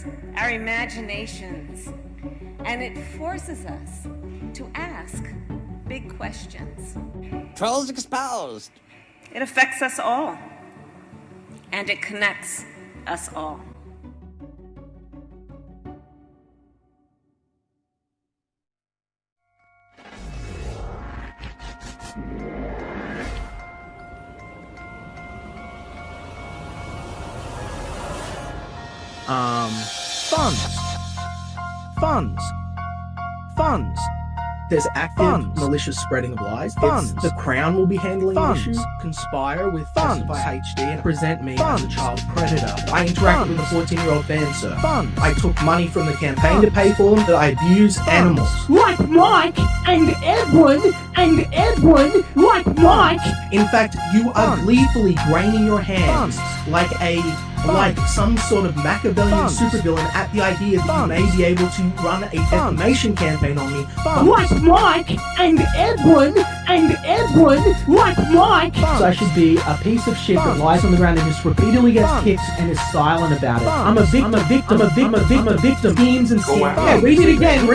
stirs our imaginations, and it forces us to ask big questions. Trolls exposed. It affects us all, and it connects us all. Funds. There's active malicious spreading of lies. The Crown will be handling the issue. Conspire with Testify HD and present me as a child predator. I interacted with a 14-year-old fan, sir. I took money from the campaign to pay for them, that I abuse animals. Like Mike and Edwin like Mike. In fact, you are gleefully graining your hands like some sort of Machiavellian supervillain at the idea that you may be able to run a defamation campaign on me. Like Mike and Edwin like Mike. So I should be a piece of shit that lies on the ground and just repeatedly gets kicked and is silent about it. I'm a victim. Schemes and schemes. Yeah, read it again.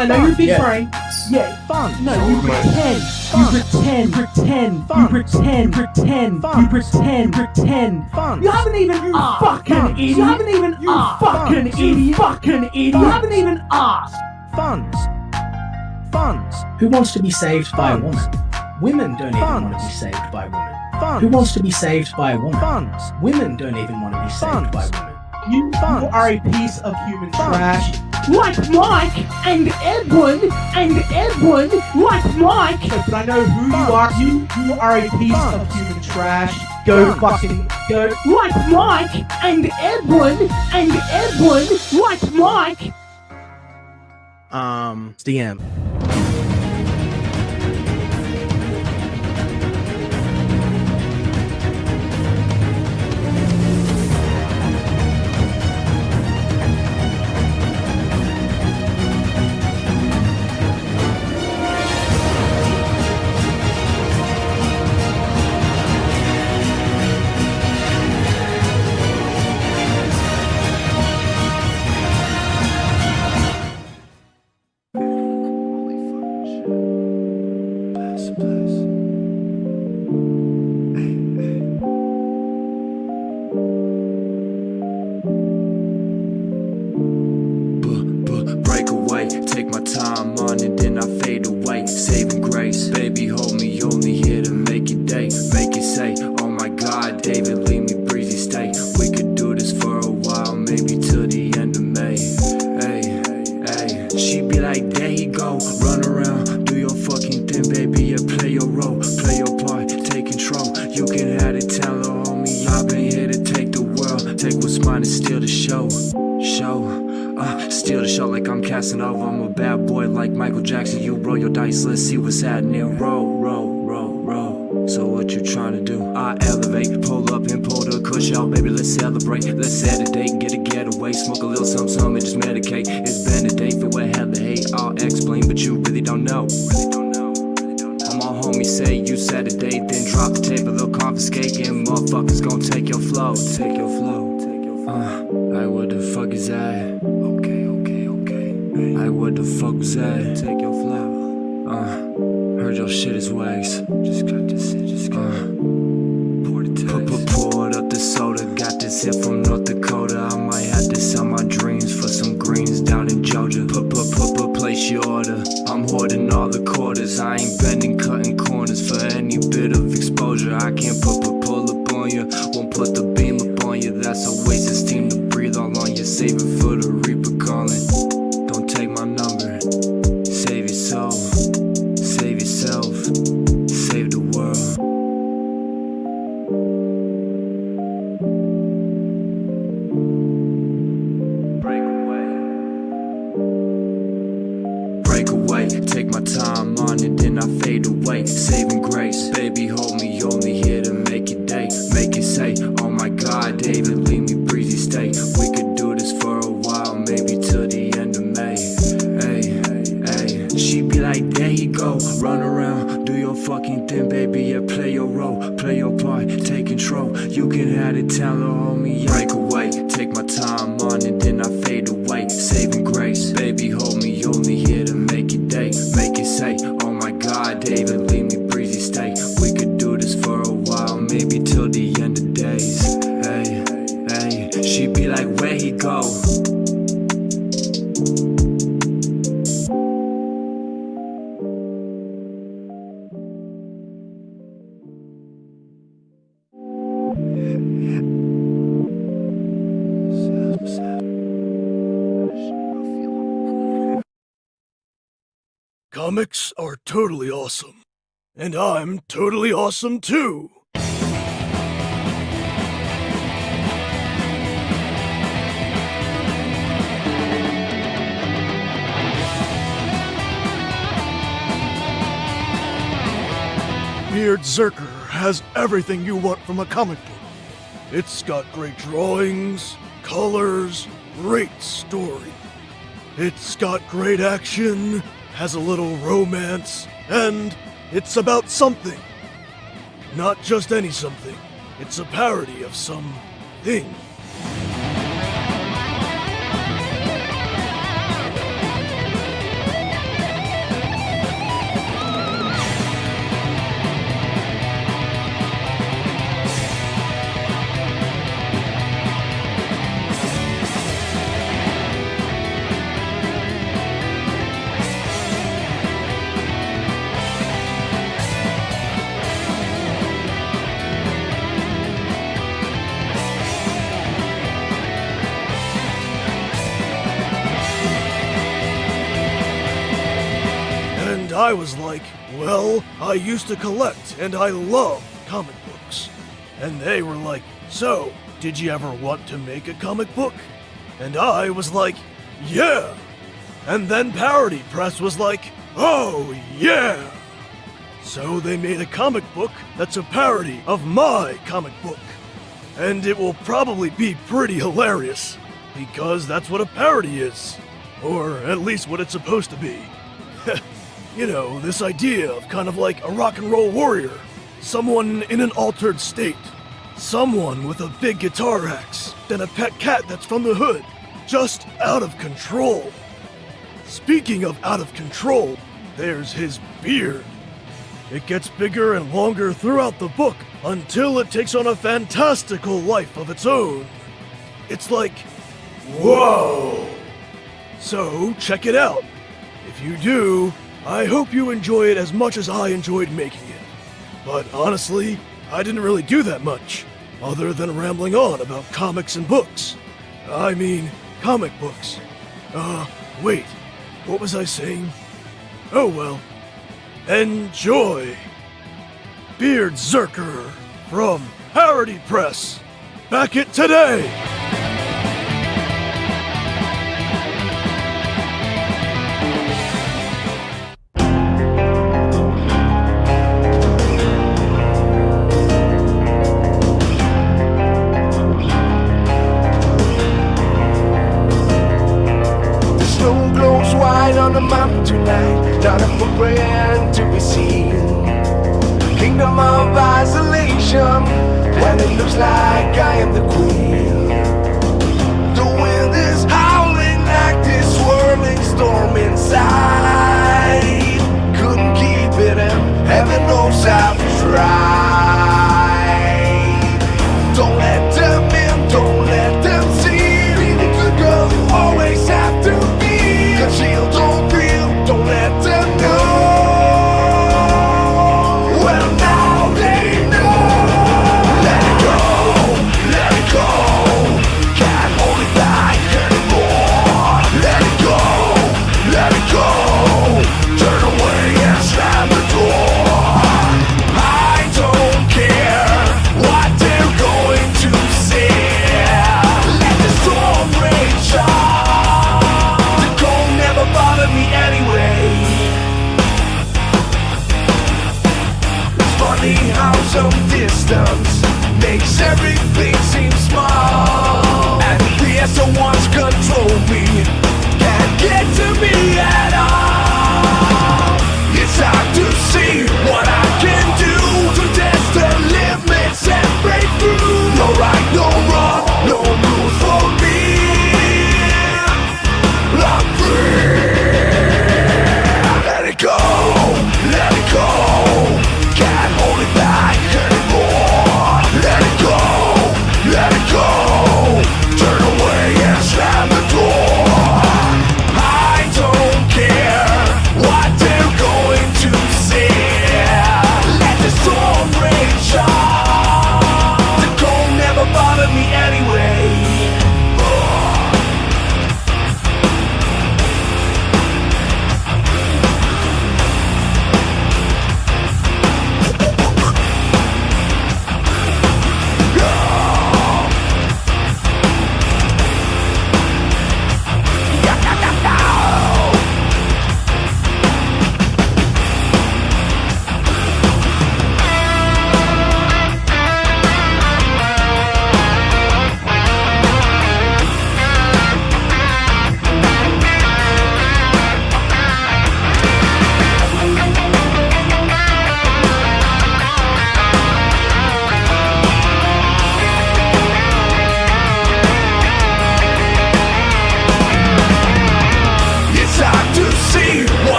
I know you're a big brain. Yeah, no, you pretend. You haven't even asked. Funds. Who wants to be saved by a woman? Women don't even want to be saved by women. Who wants to be saved by a woman? Women don't even want to be saved by women. You are a piece of human trash. Like Mike and Edwin like Mike. But I know who you are. You are a piece of human trash. Go fucking go. Like Mike and Edwin like Mike. It's DM. Take my time on it, then I fade away. Saving grace, baby, hold me, only here to make it day. Make it say, oh my God, David, leave me breezy stay. We could do this for a while, maybe till the end of May. Hey, she be like, there you go, run around, do your fucking thing, baby, yeah, play your role, play your part, take control. You can have it, tell her, homie, I've been here to take the world, take what's mine and steal the show. Steal the show like I'm casting over. I'm a bad boy like Michael Jackson. You roll your dice, let's see what's happening. Roll. So what you trying to do? I elevate, pull up and pull the cush out. Baby, let's celebrate, let's set a date, get a getaway, smoke a little something and just medicate. It's been a day for what hell the hate. I'll explain, but you really don't know. All my homies say you set a date, then drop the tape, and they'll confiscate. And motherfuckers gon' take your flow. Like what the fuck is that? Okay. Like what the fuck was that? Take your flow. Heard your shit is wax. Just got this shit, pour the text. Poured up the soda, got this hit from North Dakota. I might have to sell my dreams for some greens down in Georgia. Place your order. I'm hoarding all the quarters. I ain't bending, cutting corners for any bit of exposure. I can't pull up on you, won't put the beam up on you. That's a waste of steam to breathe all on you. Save it for the Reaper calling. Don't take my number. Save your soul. Save yourself. Save the world. Break away. Take my time on it, then I fade away. Saving grace. Baby, hold me, only here to make it day. Make it say, oh my God, David, leave me breezy stay. We could do this for a while, maybe till the end of May. Hey, she be like, there you go, run around, do your fucking thing, baby, yeah, play your role, play your part, take control. You can have it, tell her, homie, break away, take my time on it, then I fade Comics are totally awesome. And I'm totally awesome too. Beard Zerker has everything you want from a comic book. It's got great drawings, colors, great story. It's got great action, has a little romance, and it's about something. Not just any something. It's a parody of some thing. And I was like, well, I used to collect and I love comic books. And they were like, so, did you ever want to make a comic book? And I was like, yeah. And then Parody Press was like, oh yeah. So they made a comic book that's a parody of my comic book. And it will probably be pretty hilarious, because that's what a parody is. Or at least what it's supposed to be. You know, this idea of kind of like a rock and roll warrior. Someone in an altered state. Someone with a big guitar axe. Then a pet cat that's from the hood. Just out of control. Speaking of out of control, there's his beard. It gets bigger and longer throughout the book until it takes on a fantastical life of its own. It's like, whoa! So, check it out. If you do, I hope you enjoy it as much as I enjoyed making it. But honestly, I didn't really do that much, other than rambling on about comics and books. I mean, comic books. Wait, what was I saying? Oh well. Enjoy! Beard Zerker from Parody Press. Back it today! On the mountain tonight, not a footprint to be seen. Kingdom of isolation, and it looks like I am the queen. The wind is howling like this swirling storm inside. Couldn't keep it in, heaven knows I've tried. Don't let them in, don't let them see. Be the good girl you always have to be. Conceal, don't feel, don't let them know. Well, now they know. Let it go, let it go. Can't hold it back anymore.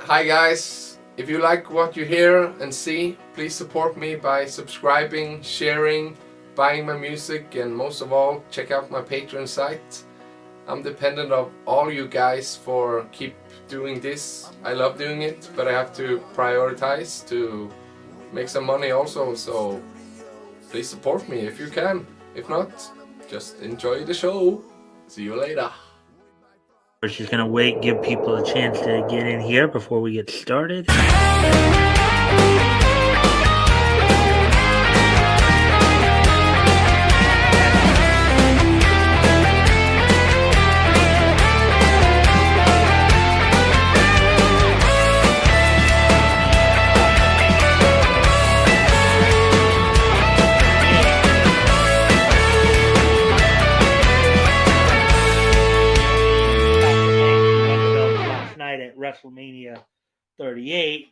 Hi guys, if you like what you hear and see, please support me by subscribing, sharing, buying my music, and most of all, check out my Patreon site. I'm dependent of all you guys for keep doing this. I love doing it, but I have to prioritize to make some money also, so please support me if you can. If not, just enjoy the show. See you later. We're just gonna wait, give people a chance to get in here before we get started. At WrestleMania 38.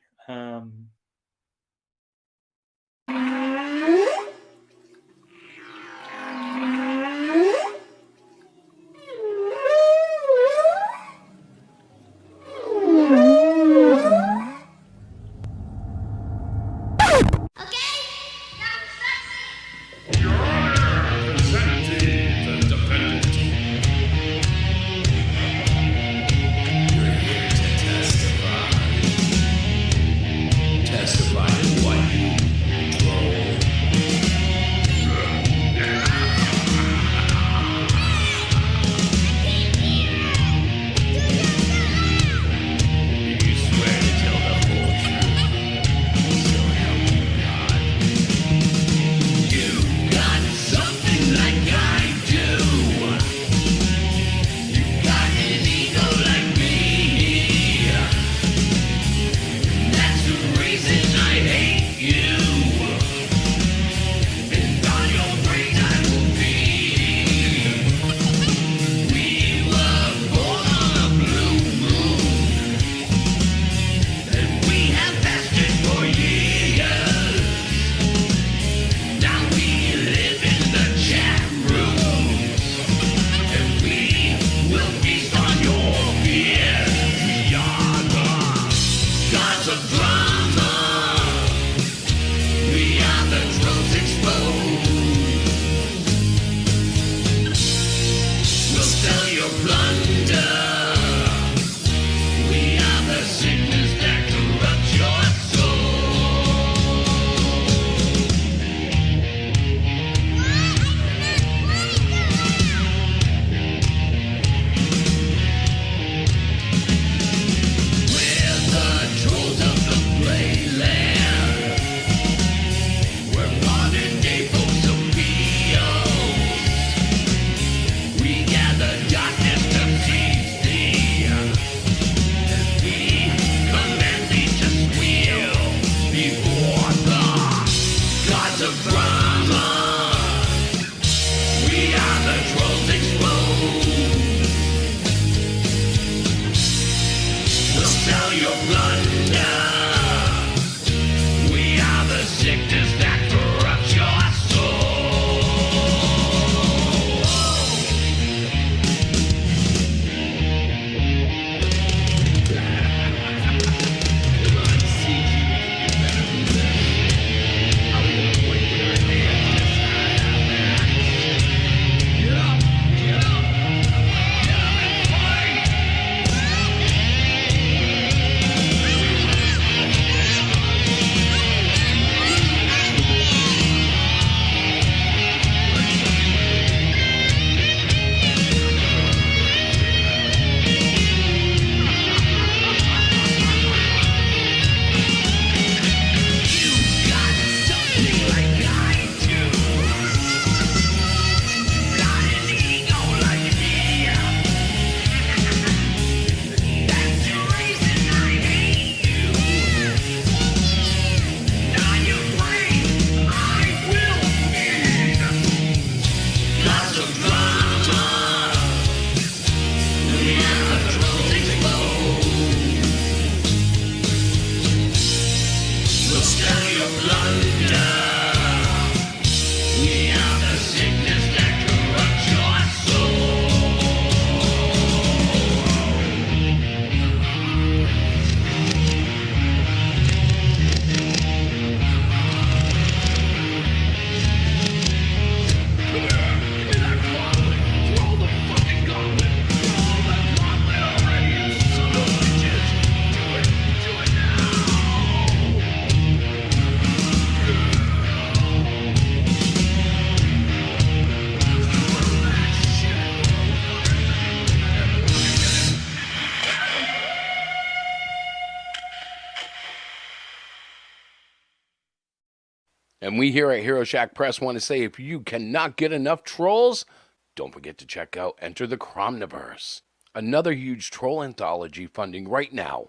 And we here at Hero Shack Press want to say if you cannot get enough trolls, don't forget to check out Enter the Cromniverse, another huge troll anthology funding right now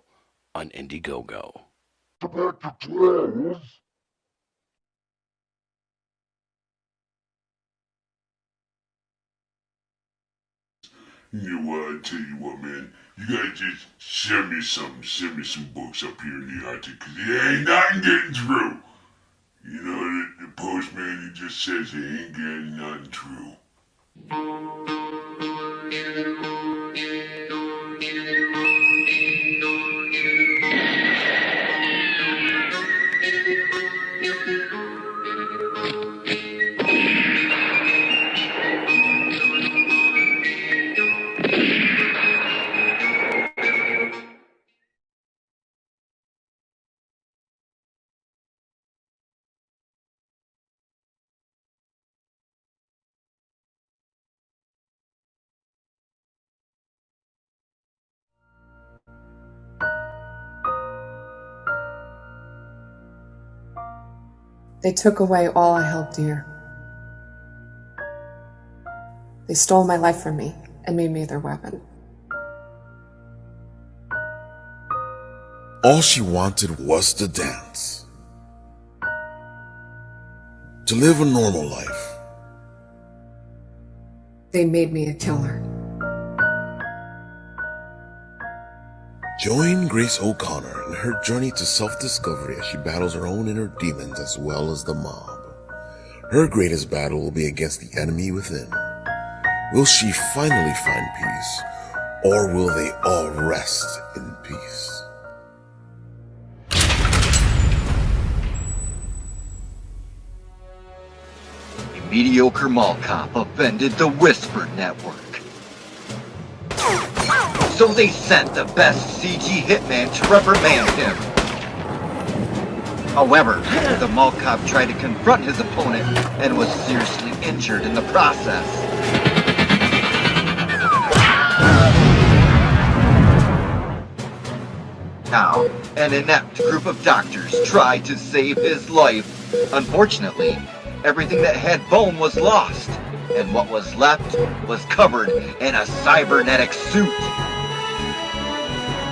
on Indiegogo. Back to trolls. You know what, I tell you what, man, you guys just send me some books up here in the Arctic, cause it ain't nothing getting through. You know, the postman, he just says he ain't getting nothing through. They took away all I held dear. They stole my life from me and made me their weapon. All she wanted was to dance. To live a normal life. They made me a killer. Join Grace O'Connor in her journey to self-discovery as she battles her own inner demons as well as the mob. Her greatest battle will be against the enemy within. Will she finally find peace, or will they all rest in peace? A mediocre mall cop offended the Whisper Network. So they sent the best CG hitman to reprimand him. However, the mall cop tried to confront his opponent and was seriously injured in the process. Now, an inept group of doctors tried to save his life. Unfortunately, everything that had bone was lost, and what was left was covered in a cybernetic suit.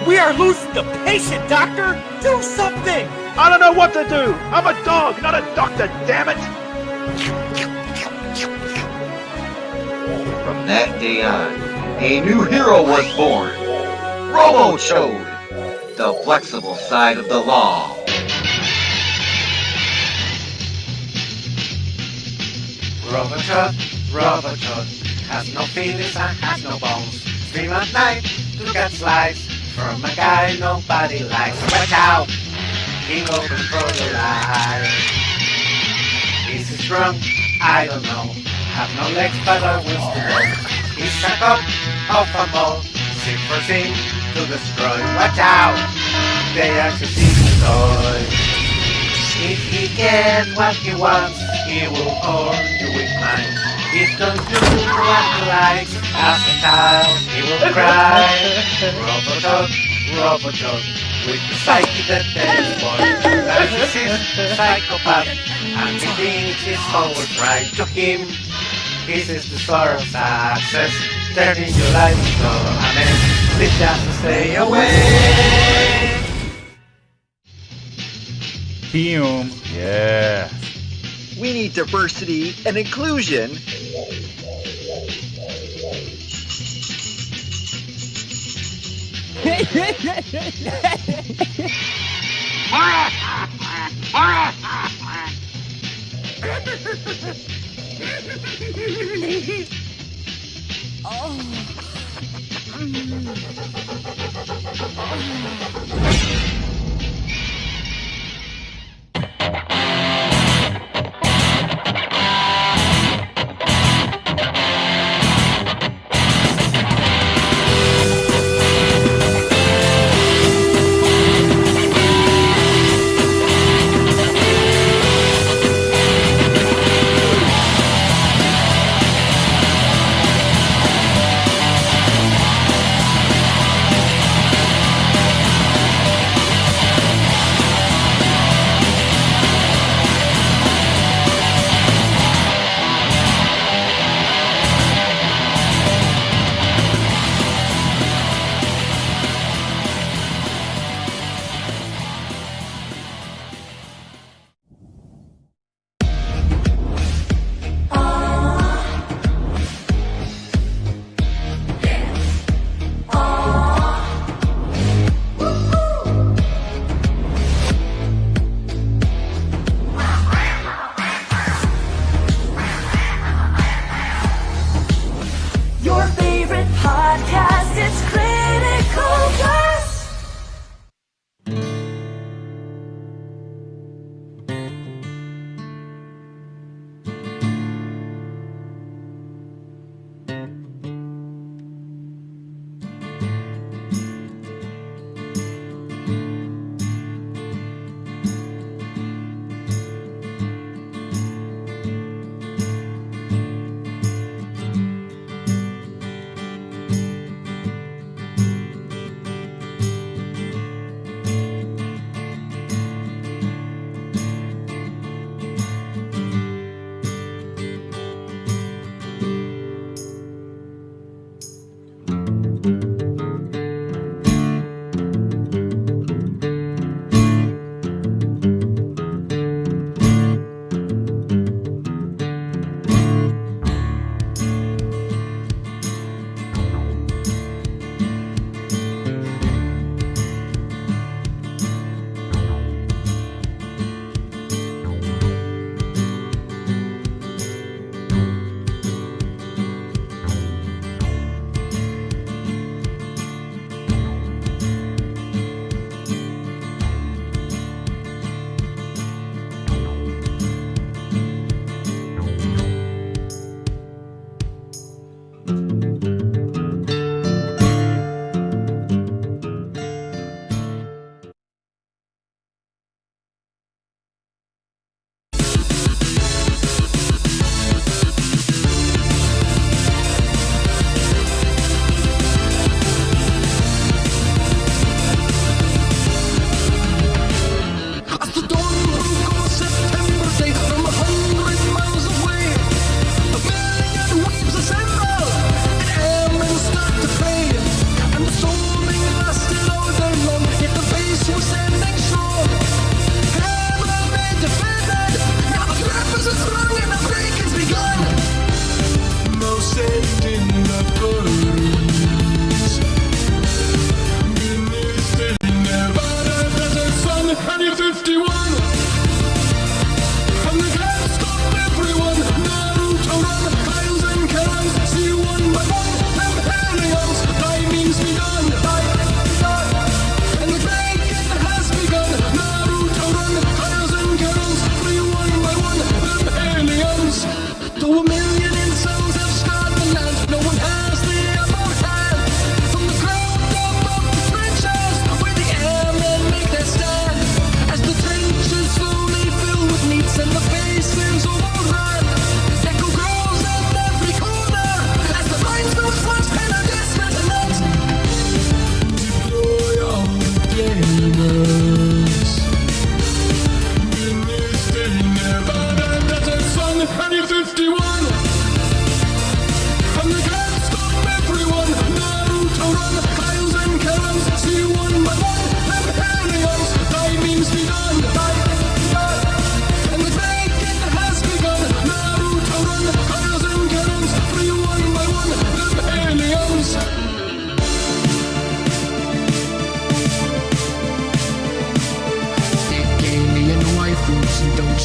We are losing the patient, Doctor! Do something! I don't know what to do! I'm a dog, not a doctor, damn it! From that day on, a new hero was born. Robo-Chode, the flexible side of the law. Robo-Chode, has no feelings and has no bones. Stream at night to get sliced from a guy nobody likes. Watch out, he will control your life. Is he strong? I don't know. Have no legs but I will still. He's a cop of a mall, seek for sin to destroy. Watch out, they are to see the toy. If he gets what he wants, he will own you with mine. If don't do what he likes, as a child, he will cry. Robo-Chode, with the psyche that there's boy. Narcissist, psychopath, and he thinks it's always right to him. This is the source of success, turning your life into a mess. Please just stay away. Boom. Yeah. We need diversity and inclusion.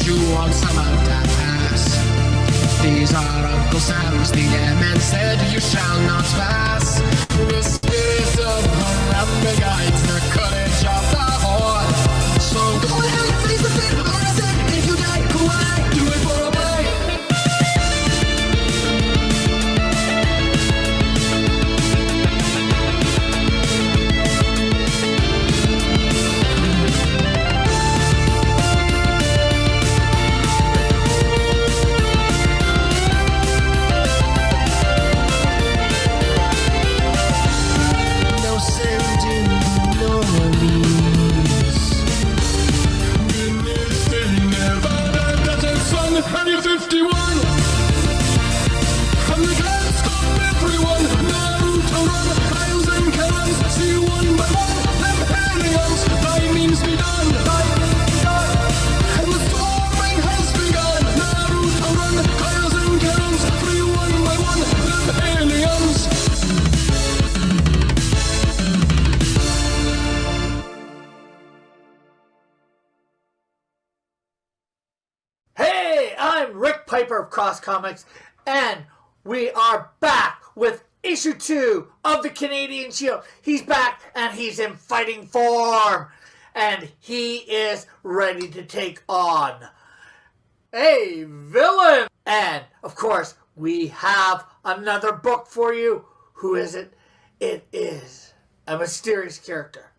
chew on some of that past. These are Uncle Sam's, the man said you shall not pass. The spirit of Harambe guides the courage of the horde. So go ahead, face the fate, or I said, if you die, who I do it for a pay. No safety, no release. And you're 51. And they can't stop everyone. Naruto run, Kyles and Karens. See one by one, them aliens. Thy means be done. And the storming has begun. Naruto run, Kyles and Karens. Free one by one, them aliens. Hey, I'm Rick Piper of Cross Comics, and we are back with issue 2 of the Canadian Shield. He's back, and he's in fighting form, and he is ready to take on a villain. And, of course, we have another book for you. Who is it? It is a mysterious character.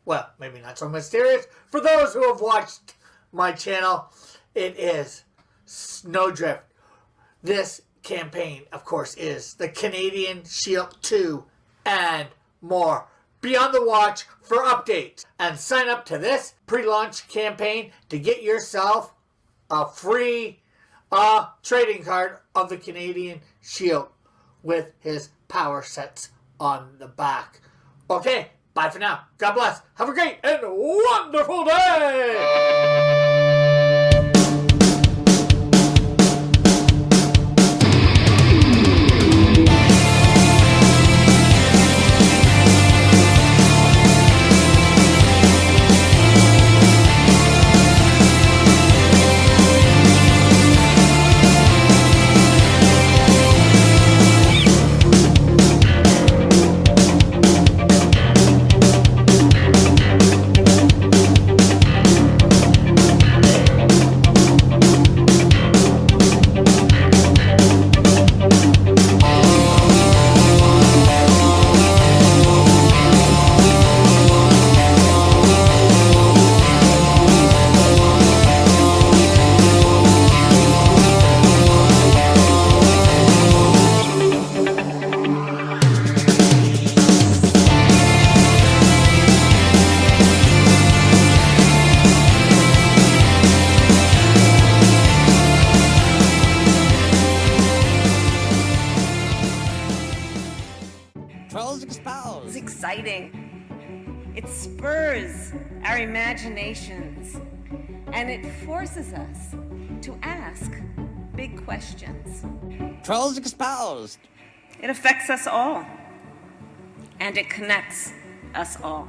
Well, maybe not so mysterious. For those who have watched my channel, it is Snowdrift. This campaign, of course, is the Canadian Shield 2 and more. Be on the watch for updates and sign up to this pre-launch campaign to get yourself a free trading card of the Canadian Shield with his power sets on the back. Okay, bye for now. God bless. Have a great and wonderful day! Trolls exposed. It's exciting. It spurs our imaginations, and it forces us to ask big questions. Trolls exposed. It affects us all, and it connects us all.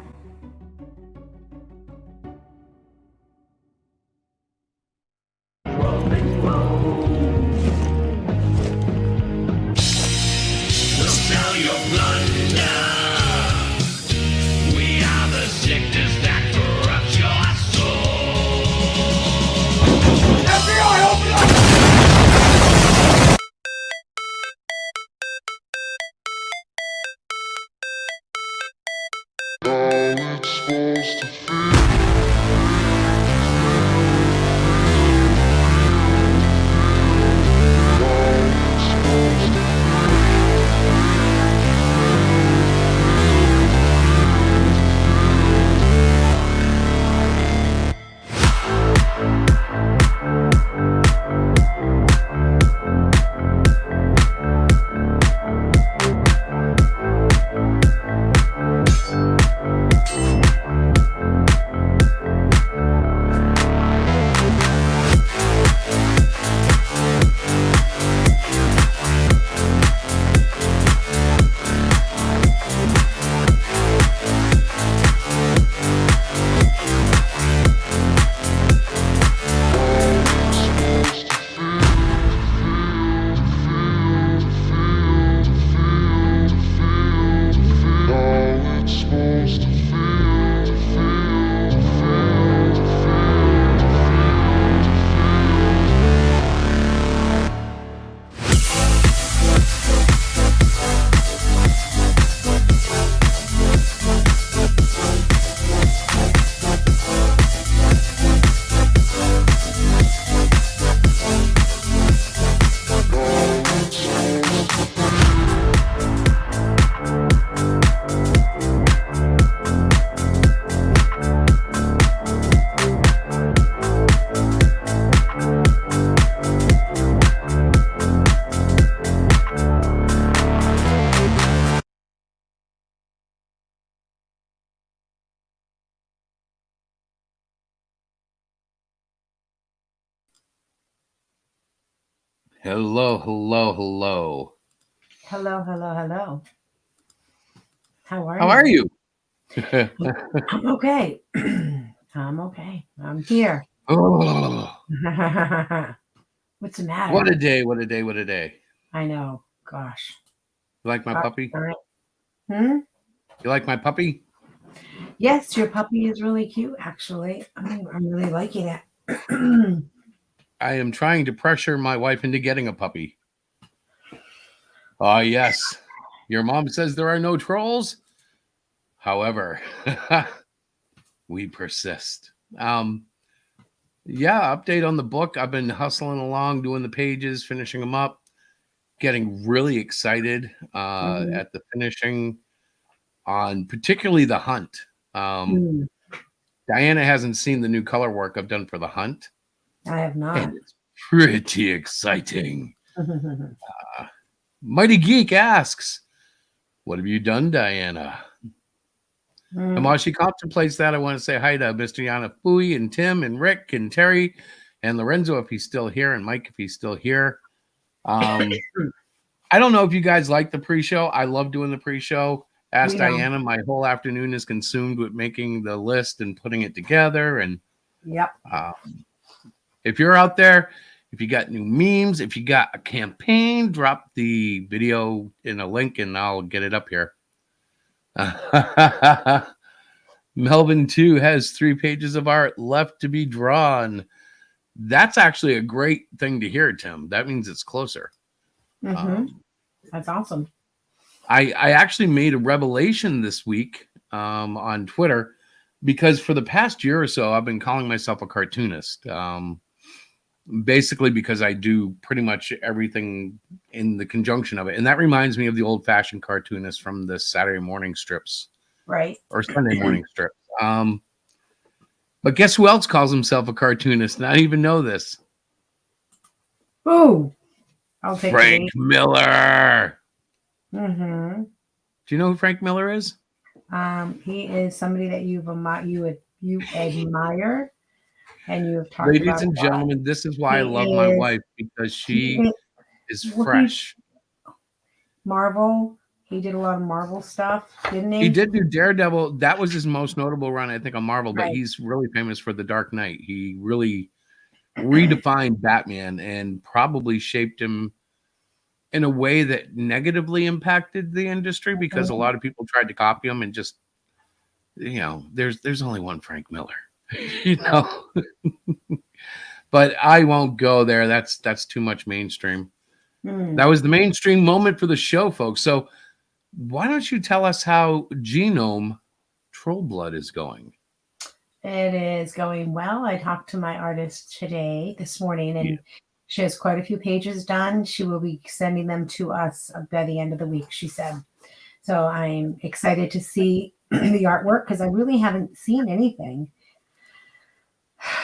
We'll smell your blunder. We are the sickness that corrupts your soul. FBI, open up! Hello, hello, hello. Hello, hello, hello. How are How you? are you? I'm okay. I'm okay. I'm here. Oh, What's the matter? what a day, what a day, what a day. I know. Gosh. You like my puppy? Hmm? You like my puppy? Yes, your puppy is really cute, actually. I'm really liking it. I am trying to pressure my wife into getting a puppy. Ah, yes. Your mom says there are no trolls. However, we persist. Yeah, update on the book. I've been hustling along, doing the pages, finishing them up, getting really excited at the finishing on particularly the hunt. Diana hasn't seen the new color work I've done for the hunt. I have not. And it's pretty exciting. Mighty Geek asks, what have you done, Diana? And while she contemplates that, I want to say hi to Mr. Yana Fui and Tim and Rick and Terry and Lorenzo if he's still here and Mike if he's still here. I don't know if you guys like the pre-show. I love doing the pre-show. Ask Diana. My whole afternoon is consumed with making the list and putting it together. And yep. If you're out there, if you got new memes, if you got a campaign, drop the video in a link and I'll get it up here. Melvin 2 has 3 pages of art left to be drawn. That's actually a great thing to hear, Tim. That means it's closer. That's awesome. I actually made a revelation this week on Twitter because for the past year or so, I've been calling myself a cartoonist. Basically because I do pretty much everything in the conjunction of it. And that reminds me of the old-fashioned cartoonist from the Saturday morning strips. Right. Or Sunday morning strips. But guess who else calls himself a cartoonist? And I didn't even know this. Ooh. I'll take Frank Miller. Mm-hmm. Do you know who Frank Miller is? He is somebody that you admire. And you have talked Ladies about and gentlemen, this is why I love my wife, because she is fresh. Marvel. He did a lot of Marvel stuff, didn't he? He did do Daredevil. That was his most notable run, I think, on Marvel, but Right. he's really famous for The Dark Knight. He really redefined Batman and probably shaped him in a way that negatively impacted the industry because a lot of people tried to copy him and just, you know, there's only one Frank Miller. You know, but I won't go there. That's too much mainstream. That was the mainstream moment for the show, folks. So why don't you tell us how Genome Troll Blood is going? It is going well. I talked to my artist this morning, and she has quite a few pages done. She will be sending them to us by the end of the week, she said. So I'm excited to see the artwork because I really haven't seen anything.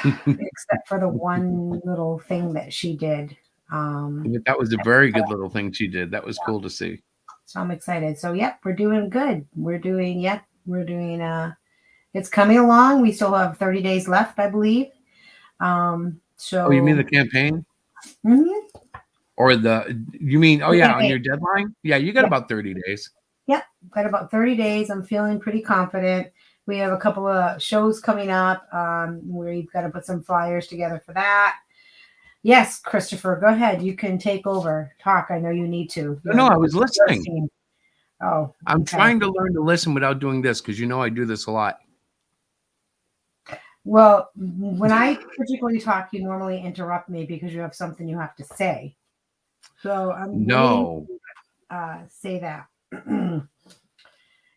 Except for the one little thing that she did. That was a very good little thing she did. That was cool to see. So I'm excited. So yep, we're doing good. We're doing it's coming along. We still have 30 days left, I believe. So Oh, you mean the campaign? Or you mean on your deadline? Yeah, you got about 30 days. Yep, got about 30 days. I'm feeling pretty confident. We have a couple of shows coming up where you've got to put some flyers together for that. Yes, Christopher, go ahead. You can take over. Talk. I know you need to. No, I was listening. Oh, I'm trying to learn to listen without doing this because I do this a lot. Well, when I particularly talk, you normally interrupt me because you have something you have to say. So I'm going to say that.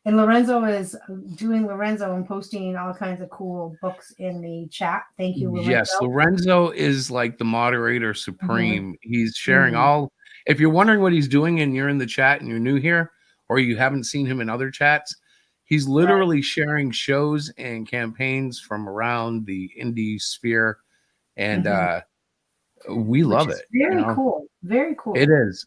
And Lorenzo is doing Lorenzo and posting all kinds of cool books in the chat. Thank you, Lorenzo. Yes, Lorenzo is like the moderator supreme. He's sharing all. If you're wondering what he's doing and you're in the chat and you're new here or you haven't seen him in other chats, he's literally sharing shows and campaigns from around the indie sphere. And we love it. Very cool. Very cool. It is.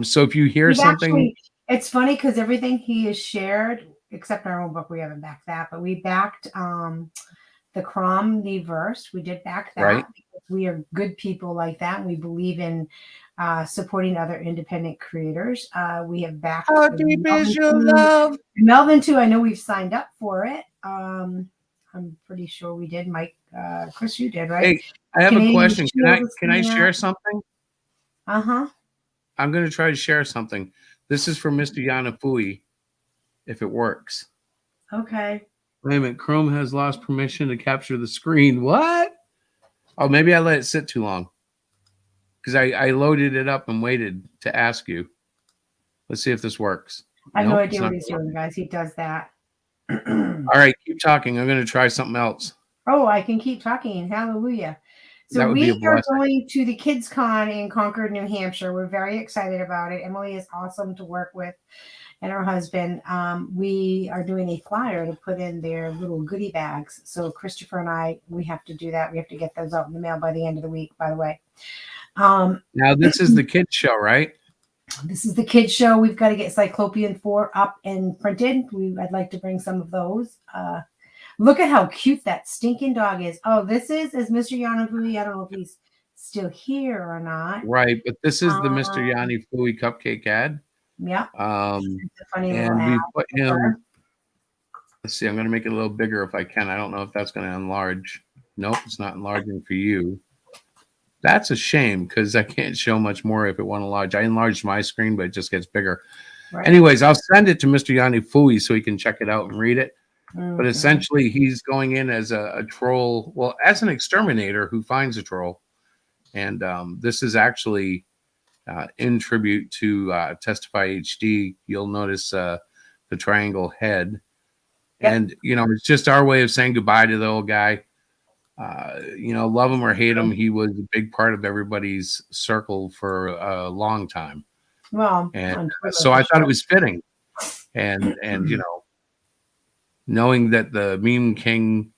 So if you hear something. It's funny because everything he has shared, except our own book, we haven't backed that, but we backed the the Cromniverse. We did back that Right. because we are good people like that. And we believe in supporting other independent creators. We have backed How the deep is your too. love? Melvin too. I know we've signed up for it. I'm pretty sure we did. Mike, Chris, you did, right? Hey, I have a Canadian question. Shield is Can I coming share out. something? Uh-huh. I'm going to try to share something. This is from Mr. Yanafui, if it works. Okay. Wait a minute. Chrome has lost permission to capture the screen. What? Oh, maybe I let it sit too long. Because I loaded it up and waited to ask you. Let's see if this works. I have no Nope, idea it's what not he's working. doing, guys. He does that. All right, keep talking. I'm going to try something else. Oh, I can keep talking. Hallelujah. So That would be we a are blessing. going to the Kids Con in Concord, New Hampshire. We're very excited about it. Emily is awesome to work with, and her husband. We are doing a flyer to put in their little goodie bags. So Christopher and I, we have to do that. We have to get those out in the mail by the end of the week, by the way. Now, this is the kids show, right? This is the kids show. We've got to get Cyclopean 4 up and printed. I'd like to bring some of those. Look at how cute that stinking dog is. Oh, this is Mr. Yanavui. I don't know if he's still here or not. Right, but this is the Mr. Yanni Fui cupcake ad. Yep. It's a funny little and we ad. put him. Let's see. I'm going to make it a little bigger if I can. I don't know if that's going to enlarge. Nope, it's not enlarging for you. That's a shame because I can't show much more if it won't enlarge. I enlarged my screen, but it just gets bigger. Right. Anyways, I'll send it to Mr. Yanni Fui so he can check it out and read it. But Mhm. essentially, he's going in as a troll, well, as an exterminator who finds a troll. And this is actually in tribute to Testify HD. You'll notice the triangle head. Yep. And, it's just our way of saying goodbye to the old guy. Love him or hate him, he was a big part of everybody's circle for a long time. Well, And so I thought it was fitting. And knowing that the meme king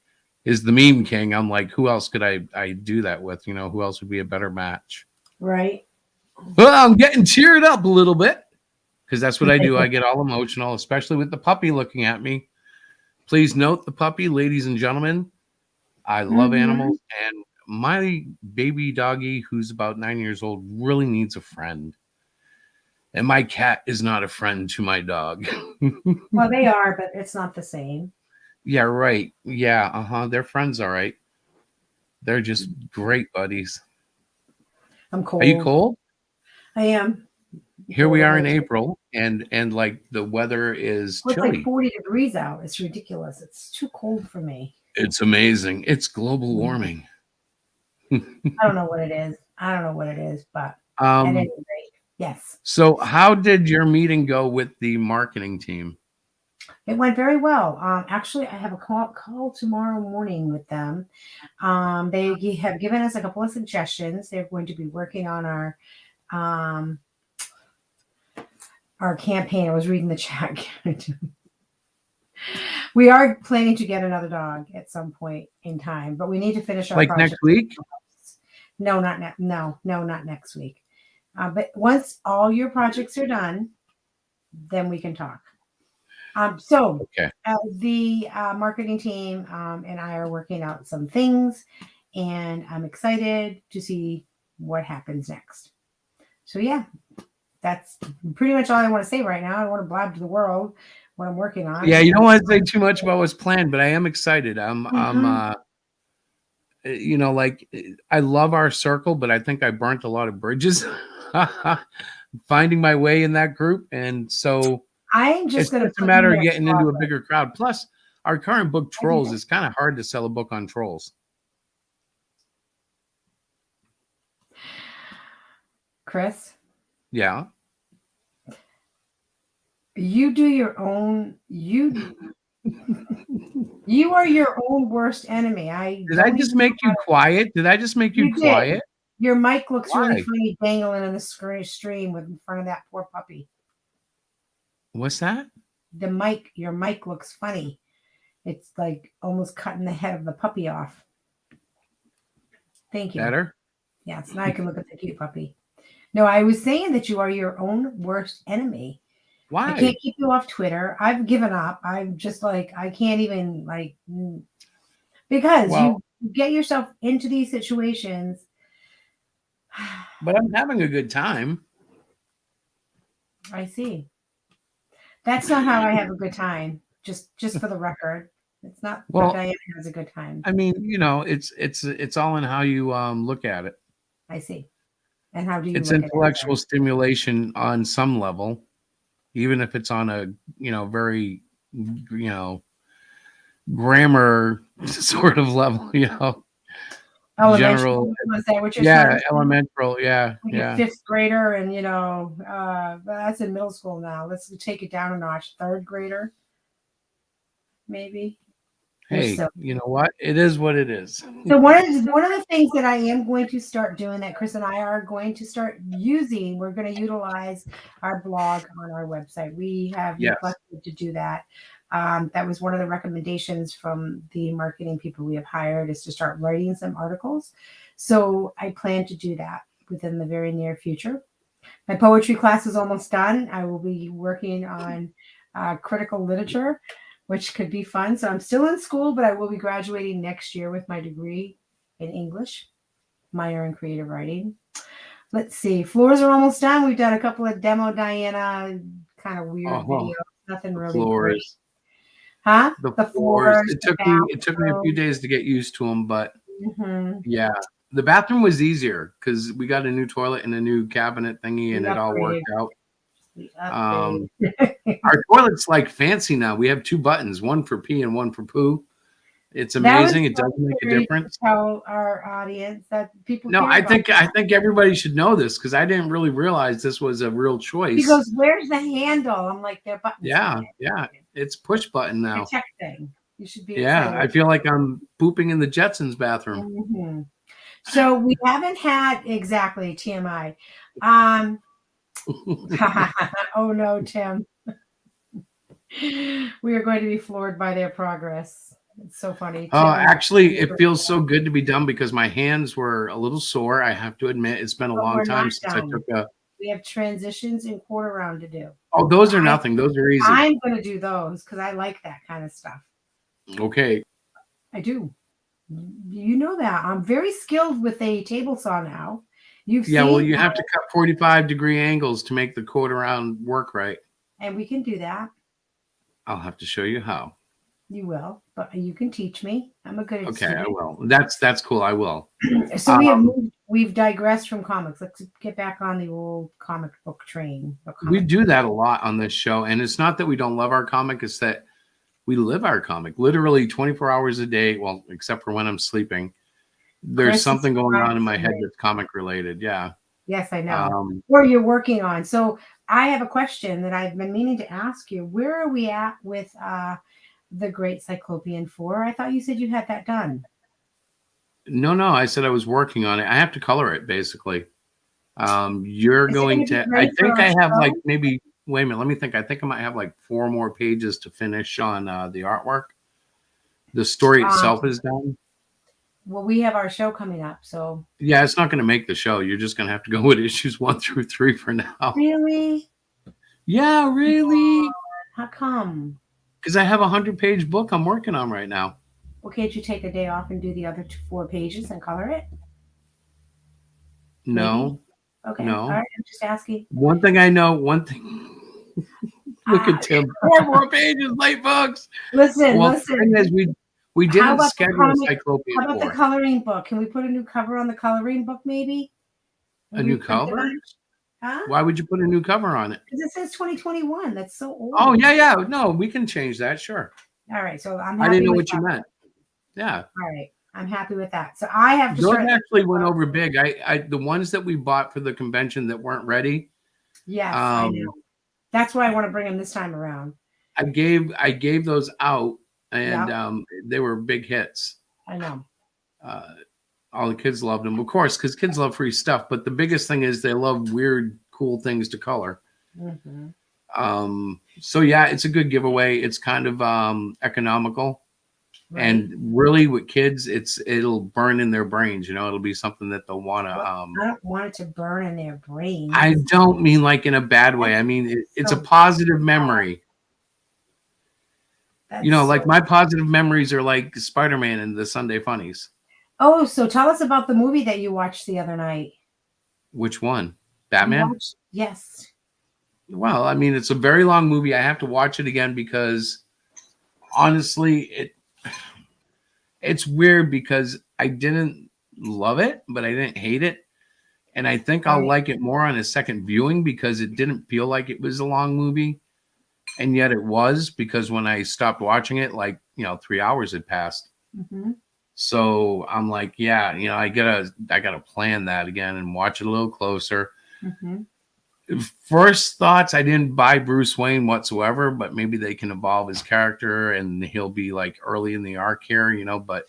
is the meme king, I'm like, who else could I do that with? Who else would be a better match? Right. Well, I'm getting cheered up a little bit because that's what I do. I get all emotional, especially with the puppy looking at me. Please note the puppy, ladies and gentlemen. I love animals, and my baby doggy, who's about 9 years old, really needs a friend. And my cat is not a friend to my dog. Well, they are, but it's not the same. Yeah, right. Yeah, they're friends, all right. They're just great buddies. I'm cold. Are you cold? I am. Here we are in April, and like the weather is It's chilly. like 40 degrees out. It's ridiculous. It's too cold for me. It's amazing. It's global warming. I don't know what it is. But at any rate, yes. So how did your meeting go with the marketing team? It went very well. Actually, I have a call tomorrow morning with them. They have given us a couple of suggestions. They're going to be working on our campaign. I was reading the chat. We are planning to get another dog at some point in time, but we need to finish our project next week. No, not next week. But once all your projects are done, then we can talk. Okay. The marketing team and I are working out some things, and I'm excited to see what happens next. So yeah, that's pretty much all I want to say right now. I don't want to blab to the world what I'm working on. Yeah, you don't want to say too much about what's planned, but I am excited. I'm I love our circle, but I think I burnt a lot of bridges finding my way in that group. And so I'm just going to. It's a matter of getting into a bigger crowd. Plus, our current book, Trolls, is kind of hard to sell a book on trolls. Chris? Yeah. You do your own. You are your own worst enemy. Did I just make you quiet? Did I just make you quiet? Did. Your mic looks Why? really funny dangling in the stream in front of that poor puppy. What's that? Your mic looks funny. It's like almost cutting the head of the puppy off. Thank you. Better? Yes, now I can look at the cute puppy. No, I was saying that you are your own worst enemy. Why? I can't keep you off Twitter. I've given up. I'm just like, I can't even Because Well, you get yourself into these situations. but I'm having a good time. I see. That's not how I have a good time. Just for the record, it's not how Well, Diana has a good time. I mean, it's all in how you look at it. I see. And how do you It's look at intellectual it? stimulation on some level, even if it's on a very grammar sort of level. General. Elementary, is that what you're Yeah, trying to say? elemental. Yeah, Like yeah. a fifth grader, and that's in middle school now. Let's take it down a notch. Third grader, maybe. Hey, you know what? It is what it is. So one of the things that I am going to start doing, that Chris and I are going to start using, we're going to utilize our blog on our website. We have neglected to do that. That was one of the recommendations from the marketing people we have hired, is to start writing some articles. So I plan to do that within the very near future. My poetry class is almost done. I will be working on critical literature, which could be fun. So I'm still in school, but I will be graduating next year with my degree in English, minor in creative writing. Let's see. Floors are almost done. We've done a couple of demo Diana kind of weird videos. Nothing really great. Huh? The floors. It took me a few days to get used to them, but yeah, the bathroom was easier because we got a new toilet and a new cabinet thingy, and it all worked out. Our toilet's like fancy now. We have 2 buttons, one for pee and one for poo. It's amazing. It does make a difference. Tell our audience that people. No, I think everybody should know this, because I didn't really realize this was a real choice. He goes, "Where's the handle?" I'm like, "They're buttons." Yeah, it's push button now. Tech thing. You should be. Yeah, excited. I feel like I'm pooping in the Jetsons bathroom. Mm-hmm. So we haven't had exactly TMI. Oh no, Tim. We are going to be floored by their progress. It's so funny. Oh, actually, it feels so good to be done, because my hands were a little sore. I have to admit, it's been a long time since I took a. We have transitions and quarter round to do. Oh, those are nothing. Those are easy. I'm going to do those because I like that kind of stuff. Okay. I do. You know that. I'm very skilled with a table saw now. Well, you have to cut 45-degree angles to make the quarter round work right. And we can do that. I'll have to show you how. You will, but you can teach me. I'm a good student. I will. That's cool. I will. So we've digressed from comics. Let's get back on the old comic book train. We do that a lot on this show, and it's not that we don't love our comic; it's that we live our comic literally 24 hours a day. Well, except for when I'm sleeping. There's something going on in my head that's comic related. Yeah. Yes, I know. Or you're working on. So I have a question that I've been meaning to ask you. Where are we at with the Great Cyclopean 4? I thought you said you had that done. No, I said I was working on it. I have to color it, basically. You're going to. I think I have like maybe. Wait a minute. Let me think. I think I might have like 4 more pages to finish on the artwork. The story itself is done. Well, we have our show coming up, so. Yeah, it's not going to make the show. You're just going to have to go with issues 1 through 3 for now. Really? Yeah, really. How come? Because I have a 100-page book I'm working on right now. Well, can't you take a day off and do the other 4 pages and color it? No. Maybe? Okay. No. All right. I'm just asking. One thing I know. Look at Tim. 4 more pages late, folks. Listen. The thing is, we didn't schedule a Cyclopean. How about the coloring book? Can we put a new cover on the coloring book, maybe? A new cover? Huh? Why would you put a new cover on it? Because it says 2021. That's so old. Oh, yeah. No, we can change that. Sure. All right. So I didn't know what you meant. Yeah. All right. I'm happy with that. So I have to. Those actually went over big. The ones that we bought for the convention that weren't ready. Yes, I know. That's why I want to bring them this time around. I gave those out, and they were big hits. I know. All the kids loved them, of course, because kids love free stuff. But the biggest thing is they love weird, cool things to color. Mm-hmm. So yeah, it's a good giveaway. It's kind of economical, and really with kids, it'll burn in their brains. It'll be something that they'll want to. I don't want it to burn in their brains. I don't mean like in a bad way. I mean it's a positive memory. You know, That's like so. my positive memories are like Spider-Man and the Sunday Funnies. Oh, so tell us about the movie that you watched the other night. Which one? You Batman? watched? Yes. Well, I mean, it's a very long movie. I have to watch it again because honestly, it's weird because I didn't love it, but I didn't hate it. And I think I'll Right. like it more on a second viewing because it didn't feel like it was a long movie. And yet it was, because when I stopped watching it, like, 3 hours had passed. Mm-hmm. So I'm like, yeah, I gotta plan that again and watch it a little closer. Mm-hmm. First thoughts, I didn't buy Bruce Wayne whatsoever, but maybe they can evolve his character and he'll be like early in the arc here, but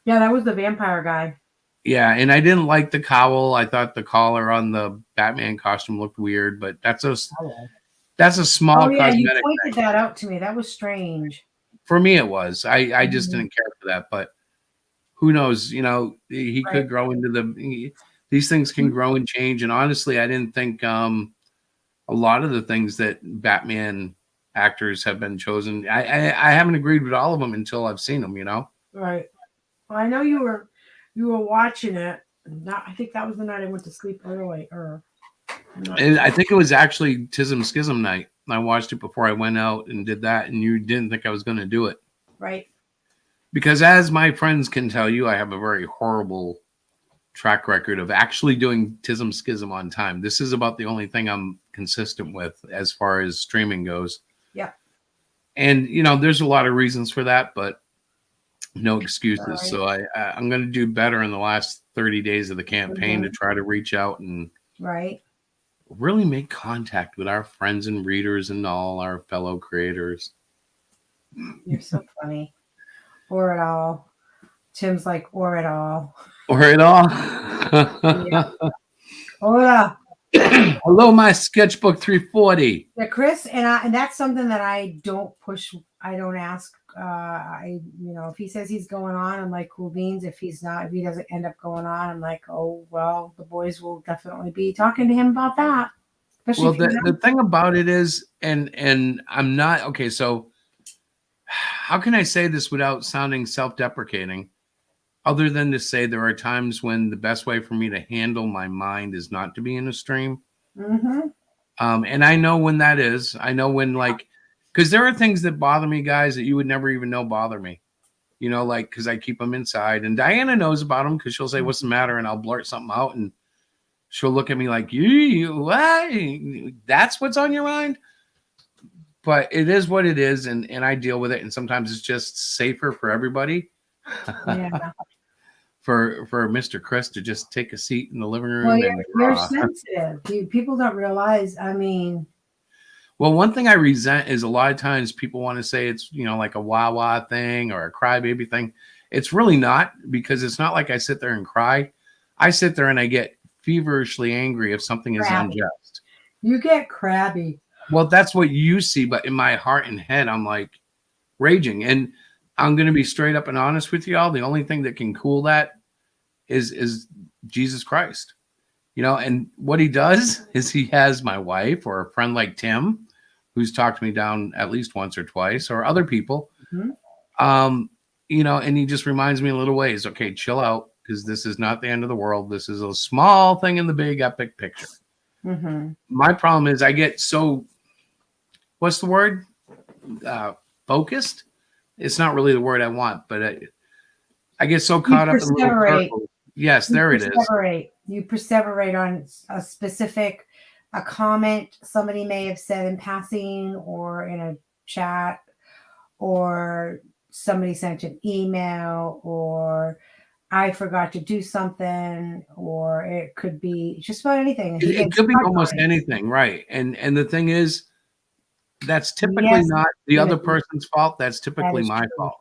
Yeah, that was the vampire guy. yeah, and I didn't like the cowl. I thought the collar on the Batman costume looked weird, but that's a small Oh yeah, you cosmetic pointed thing. that out to me. That was strange. For me, it was. I just Mhm. didn't care for that, but who knows? He Right. could grow into these things can grow and change. And honestly, I didn't think a lot of the things that Batman actors have been chosen. I haven't agreed with all of them until I've seen them. Right. Well, I know you were watching it. I think that was the night I went to sleep early. And I think it was actually Tism Schism night. I watched it before I went out and did that, and you didn't think I was going to do it. Right. Because as my friends can tell you, I have a very horrible track record of actually doing Tism Schism on time. This is about the only thing I'm consistent with as far as streaming goes. Yeah. And, there's a lot of reasons for that, but no excuses. Right. So I'm going to do better in the last 30 days of the campaign to try to reach out and Right. really make contact with our friends and readers and all our fellow creators. You're so funny. Or it all. Tim's like, or it all. Or it all. Yeah. Hola. Hello, my sketchbook 340. Yeah, Chris, and that's something that I don't push. I don't ask. If he says he's going on, I'm like, cool beans. If he doesn't end up going on, I'm like, oh well, the boys will definitely be talking to him about that. Well, the thing about it is, and I'm not okay. So, how can I say this without sounding self-deprecating? Other than to say there are times when the best way for me to handle my mind is not to be in a stream. Mm-hmm. And I know when that is. I know when, because there are things that bother me, guys, that you would never even know bother me. Because I keep them inside. And Diana knows about them because she'll say, "What's the matter?" And I'll blurt something out, and she'll look at me like, "You, what? That's what's on your mind?" But it is what it is, and I deal with it. And sometimes it's just safer for everybody. Yeah. For Mr. Chris to just take a seat in the living room. Well, and you're sensitive. People don't realize. I mean, well, one thing I resent is a lot of times people want to say it's like a wah-wah thing or a crybaby thing. It's really not, because it's not like I sit there and cry. I sit there and I get feverishly angry if something is unjust. You get crabby. Well, that's what you see, but in my heart and head, I'm like raging. And I'm going to be straight up and honest with y'all. The only thing that can cool that is Jesus Christ, and what he does is he has my wife or a friend like Tim, who's talked me down at least once or twice, or other people, and he just reminds me in little ways, okay, chill out, because this is not the end of the world. This is a small thing in the big epic picture. Mm-hmm. My problem is I get so, what's the word? Focused. It's not really the word I want, but I get so caught up in little circles. Yes, there it is. You perseverate on a comment somebody may have said in passing or in a chat, or somebody sent an email, or I forgot to do something, or it could be just about anything. It could be almost anything, right? And the thing is, that's typically not the other person's fault. That's typically my fault.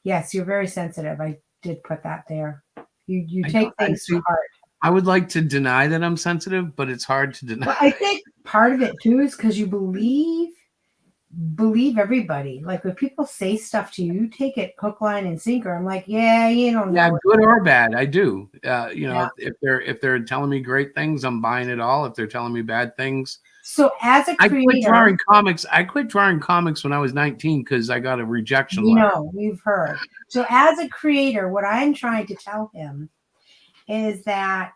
Yes, you're very sensitive. I did put that there. You take things to heart. I would like to deny that I'm sensitive, but it's hard to deny. Well, I think part of it too is because you believe everybody. Like when people say stuff to you, you take it hook, line, and sinker. I'm like, yeah, you don't know. Yeah, good or bad, I do. If they're telling me great things, I'm buying it all. If they're telling me bad things, So as a I creator, quit drawing comics. I quit drawing comics when I was 19 because I got a rejection we letter. know, we've heard. So as a creator, what I'm trying to tell him is that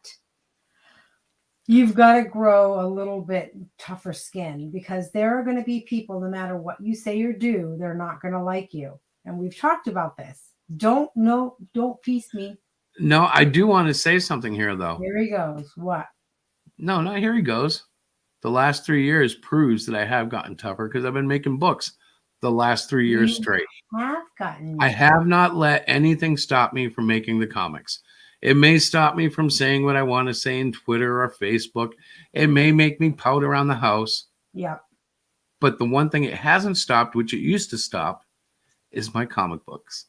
you've got to grow a little bit tougher skin, because there are going to be people, no matter what you say or do, they're not going to like you. And we've talked about this. Don't piece me. No, I do want to say something here, though. Here he goes. What? No, here he goes. The last 3 years proves that I have gotten tougher because I've been making books the last 3 years You straight. have gotten. I have not let anything stop me from making the comics. It may stop me from saying what I want to say in Twitter or Facebook. It may make me pout around the house. Yeah. But the one thing it hasn't stopped, which it used to stop, is my comic books.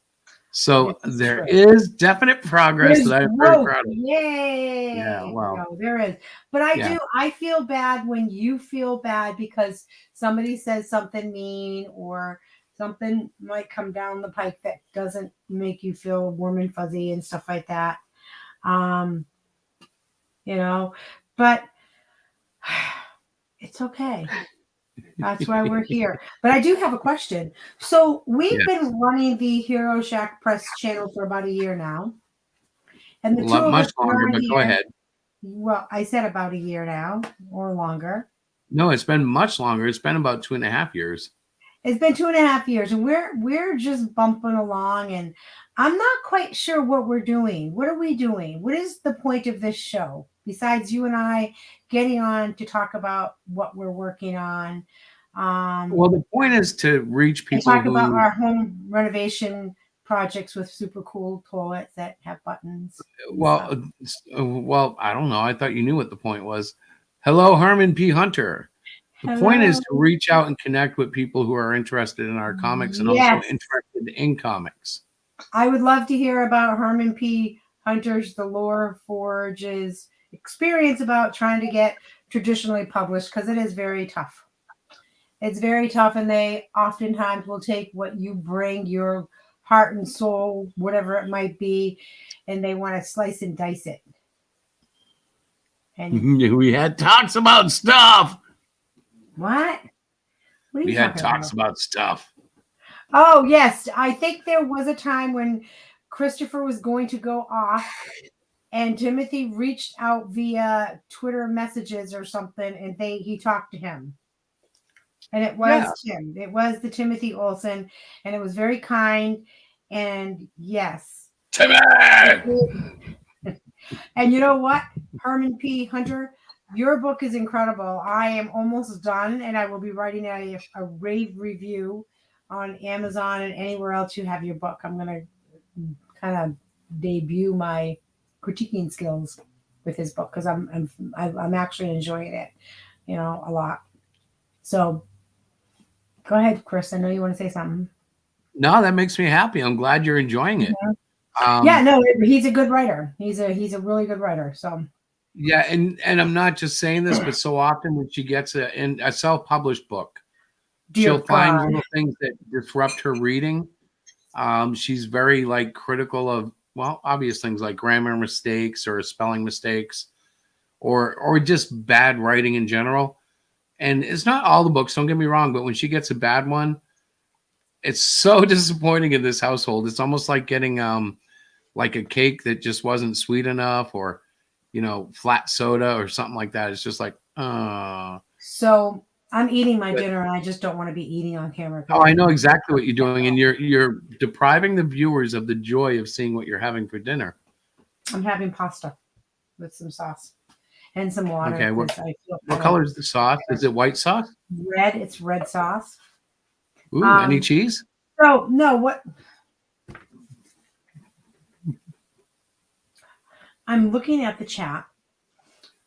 So there is definite progress that I'm very proud of. Yay! Yeah, wow. No, there is. But I feel bad when you feel bad because somebody says something mean, or something might come down the pike that doesn't make you feel warm and fuzzy and stuff like that. But it's okay. That's why we're here. But I do have a question. So we've been running the Hero Shack Press channel for about a year now. And the two of much us longer, but go ahead. Well, I said about a year now or longer. No, it's been much longer. It's been about 2.5 years. It's been 2.5 years, and we're just bumping along, and I'm not quite sure what we're doing. What are we doing? What is the point of this show besides you and I getting on to talk about what we're working on? Well, the point is to reach people and talk about our home renovation projects with super cool toilets that have buttons. Well, I don't know. I thought you knew what the point was. Hello, Herman P. Hunter. The point is to reach out and connect with people who are interested in our comics and also interested in comics. I would love to hear about Herman P. Hunter's The Lore Forge's experience about trying to get traditionally published, because it is very tough. It's very tough, and they oftentimes will take what you bring, your heart and soul, whatever it might be, and they want to slice and dice it. And we had talks about stuff. What? We had talks about stuff. Oh, yes. I think there was a time when Christopher was going to go off, and Timothy reached out via Twitter messages or something, and he talked to him. And it was Tim. It was the Timothy Olsen, and it was very kind. And yes. Timmy! And you know what, Herman P. Hunter, your book is incredible. I am almost done, and I will be writing a rave review on Amazon and anywhere else you have your book. I'm going to kind of debut my critiquing skills with his book, because I'm actually enjoying it, a lot. So go ahead, Chris. I know you want to say something. No, that makes me happy. I'm glad you're enjoying it. He's a good writer. He's a really good writer. So yeah, and I'm not just saying this, but so often when she gets a self-published book, she'll find little things that disrupt her reading. She's very critical of obvious things like grammar mistakes or spelling mistakes, or just bad writing in general. And it's not all the books, don't get me wrong, but when she gets a bad one, it's so disappointing in this household. It's almost like getting like a cake that just wasn't sweet enough, or flat soda or something like that. It's just like, So I'm eating my dinner, and I just don't want to be eating on camera. Oh, I know exactly what you're doing, and you're depriving the viewers of the joy of seeing what you're having for dinner. I'm having pasta with some sauce and some water. Okay, what color is the sauce? Is it white sauce? Red. It's red sauce. Ooh, any cheese? No, what? I'm looking at the chat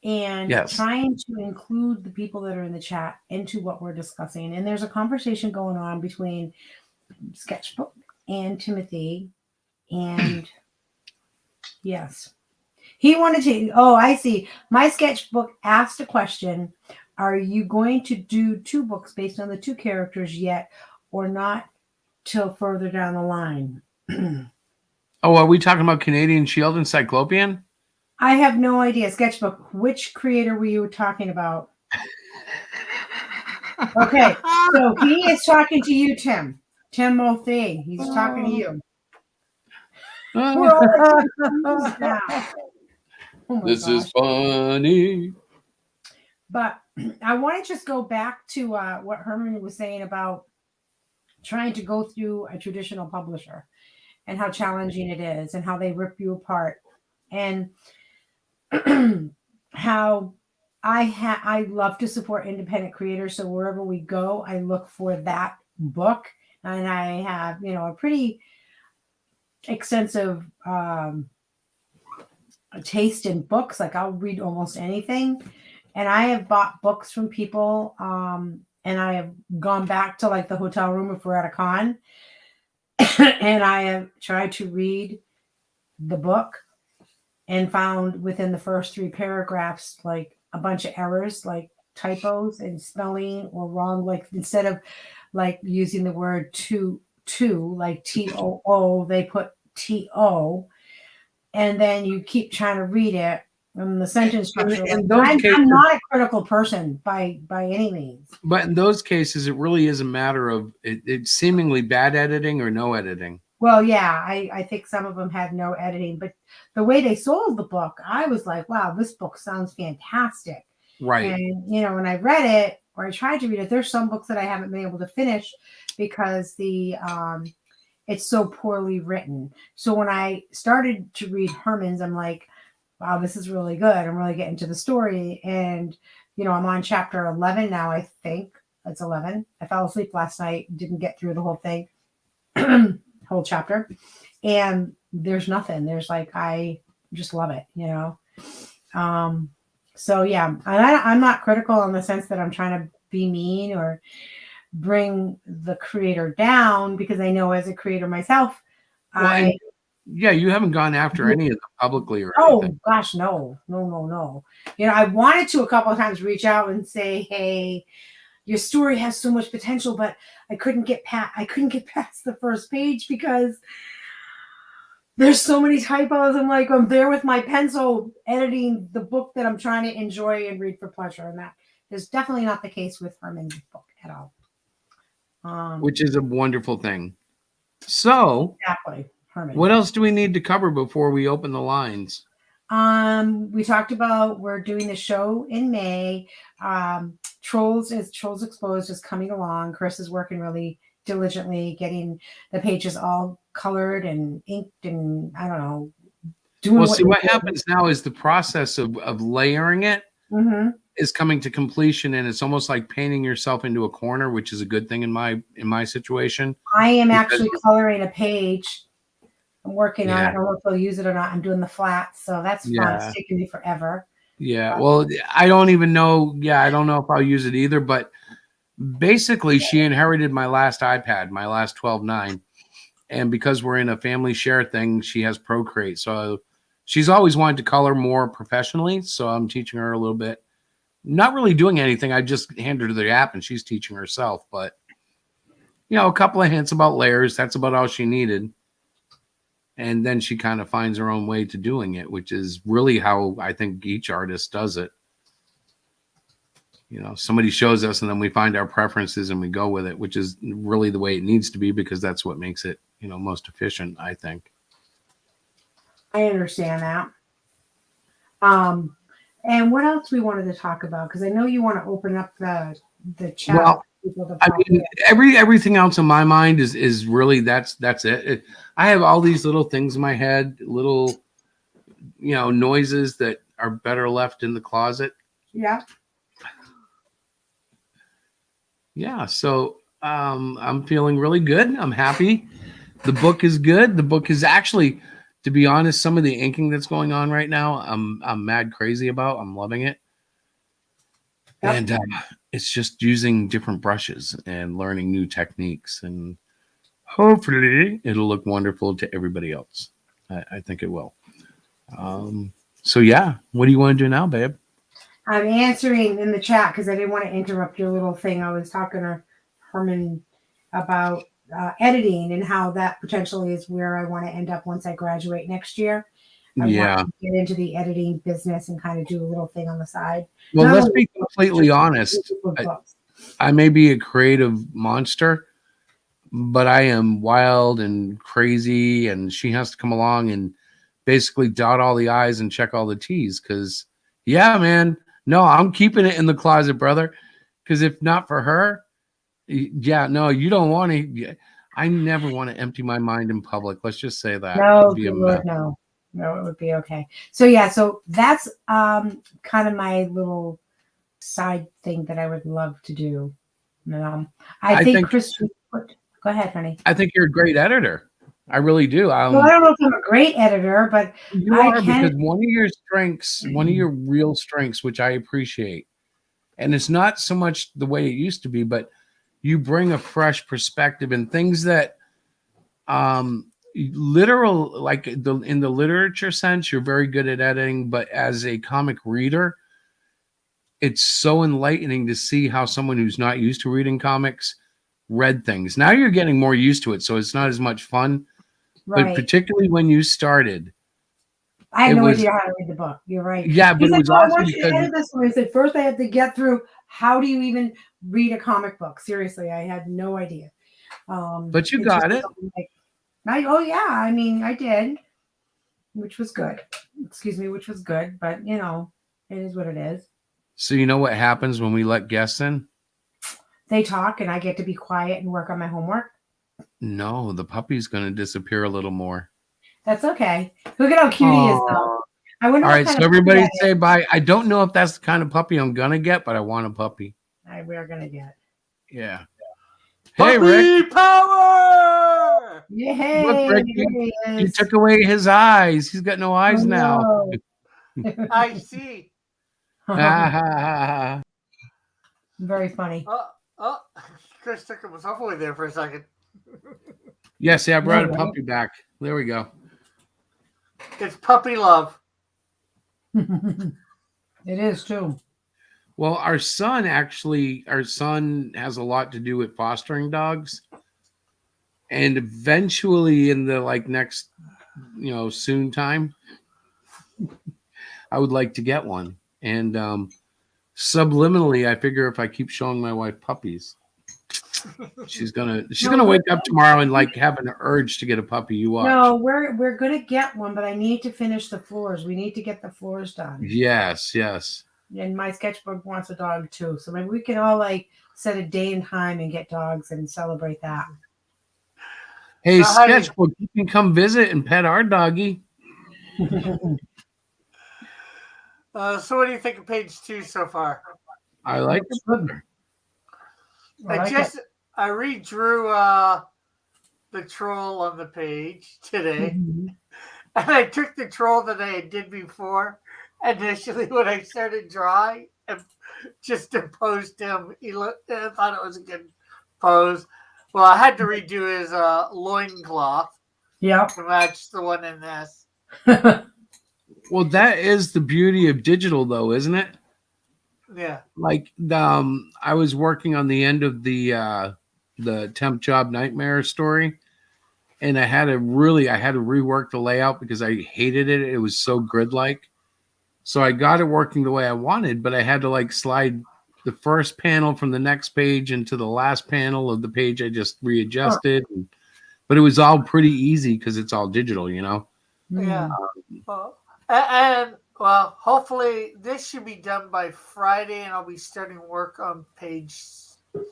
and trying to include the people that are in the chat into what we're discussing. And there's a conversation going on between Sketchbook and Timothy. And yes, he wanted to. Oh, I see. My Sketchbook asked a question. Are you going to do 2 books based on the 2 characters yet, or not till further down the line? Oh, are we talking about Canadian Shield and Cyclopean? I have no idea. Sketchbook, which creator were you talking about? Okay, so he is talking to you, Tim. Tim Multhey. He's talking to you. We're all confused now. Oh my This gosh. is funny. But I want to just go back to what Herman was saying about trying to go through a traditional publisher and how challenging it is and how they rip you apart. And how I love to support independent creators. So wherever we go, I look for that book, and I have a pretty extensive taste in books. Like I'll read almost anything, and I have bought books from people, and I have gone back to like the hotel room if we're at a con, and I have tried to read the book and found within the first 3 paragraphs like a bunch of errors, like typos and spelling or wrong, like instead of like using the word to like TOO, they put TO, and then you keep trying to read it and the sentence structure. I'm not a critical person by any means. But in those cases, it really is a matter of it's seemingly bad editing or no editing. Well, yeah, I think some of them had no editing, but the way they sold the book, I was like, wow, this book sounds fantastic. Right. And, when I read it or I tried to read it, there's some books that I haven't been able to finish because it's so poorly written. So when I started to read Herman's, I'm like, wow, this is really good. I'm really getting to the story. And, I'm on chapter 11 now, I think. It's 11. I fell asleep last night, didn't get through the whole thing. Whole chapter, and there's nothing. There's like, I just love it, so yeah, I'm not critical in the sense that I'm trying to be mean or bring the creator down, because I know as a creator myself, you haven't gone after any of them publicly or anything. Oh gosh, no. I wanted to a couple of times reach out and say, hey, your story has so much potential, but I couldn't get past the first page because there's so many typos. I'm there with my pencil editing the book that I'm trying to enjoy and read for pleasure. And that is definitely not the case with Herman's book at all. Which is a wonderful thing. So, exactly, Herman. What else do we need to cover before we open the lines? We talked about we're doing the show in May. Trolls Exposed is coming along. Chris is working really diligently getting the pages all colored and inked, and I don't know. What happens now is the process of layering it is coming to completion, and it's almost like painting yourself into a corner, which is a good thing in my situation. I am actually coloring a page. I'm working on it. I don't know if they'll use it or not. I'm doing the flats, so that's fun. It's taking me forever. Yeah, well, I don't even know. Yeah, I don't know if I'll use it either. But basically, she inherited my last iPad, my last 12.9. And because we're in a family share thing, she has Procreate. So she's always wanted to color more professionally. So I'm teaching her a little bit. Not really doing anything. I just hand her the app and she's teaching herself. But, a couple of hints about layers. That's about all she needed. And then she kind of finds her own way to doing it, which is really how I think each artist does it. Somebody shows us and then we find our preferences and we go with it, which is really the way it needs to be, because that's what makes it, most efficient, I think. I understand that. And what else we wanted to talk about? Because I know you want to open up the chat. Well, everything else in my mind is really that's it. I have all these little things in my head, little noises that are better left in the closet. Yeah. Yeah, so I'm feeling really good. I'm happy. The book is good. The book is actually, to be honest, some of the inking that's going on right now, I'm mad crazy about. I'm loving it. Yep. And it's just using different brushes and learning new techniques, and hopefully it'll look wonderful to everybody else. I think it will. So yeah, what do you want to do now, babe? I'm answering in the chat because I didn't want to interrupt your little thing. I was talking to Herman about editing and how that potentially is where I want to end up once I graduate next year. I want to get into the editing business and kind of do a little thing on the side. Well, let's be completely honest. I may be a creative monster, but I am wild and crazy, and she has to come along and basically dot all the I's and check all the T's. Because, yeah, man, no, I'm keeping it in the closet, brother. Because if not for her, yeah, no, you don't want to. I never want to empty my mind in public. Let's just say that. No, It'd be a good mess. Lord, no. No, it would be okay. So yeah, so that's kind of my little side thing that I would love to do. I think Chris. Go ahead, honey. I think you're a great editor. I really do. Well, I don't know if I'm a great editor, but you are, because one of your strengths, one of your real strengths, which I appreciate, and it's not so much the way it used to be, but you bring a fresh perspective and things that literal, like in the literature sense, you're very good at editing, but as a comic reader, it's so enlightening to see how someone who's not used to reading comics read things. Now you're getting more used to it, so it's not as much fun. Right. But particularly when you started, I had no idea how to read the book. You're right. Yeah, but it was I awesome want you to because edit this one. I said, first I have to get through how do you even read a comic book? Seriously, I had no idea. But you got it. Oh yeah, I mean, I did, which was good. Excuse me, which was good, but you know, it is what it is. So you know what happens when we let guests in? They talk and I get to be quiet and work on my homework. No, the puppy's going to disappear a little more. That's okay. Look at how cute he is, though. I wonder. All what right, kind so of everybody puppy say bye. I don't know if that's the kind of puppy I'm going to get, but I want a puppy. we are gonna get. Yeah. Puppy Hey, Rick. power! Yeah, Look, Rick, you took away his eyes. He's got no eyes now. I see. Very funny. Chris took himself away there for a second. Yes, yeah, I brought a puppy back. There we go. It's puppy love. It is too. Well, our son has a lot to do with fostering dogs. And eventually in the next, soon time, I would like to get one. And subliminally, I figure if I keep showing my wife puppies, she's gonna wake up tomorrow and have an urge to get a puppy. You watch. No, we're gonna get one, but I need to finish the floors. We need to get the floors done. Yes. And my sketchbook wants a dog too, so maybe we can all set a day and time and get dogs and celebrate that. Hey, sketchbook, you can come visit and pet our doggy. So what do you think of page 2 so far? I like it. I redrew the troll on the page today, and I took the troll that I did before initially when I started drawing and just imposed him. I thought it was a good pose. Well, I had to redo his loincloth to match the one in this. Well, that is the beauty of digital, though, isn't it? Yeah. I was working on the end of the temp job nightmare story, and I had to rework the layout because I hated it. It was so grid-like. So I got it working the way I wanted, but I had to slide the first panel from the next page into the last panel of the page I just readjusted. But it was all pretty easy because it's all digital, Yeah. And hopefully this should be done by Friday, and I'll be starting work on page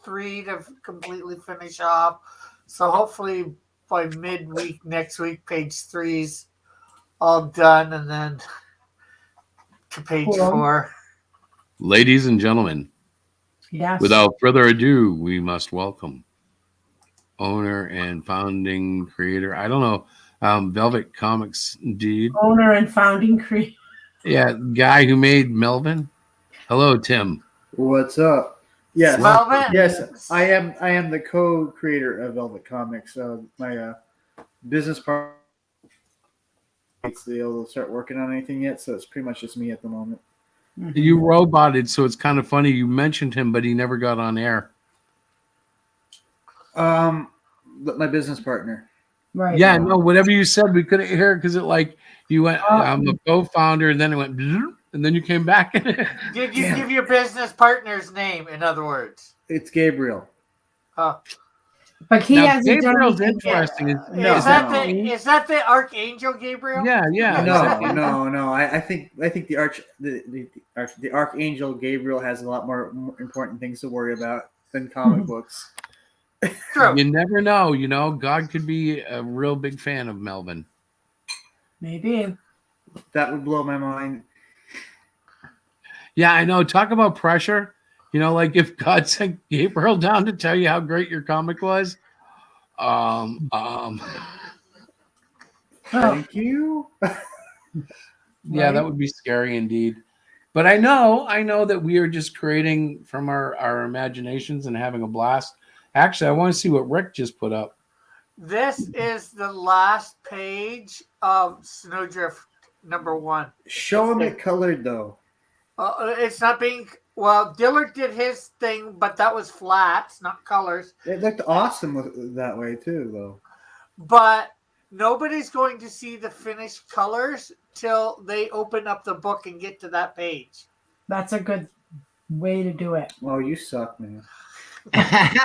3 to completely finish off. So hopefully by midweek next week, page 3's all done, and then to page 4. Ladies and gentlemen, without further ado, we must welcome owner and founding creator. I don't know. Velvet Comics dude. Owner and founding creator. Yeah, guy who made Melvin. Hello, Tim. What's up? Yes, Melvin. Yes, I am the co-creator of Velvet Comics. My business partner is able to start working on anything yet, so it's pretty much just me at the moment. You roboted, so it's kind of funny. You mentioned him, but he never got on air. My business partner. Right. Yeah, no, whatever you said, we couldn't hear because you went, I'm a co-founder, and then it went, and and then you came back. Did you give your business partner's name, in other words? It's Gabriel. But he Now, hasn't done Gabriel's anything yet. interesting. Is that the Archangel Gabriel? Yeah. No. I think the Archangel Gabriel has a lot more important things to worry about than comic books. True. You never know. God could be a real big fan of Melvin. Maybe. That would blow my mind. Yeah, I know. Talk about pressure. Like if God sent Gabriel down to tell you how great your comic was. Thank you. Yeah, that would be scary indeed. But I know that we are just creating from our imaginations and having a blast. Actually, I want to see what Rick just put up. This is the last page of Snowdrift #1. Show him it colored though. It's not being. Well, Dillard did his thing, but that was flats, not colors. It looked awesome that way too, though. But nobody's going to see the finished colors till they open up the book and get to that page. That's a good way to do it. Well, you suck, man. Straight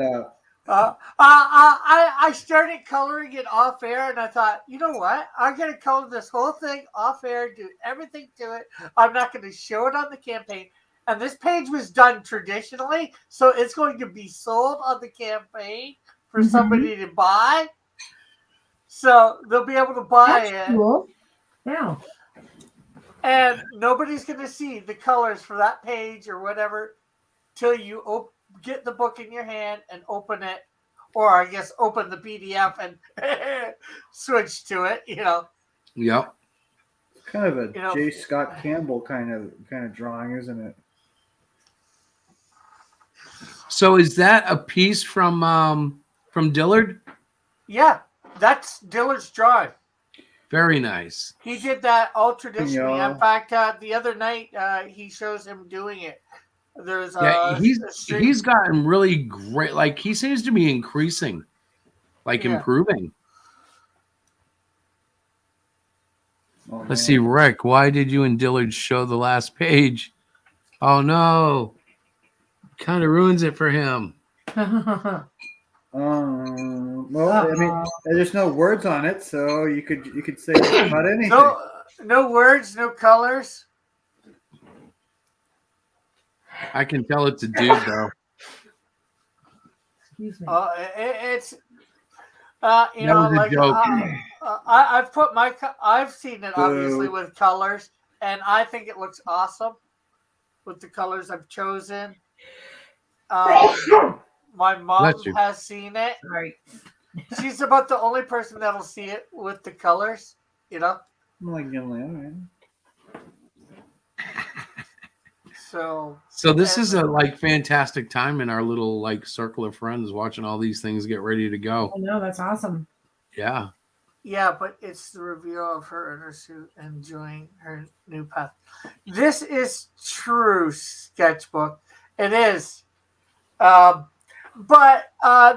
up. I started coloring it off air, and I thought, you know what? I'm going to color this whole thing off air, do everything to it. I'm not going to show it on the campaign. And this page was done traditionally, so it's going to be sold on the campaign for somebody to buy. So they'll be able to buy That's it. cool. Yeah. And nobody's going to see the colors for that page or whatever till you get the book in your hand and open it, or I guess open the PDF and switch to it. Yep. It's kind of a J. Scott Campbell kind of drawing, isn't it? So is that a piece from Dillard? Yeah, that's Dillard's drawing. Very nice. He did that all traditionally. Yeah. In fact, the other night he shows him doing it. There's he's gotten really great. Like he seems to be increasing, improving. Oh, Let's see, Rick. Why did you and Dillard show the last page? Oh no, kind of ruins it for him. Well, I mean, there's no words on it, so you could say about anything. No words, no colors. I can tell it's a dude, though. Excuse me. It's I've put I've seen it obviously with colors, and I think it looks awesome with the colors I've chosen. My mom has seen it. Right. She's about the only person that'll see it with the colors. I'm like, all right. So this is a fantastic time in our little circle of friends watching all these things get ready to go. I know, that's awesome. Yeah. Yeah, but it's the reveal of her in her suit enjoying her new path. This is true sketchbook. It is. But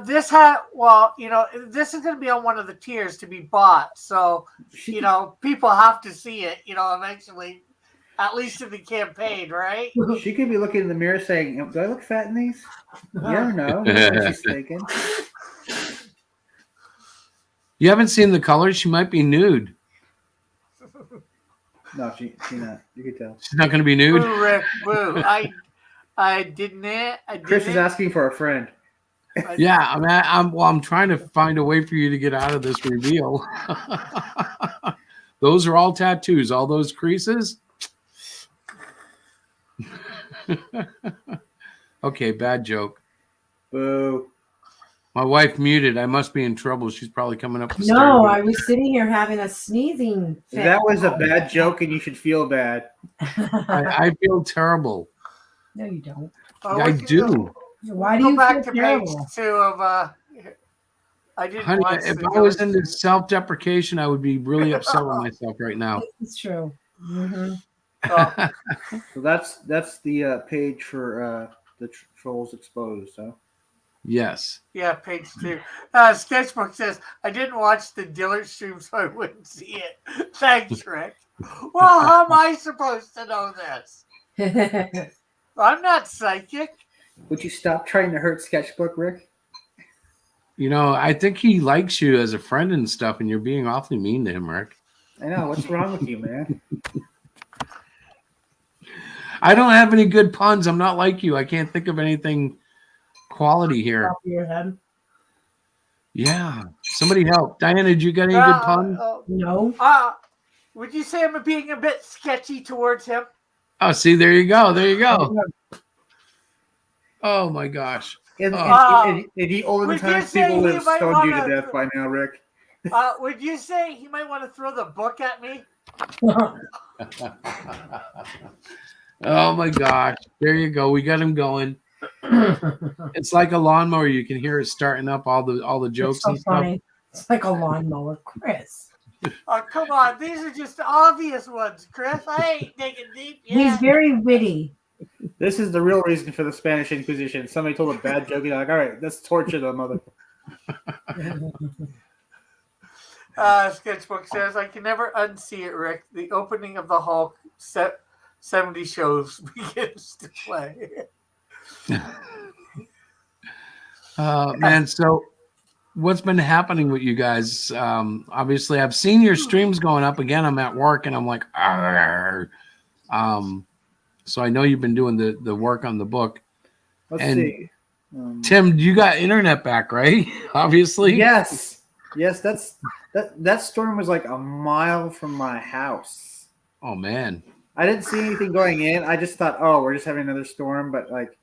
this this is going to be on one of the tiers to be bought. So, people have to see it, eventually. At least in the campaign, right? She could be looking in the mirror saying, do I look fat in these? Yeah or no? She's thinking. You haven't seen the colors? She might be nude. No, she's not. You could tell. She's not going to be nude? Boo, Rick, boo. I didn't. Chris is asking for a friend. Yeah, I'm trying to find a way for you to get out of this reveal. Those are all tattoos. All those creases. Okay, bad joke. Boo. My wife muted. I must be in trouble. She's probably coming up the stairs. No, I was sitting here having a sneezing fit. That was a bad joke, and you should feel bad. I feel terrible. No, you don't. I do. Why do go you back feel to terrible? page 2 of I didn't Honey, watch if the I was into self-deprecation, I would be really upset with myself right now. It's true. Mm-hmm. So that's the page for the Trolls Exposed, huh? Yes. Yeah, page 2. Sketchbook says, I didn't watch the Dillard stream, so I wouldn't see it. Thanks, Rick. Well, how am I supposed to know this? I'm not psychic. Would you stop trying to hurt Sketchbook, Rick? You know, I think he likes you as a friend and stuff, and you're being awfully mean to him, Rick. I know. What's wrong with you, man? I don't have any good puns. I'm not like you. I can't think of anything quality here. Top of your head. Yeah. Somebody help. Diana, did you got any good puns? No. Would you say I'm being a bit sketchy towards him? Oh, see, there you go. There you go. Oh, my gosh. In the olden would you times, say people would he have might stoned you to wanna- death by now, Rick. Would you say he might want to throw the book at me? Oh, my gosh. There you go. We got him going. It's like a lawnmower. You can hear it starting up all the jokes It's so and stuff. funny. It's like a lawnmower, Chris. Oh, come on. These are just the obvious ones, Chris. I ain't digging deep yet. He's very witty. This is the real reason for the Spanish Inquisition. Somebody told a bad joke, you're like, all right, let's torture the mother. Sketchbook says, I can never unsee it, Rick. The opening of the Hulk 70 shows begins to play. Man, so what's been happening with you guys? Obviously, I've seen your streams going up again. I'm at work, and I'm like, argh. So I know you've been doing the work on the book. Let's and see. Tim, you got internet back, right? Obviously. Yes. That storm was like a mile from my house. Oh man. I didn't see anything going in. I just thought, oh, we're just having another storm, but like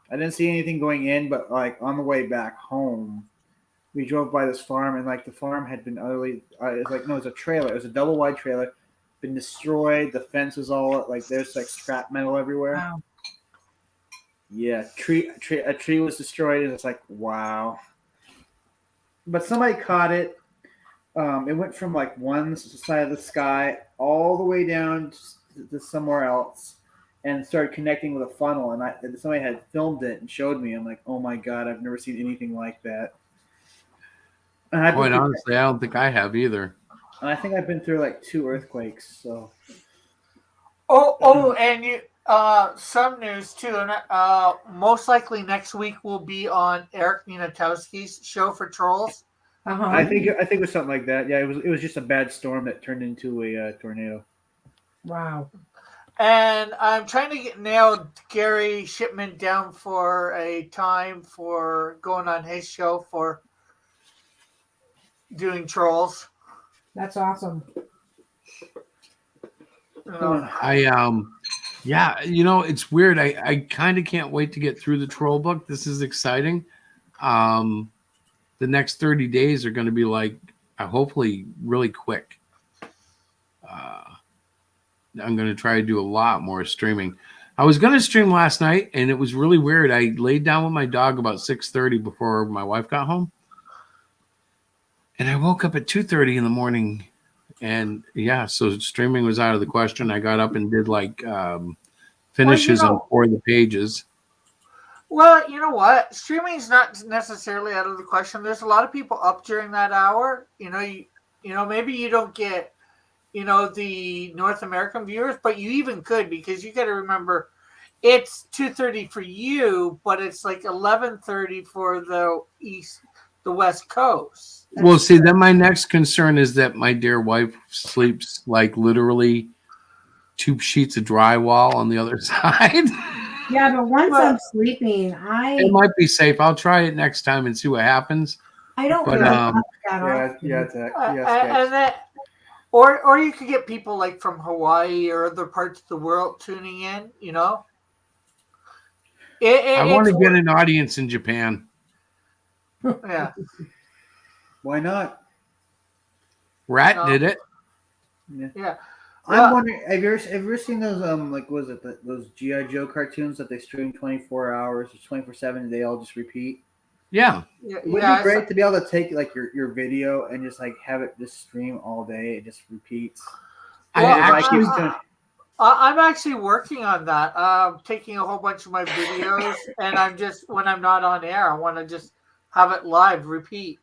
I didn't see anything going in, but like on the way back home, we drove by this farm and like the farm had been utterly it's like no, it's a trailer. It was a double wide trailer, been destroyed. The fence was all like there's like scrap metal everywhere. Wow. Yeah, a tree was destroyed, and it's like wow. But somebody caught it. It went from like one side of the sky all the way down to somewhere else, and started connecting with a funnel. And somebody had filmed it and showed me. I'm like, oh my god, I've never seen anything like that. And Quite honestly, I don't think I have either. And I think I've been through like 2 earthquakes. So. And you. Some news too, and most likely next week will be on Eric Nienatowski's show for Trolls. I think it was something like that. Yeah, it was just a bad storm that turned into a tornado. Wow. And I'm trying to nail Gary Shipman down for a time for going on his show for doing Trolls. That's awesome. Yeah, you know, it's weird. I kind of can't wait to get through the troll book. This is exciting. The next 30 days are going to be like, hopefully really quick. I'm going to try to do a lot more streaming. I was going to stream last night, and it was really weird. I laid down with my dog about 6:30 before my wife got home. And I woke up at 2:30 in the morning. And yeah, so streaming was out of the question. I got up and did like finishes on 4 of the pages. Well, you know what? Streaming's not necessarily out of the question. There's a lot of people up during that hour. You know, maybe you don't get, the North American viewers, but you even could, because you got to remember, it's 2:30 for you, but it's like 11:30 for the West Coast. Well, see, then my next concern is that my dear wife sleeps like literally 2 sheets of drywall on the other side. Yeah, but once I'm sleeping, it might be safe. I'll try it next time and see what happens. I don't but, and that, or you could get people like from Hawaii or other parts of the world tuning in. I want to get an audience in Japan. Yeah. Why not? Rat did it. Yeah. I'm wondering, have you ever seen those those G.I. Joe cartoons that they stream 24 hours or 24/7 and they all just repeat? Yeah. Wouldn't it be great to be able to take like your video and just like have it just stream all day? It just repeats. I'm actually working on that. Taking a whole bunch of my videos, and I'm just, when I'm not on air, I want to just have it live, repeat.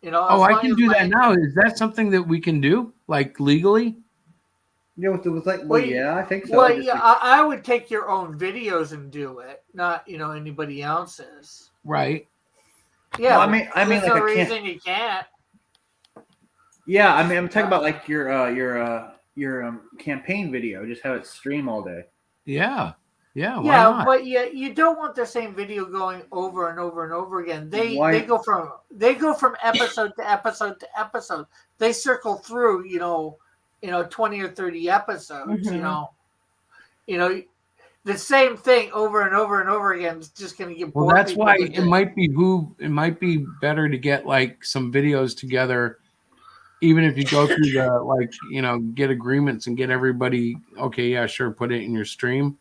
I can do that now. Is that something that we can do, like legally? Yeah, with like, Well, yeah, I think so. Well, Just yeah, like- I would take your own videos and do it, not anybody else's. Right. Yeah, Well, I mean, there's like no I can't. reason you can't. Yeah, I mean, I'm talking about like your campaign video. Just have it stream all day. Yeah. Yeah. Why Yeah, not? but you don't want the same video going over and over and over again. Why- They go from episode to episode to episode. They circle through 20 or 30 episodes. Mhm. The same thing over and over and over again is just going to get Well, bored. that's why it might be better to get like some videos together, even if you go through the get agreements and get everybody. Okay, yeah, sure, put it in your stream,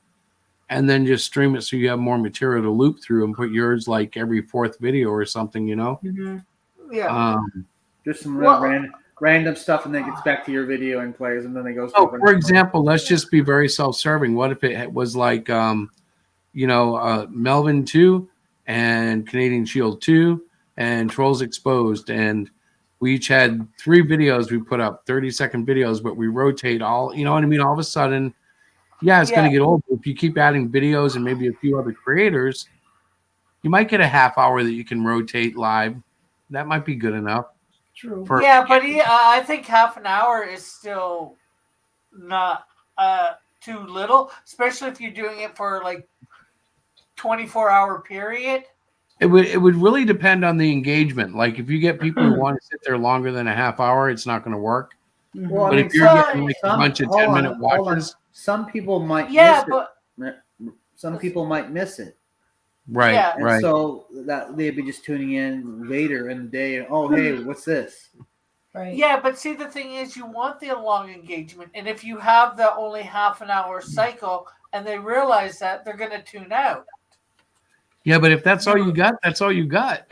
and then just stream it so you have more material to loop through and put yours like every fourth video or something. Mm-hmm. Yeah. Just some Well- random stuff, and then it gets back to your video and plays, and then it goes. Oh, for example, let's just be very self-serving. What if it was like, Melvin 2 and Canadian Shield 2 and Trolls Exposed, and we each had 3 videos we put up, 30-second videos, but we rotate all. You know what I mean? All of a sudden, it's going to get old. If you keep adding videos and maybe a few other creators, you might get a half hour that you can rotate live. That might be good enough. True. For- Yeah, but I think half an hour is still not too little, especially if you're doing it for like 24-hour period. It would really depend on the engagement. Like if you get people who want to sit there longer than a half hour, it's not going to work. Well, But if you're getting like a bunch of 10-minute watches, some people might Yeah, miss it. Some people might miss it. right, Yeah. And right. so that they'd be just tuning in later in the day. And, oh, hey, what's this? Right. Yeah, but see, the thing is, you want the long engagement, and if you have the only half an hour cycle, and they realize that, they're going to tune out. Yeah, but if that's all you got, that's all you got.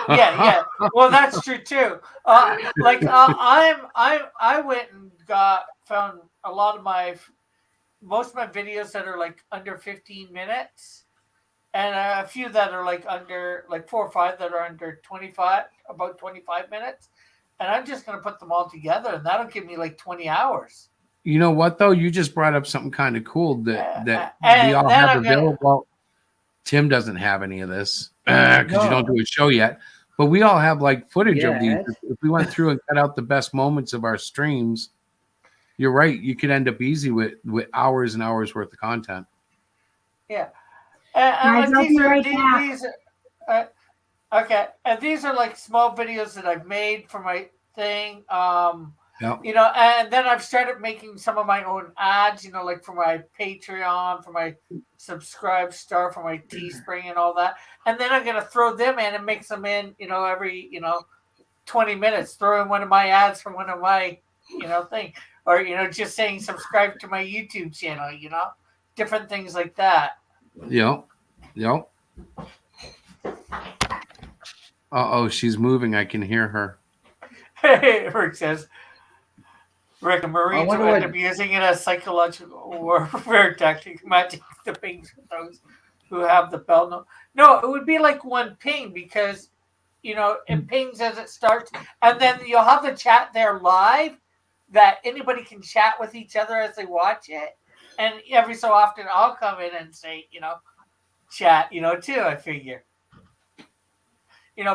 Yeah. Well, that's true too. I went and found a lot of most of my videos that are like under 15 minutes, and a few that are like under 4 or 5 that are under 25, about 25 minutes, and I'm just gonna put them all together, and that'll give me like 20 hours. You know what though? You just brought up something kind of cool that and we all then have I'm gonna- available. Well, Tim doesn't have any of this because you don't do a show yet. But we all have like footage of these. Yes. If we went through and cut out the best moments of our streams, you're right. You could end up easy with hours and hours worth of content. Yeah. Guys, I'll be right back. These okay, and these are like small videos that I've made for my thing. Yep. And then I've started making some of my own ads, like for my Patreon, for my Subscribe Star, for my Teespring and all that. And then I'm going to throw them in and mix them in, every, 20 minutes, throw in one of my ads from one of my, thing. Or, just saying subscribe to my YouTube channel, different things like that. Yep. Uh-oh, she's moving. I can hear her. Rick says, Rick and Marines will end up using it as psychological warfare tactic, matching the pings with those who have the bell. No, it would be like one ping because, it pings as it starts. And then you'll have the chat there live that anybody can chat with each other as they watch it. And every so often I'll come in and say, chat, too, I figure.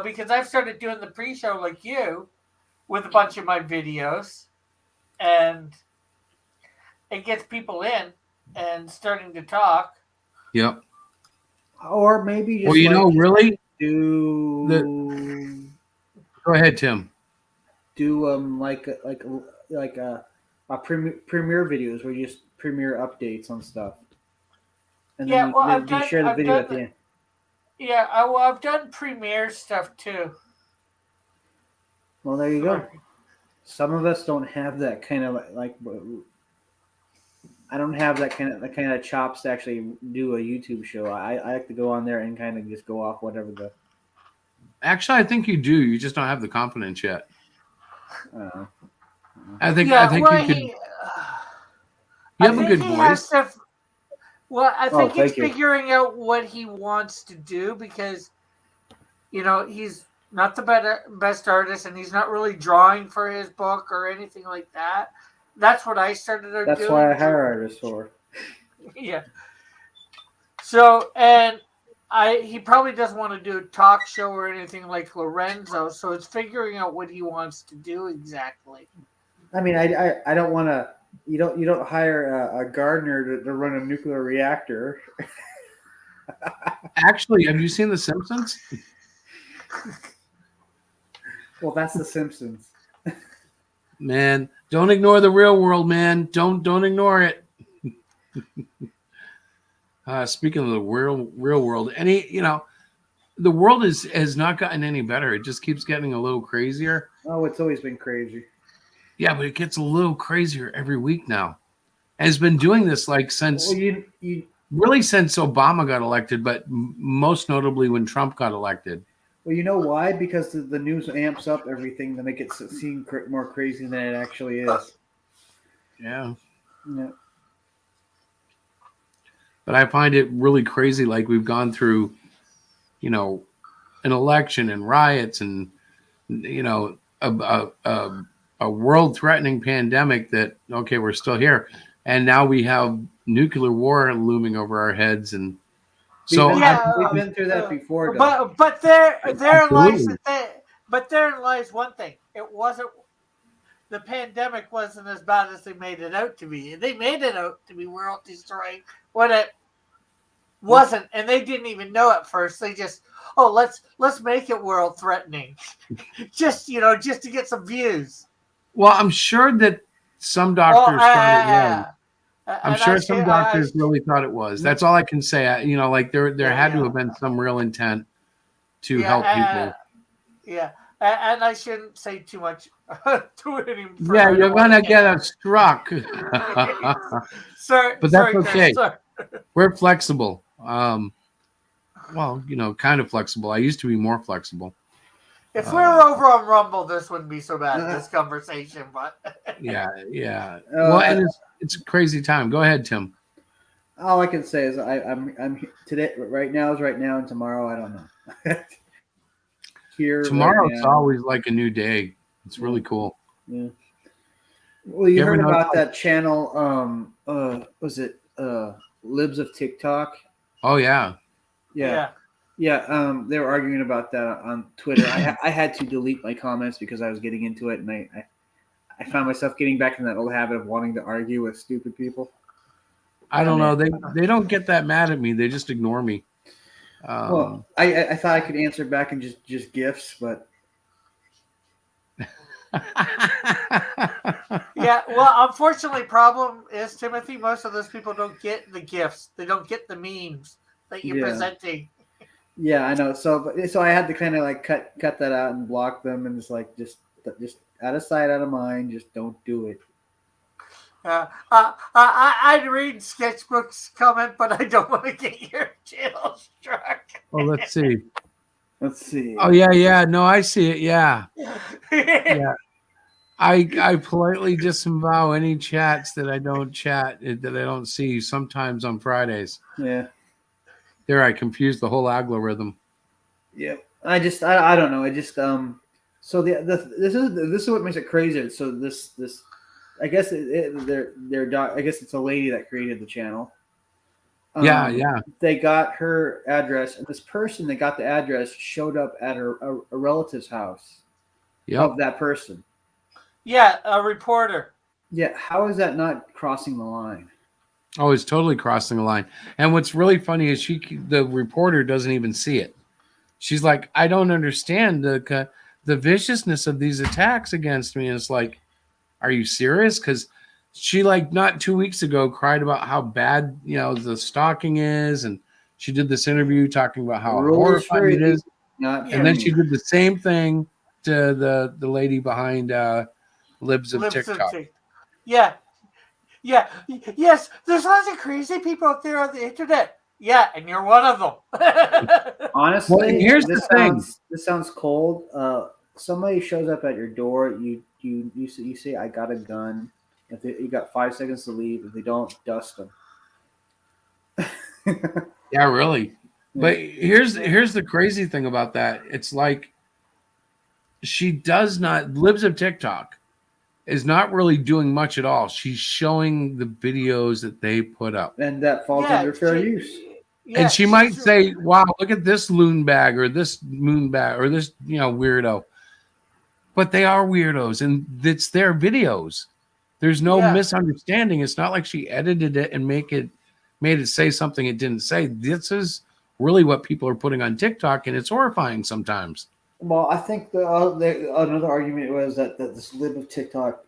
Because I've started doing the pre-show like you with a bunch of my videos, and it gets people in and starting to talk. Yep. Or maybe just really do. Go ahead, Tim. Do like a premiere videos where you just premiere updates on stuff, and then you share the video at the end. Yeah, I've done premiere stuff too. Well, there you go. Some of us don't have that kind of like. I don't have that kind of chops to actually do a YouTube show. I like to go on there and kind of just go off whatever the. Actually, I think you do. You just don't have the confidence yet. I think well, you could. You have a good voice. I think he's you. figuring out what he wants to do because, he's not the best artist and he's not really drawing for his book or anything like that. That's what I started out That's doing. why I hire artists for. Yeah. So, and he probably doesn't want to do a talk show or anything like Lorenzo, so it's figuring out what he wants to do exactly. I mean, I don't want to. You don't hire a gardener to run a nuclear reactor. Actually, have you seen The Simpsons? Well, that's The Simpsons. Man, don't ignore the real world, man. Don't ignore it. Speaking of the real world, the world has not gotten any better. It just keeps getting a little crazier. Oh, it's always been crazy. Yeah, but it gets a little crazier every week now. And it's been doing this like since really since Obama got elected, but most notably when Trump got elected. Well, you know why? Because the news amps up everything to make it seem more crazy than it actually is. Yeah. Yeah. But I find it really crazy. Like we've gone through, an election and riots and, a world-threatening pandemic that, okay, we're still here. And now we have nuclear war looming over our heads. And so we've been through that before. Though. But therein lies one thing. It wasn't. The pandemic wasn't as bad as they made it out to be. They made it out to be world destroying when it wasn't, and they didn't even know at first. They just, let's make it world threatening, just to get some views. Well, I'm sure that some doctors thought it was. I'm sure some doctors really thought it was. That's all I can say. There had to have been some real intent to help people. Yeah, and I shouldn't say too much to it anymore. Yeah, you're gonna get us struck. Sorry, but that's okay. Sorry. We're flexible. Kind of flexible. I used to be more flexible. If we were over on Rumble, this wouldn't be so bad, this conversation, but... yeah. Well, and it's a crazy time. Go ahead, Tim. All I can say is I'm today, right now is right now, and tomorrow, I don't know. Tomorrow, it's always like a new day. It's really cool. Yeah. Well, you heard about that channel, was it Libs of TikTok? Oh, yeah. Yeah. They were arguing about that on Twitter. I had to delete my comments because I was getting into it, and I found myself getting back in that old habit of wanting to argue with stupid people. I don't know. They don't get that mad at me. They just ignore me. Well, I thought I could answer back in just gifts, but yeah. Well, unfortunately, problem is, Timothy, most of those people don't get the gifts. They don't get the memes that you're presenting. Yeah, I know. So I had to kind of like cut that out and block them, and it's like just out of sight, out of mind. Just don't do it. I'd read Sketchbook's comment, but I don't want to get your channel struck. Well, let's see. Let's see. Oh yeah. No, I see it. Yeah. Yeah. I politely disavow any chats that I don't see sometimes on Fridays. Yeah. There, I confused the whole algorithm. Yeah. I don't know. I just So this is what makes it crazier. So this I guess I guess it's a lady that created the channel. Yeah. They got her address, and this person that got the address showed up at a relative's house of that person. Yeah, a reporter. Yeah, how is that not crossing the line? Oh, it's totally crossing the line. And what's really funny is the reporter doesn't even see it. She's like, I don't understand the viciousness of these attacks against me. And it's like, are you serious? Because she, like, not 2 weeks ago cried about how bad, the stalking is. And she did this interview talking about how horrifying it is. And then she did the same thing to the lady behind Libs of TikTok. Yeah. Yes, there's lots of crazy people out there on the internet. Yeah, and you're one of them. Honestly, well, here's the thing. This sounds cold. Somebody shows up at your door. You say, I got a gun. If you got 5 seconds to leave. If they don't, dust them. Yeah, really. But here's the crazy thing about that. It's like she does not. Libs of TikTok is not really doing much at all. She's showing the videos that they put up. And that falls under fair use. And she might say, wow, look at this loon bag or this moon bag or this, weirdo. But they are weirdos and it's their videos. There's no misunderstanding. It's not like she edited it and made it say something it didn't say. This is really what people are putting on TikTok, and it's horrifying sometimes. Well, I think another argument was that this lib of TikTok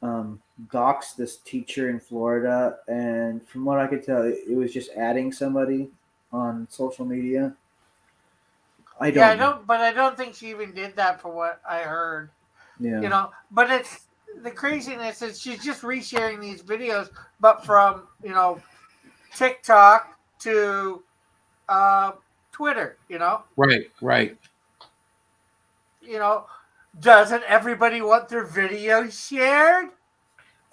doxed this teacher in Florida, and from what I could tell, it was just adding somebody on social media. I don't think she even did that for what I heard. Yeah. But it's the craziness is she's just resharing these videos, but from TikTok to Twitter. Right. Doesn't everybody want their videos shared?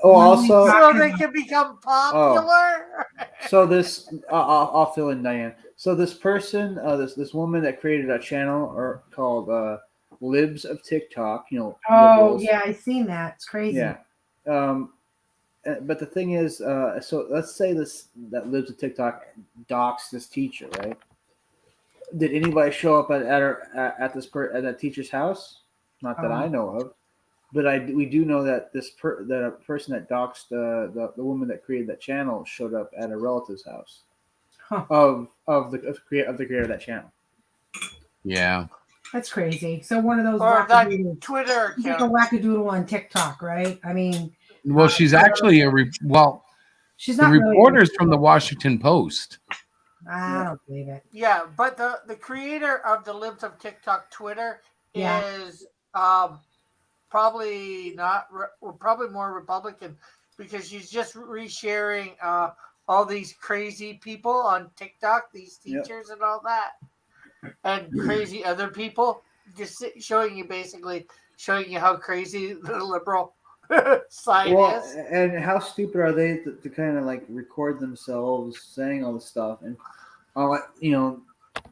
Oh, also, so they can become popular. So this, I'll fill in Diane. So this person, this woman that created a channel called Libs of TikTok. Oh liberals. yeah, I've seen that. It's crazy. Yeah. But the thing is, so let's say that Libs of TikTok doxed this teacher, right? Did anybody show up at that teacher's house? Not that I know of, but we do know that that a person that doxed the woman that created that channel showed up at a relative's house of the creator of that channel. Yeah, that's crazy. So one of those Twitter account. Like a wackadoodle on TikTok, right? I mean, well, she's actually she's not the reporters from the Washington Post. I don't believe it. Yeah, but the creator of the Libs of TikTok Twitter is probably more Republican because she's just resharing all these crazy people on TikTok, these teachers and all that, and crazy other people, just showing you how crazy the liberal side is. And how stupid are they to kind of like record themselves saying all this stuff and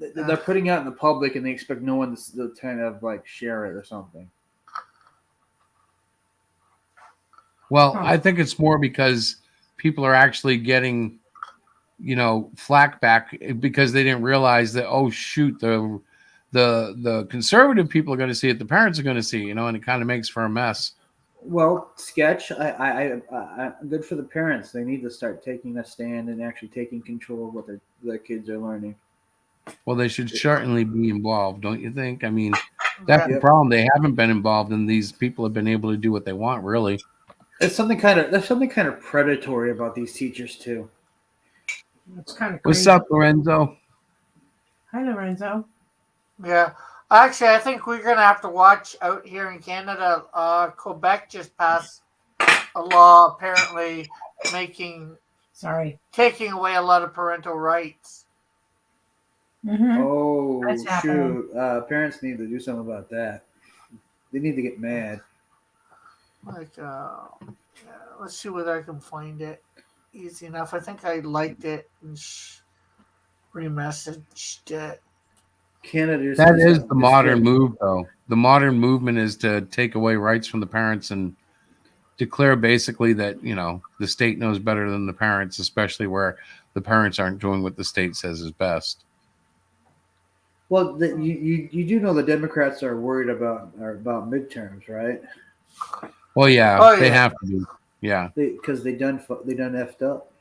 they're putting it out in the public and they expect no one to kind of like share it or something. Well, I think it's more because people are actually getting, flack back because they didn't realize that, oh shoot, the conservative people are going to see it, the parents are going to see, and it kind of makes for a mess. Well, Sketch, I good for the parents. They need to start taking a stand and actually taking control of what their kids are learning. Well, they should certainly be involved, don't you think? I mean, that's the problem. They haven't been involved, and these people have been able to do what they want, really. There's something kind of predatory about these teachers too. It's kind of crazy. What's up, Lorenzo? Hi, Lorenzo. Yeah. Actually, I think we're going to have to watch out here in Canada. Quebec just passed a law apparently taking away a lot of parental rights. Mm-hmm. Oh, shoot. Parents need to do something about that. They need to get mad. Let's see whether I can find it easy enough. I think I liked it and remessaged it. That is the modern move, though. The modern movement is to take away rights from the parents and declare basically that, the state knows better than the parents, especially where the parents aren't doing what the state says is best. Well, you do know the Democrats are worried about midterms, right? Well, yeah, they have to be. Yeah. Because they done effed up.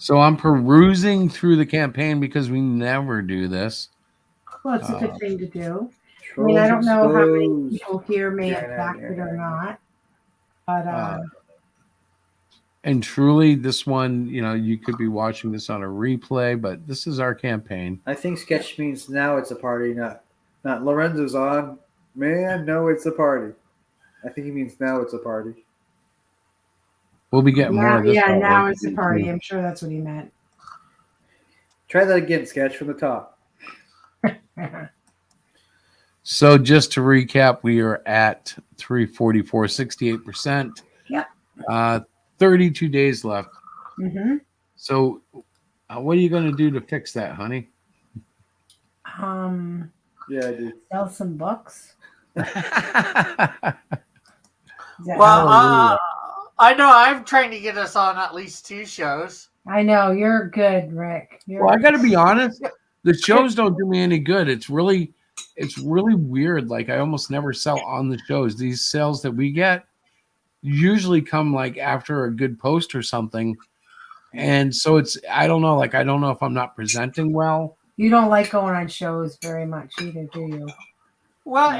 So I'm perusing through the campaign because we never do this. Well, it's a good thing to do. I mean, I don't know how many people here may have backed it or not. But and truly, this one, you could be watching this on a replay, but this is our campaign. I think Sketch means now it's a party, not Lorenzo's on. Man, no, it's a party. I think he means now it's a party. We'll be getting more of this. Yeah, now it's a party. I'm sure that's what he meant. Try that again, Sketch, from the top. So just to recap, we are at 344, 68%. Yep. 32 days left. Mm-hmm. So what are you going to do to fix that, honey? Yeah, I do. Sell some books. Well, I know I'm trying to get us on at least 2 shows. I know you're good, Rick. Well, I got to be honest. The shows don't do me any good. It's really weird. Like I almost never sell on the shows. These sales that we get usually come like after a good post or something. And so I don't know. Like, I don't know if I'm not presenting well. You don't like going on shows very much either, do you? Well,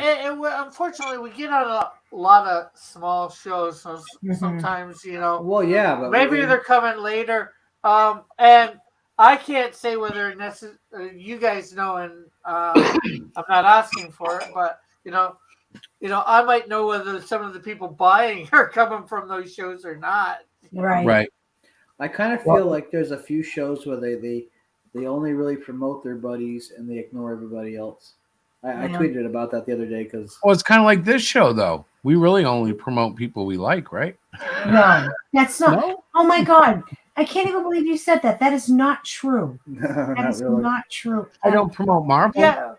unfortunately, we get on a lot of small shows, so sometimes, Well, yeah, but maybe they're coming later. And I can't say whether you guys know, and I'm not asking for it, but I might know whether some of the people buying are coming from those shows or not. Right. I kind of feel like there's a few shows where they only really promote their buddies and they ignore everybody else. I tweeted about that the other day because. Well, it's kind of like this show, though. We really only promote people we like, right? No, that's not. No? Oh my God. I can't even believe you said that. That is not true. That is not true. I don't promote Marvel. Yeah.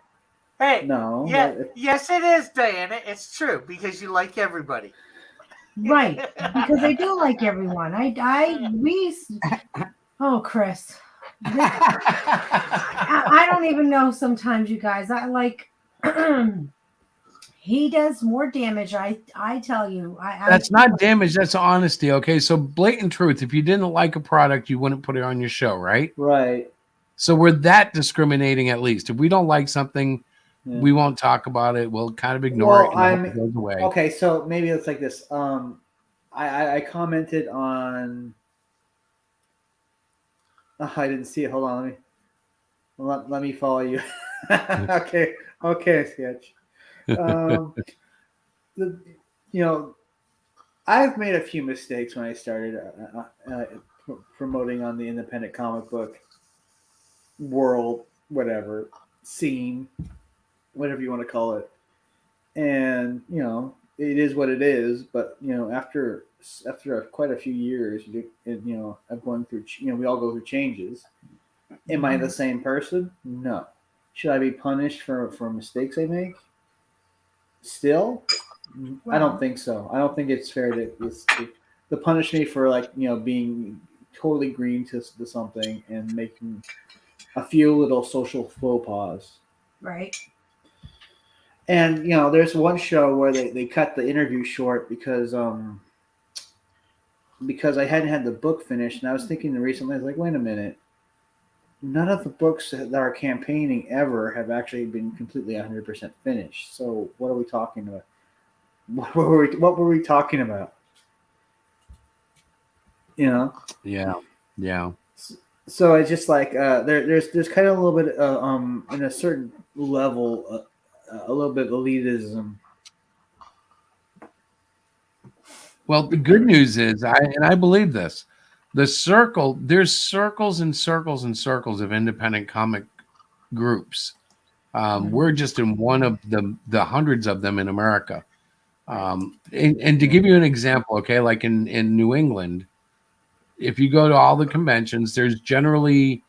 Hey. No. Yeah. Yes, it is, Diana. It's true because you like everybody. Right. Because I do like everyone. Oh, Chris. I don't even know sometimes, you guys. I like. He does more damage. I tell you. That's not damage. That's honesty. Okay, so blatant truth. If you didn't like a product, you wouldn't put it on your show, right? Right. So we're that discriminating at least. If we don't like something, we won't talk about it. We'll kind of ignore it and hope it goes away. Okay, so maybe it's like this. I commented on. Oh, I didn't see it. Hold on. Let me follow you. Okay, Sketch. I've made a few mistakes when I started promoting on the independent comic book world, whatever scene, whatever you want to call it, and it is what it is. But after quite a few years, of going through, we all go through changes. Am I the same person? No. Should I be punished for mistakes I make? Still, I don't think so. I don't think it's fair to punish me for being totally green to something and making a few little social faux pas. Right. And there's one show where they cut the interview short because I hadn't had the book finished, and I was thinking recently, I was like, wait a minute. None of the books that are campaigning ever have actually been completely 100% finished. So what are we talking about? What were we talking about? Yeah. So it's just like there's kind of a little bit in a certain level a little bit of elitism. Well, the good news is, I believe this. There's circles and circles and circles of independent comic groups. We're just in one of the hundreds of them in America. And to give you an example, okay, like in New England, if you go to all the conventions, there's generally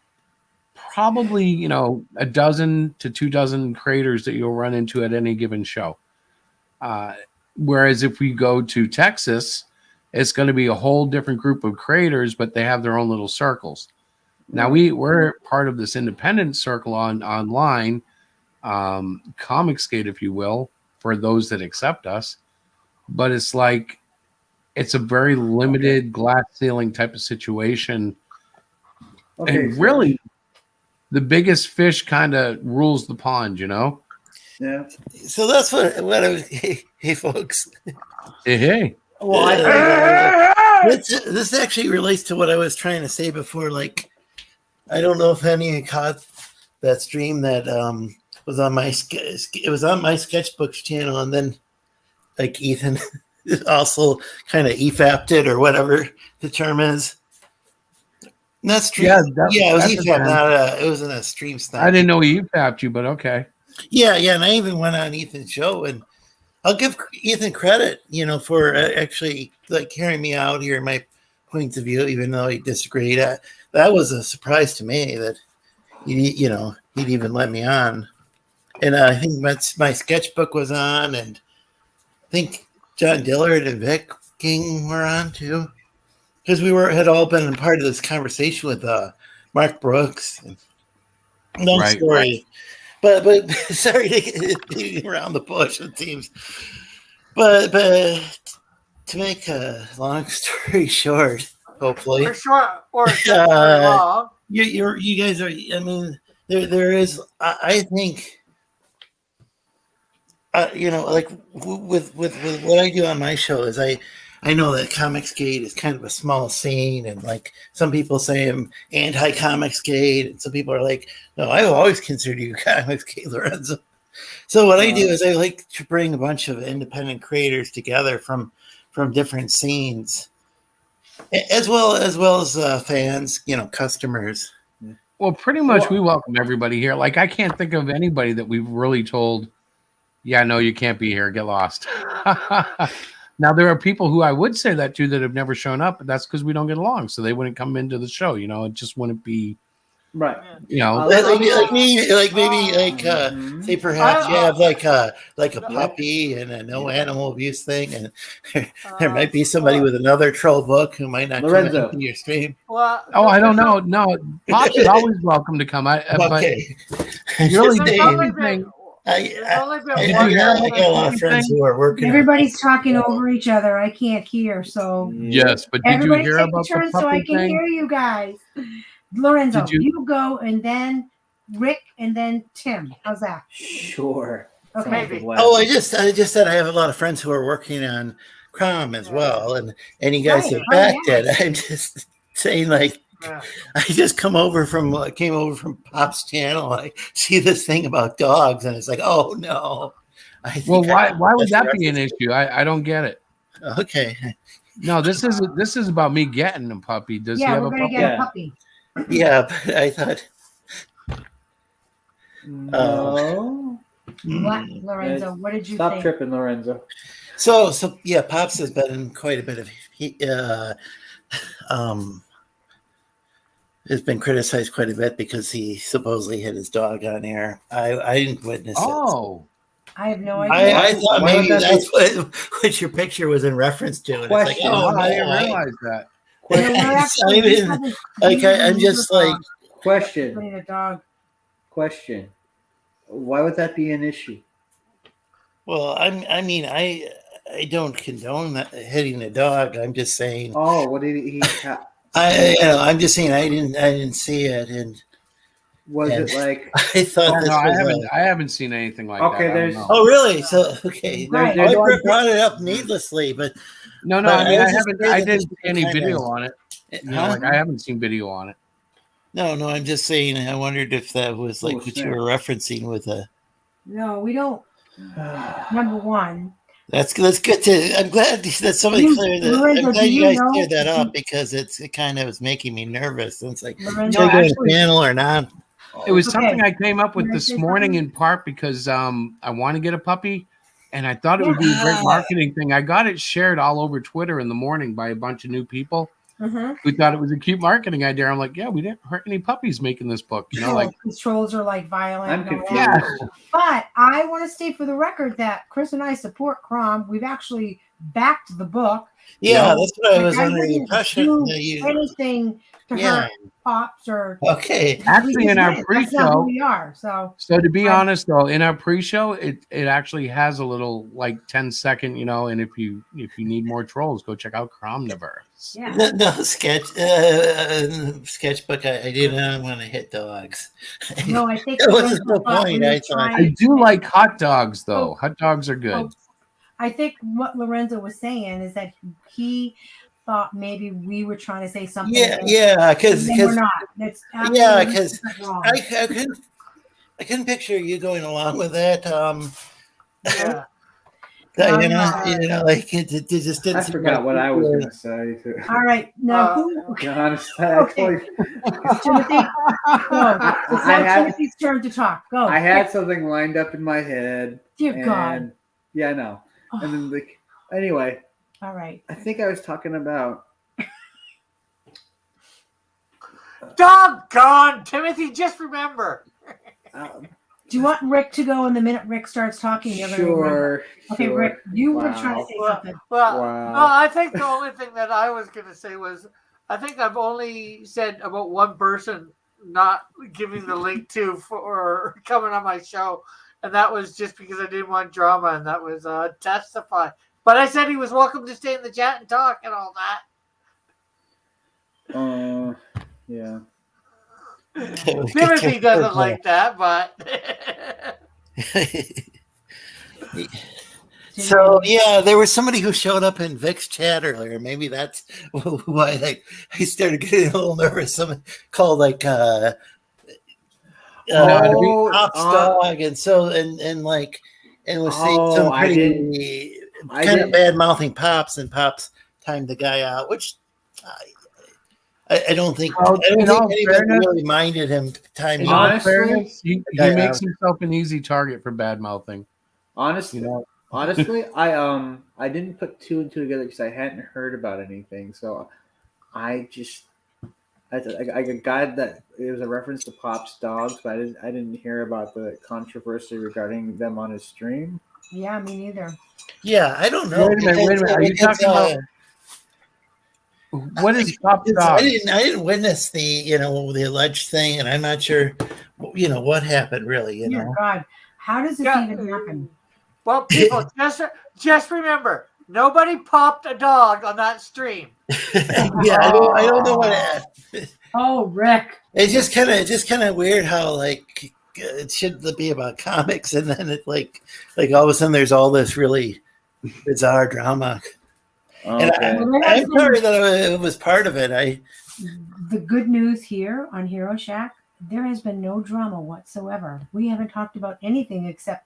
probably, a dozen to 24 creators that you'll run into at any given show. Whereas if we go to Texas, it's going to be a whole different group of creators, but they have their own little circles. Now we're part of this independent circle online, Comicsgate, if you will, for those that accept us. But it's like, it's a very limited glass ceiling type of situation. Okay, and really, the biggest fish kind of rules the pond, Yeah. So that's what I was. Hey, folks. Hey. Well, this actually relates to what I was trying to say before. Like, I don't know if any of you caught that stream that was on my sketchbooks channel, and then like Ethan also kind of EFAP'd it or whatever the term is. Not stream. Yeah, it was EFAP. It was in a stream snap. I didn't know he EFAP'd you, but okay. Yeah, and I even went on Ethan's show, and I'll give Ethan credit, for actually like hearing me out here, my points of view, even though he disagreed. That was a surprise to me that he'd even let me on. and I think my sketchbook was on, and I think John Dillard and Vic King were on too, because had all been a part of this conversation with Mark Brooks. Long story, but sorry to get beating around the bush. It seems, but to make a long story short, hopefully, Or short, or not very long. you guys are. I mean, there is. I think. Like with what I do on my show is I know that Comicsgate is kind of a small scene, and like some people say I'm anti-Comicsgate, and some people are like, no, I've always considered you Comicsgate, Lorenzo. So what I do is I like to bring a bunch of independent creators together from different scenes, as well as fans, customers. Well, pretty much we welcome everybody here. Like I can't think of anybody that we've really told, yeah, no, you can't be here. Get lost. Now, there are people who I would say that to that have never shown up, but that's because we don't get along. So they wouldn't come into the show. It just wouldn't be. Right. Say perhaps you have like a puppy and a no animal abuse thing, and there might be somebody with another troll book who might not come into your stream. Well, I don't know. No, Pops is always welcome to come. Okay. But really, I got a lot of friends who are working. Everybody's talking over each other. I can't hear. So yes, but did you hear about the puppy so I can thing? hear you guys. Lorenzo, Did you go, and then Rick, and then Tim. How's that? Sure. Okay. Oh, I just said I have a lot of friends who are working on Crom as well, and you guys have backed it. I'm just saying, like, I just came over from Pop's channel. I see this thing about dogs, and it's like, oh no. Why would that be an issue? I don't get it. Okay. No, this is about me getting a puppy. Does he have a puppy? Get a puppy. Yeah, but I thought. No. What, Lorenzo? What did you think? Stop tripping, Lorenzo. So yeah, Pops has been in quite a bit of has been criticized quite a bit because he supposedly hit his dog on air. I didn't witness it. Oh, I have no idea. I thought maybe that's what your picture was in reference to. And it's like, I didn't realize that. I'm just like question. A dog. Question. Why would that be an issue? Well, I mean, I don't condone hitting a dog. I'm just saying. Oh, what did he? I'm just saying I didn't see it, and it like? I thought I haven't seen anything like that. There's. Oh, really? So okay, Right. I brought it up needlessly, but no. I mean, I didn't see any video on it. I haven't seen video on it. No. I'm just saying. I wondered if that was like what you were referencing with a. No, we don't. Number one. That's good to. I'm glad that somebody cleared that. Lorenzo, I'm glad you guys know, cleared that up because it kind of was making me nervous. And it's like, Lorenzo, should I go to the panel or not? It was something I came up with this morning in part because I want to get a puppy, and I thought it would be a great marketing thing. I got it shared all over Twitter in the morning by a bunch of new people who thought it was a cute marketing idea. I'm like, yeah, we didn't hurt any puppies making this book. These trolls are like violent. I'm confused. Yeah. But I want to state for the record that Chris and I support Crom. We've actually backed the book. Yeah, that's what I was under the impression that you. Anything to hurt Pops or actually in our pre-show, that's not who we are. So to be honest though, in our pre-show, it actually has a little like 10-second, and if you need more trolls, go check out Cromniverse. Yeah. No sketchbook. I do not want to hit dogs. No, I think that was the point. I do like hot dogs though. Hot dogs are good. I think what Lorenzo was saying is that he thought maybe we were trying to say something. Yeah, because we're not. That's because I couldn't picture you going along with that. Like it just didn't. I forgot what I was going to say. Too. All right, now Timothy, Timothy's turn to talk. Go. I had something lined up in my head. Dear God. Yeah, I know. And then anyway. All right. I think I was talking about. Doggone, Timothy, just remember. Do you want Rick to go? And the minute Rick starts talking, you're going to remember. Okay, Sure. Rick, you were trying to say something. Well, Wow. no, I think the only thing that I was going to say was I think I've only said about one person not giving the link to for coming on my show, and that was just because I didn't want drama, and that was Testify. But I said he was welcome to stay in the chat and talk and all that. Yeah. Timothy doesn't like that, but So yeah, there was somebody who showed up in Vic's chat earlier. Maybe that's why I started getting a little nervous. Someone called like Pop's dog, and so and was saying some pretty kind of bad mouthing Pops, and Pops timed the guy out, which I don't think anybody really minded him timing. In all fairness, he makes himself an easy target for bad mouthing. Honestly, I didn't put two and two together because I hadn't heard about anything. So I got that it was a reference to Pop's dogs, but I didn't hear about the controversy regarding them on his stream. Yeah, me neither. Yeah, I don't know. Wait a minute. Are you talking about what is Pop's dog? I didn't witness the the alleged thing, and I'm not sure what happened really. Dear God, how does this even happen? Well, people, just remember, nobody popped a dog on that stream. Yeah, I don't know what happened. Oh, Rick. It's just kind of weird how it should be about comics, and then it's like all of a sudden there's all this really bizarre drama. And I'm sorry that it was part of it. The good news here on Hero Shack, there has been no drama whatsoever. We haven't talked about anything except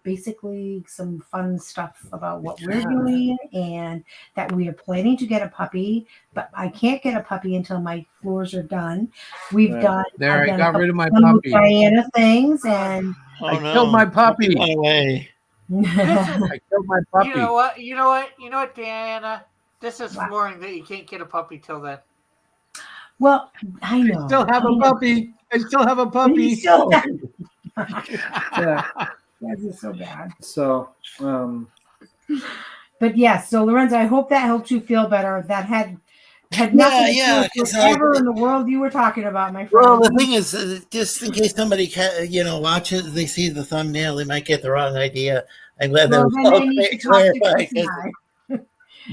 basically some fun stuff about what we're doing and that we are planning to get a puppy, but I can't get a puppy until my floors are done. We've done. There, I got rid of my puppy. Diana things, and I killed my puppy. Away. I killed my puppy. You know what, Diana? This is flooring that you can't get a puppy till then. Well, I know. I still have a puppy. Yeah. That is so bad. So, but yes. So Lorenzo, I hope that helped you feel better. That had nothing to do with whatever in the world you were talking about, my friend. Well, the thing is, just in case somebody watches, they see the thumbnail, they might get the wrong idea. I'm glad that was clarified.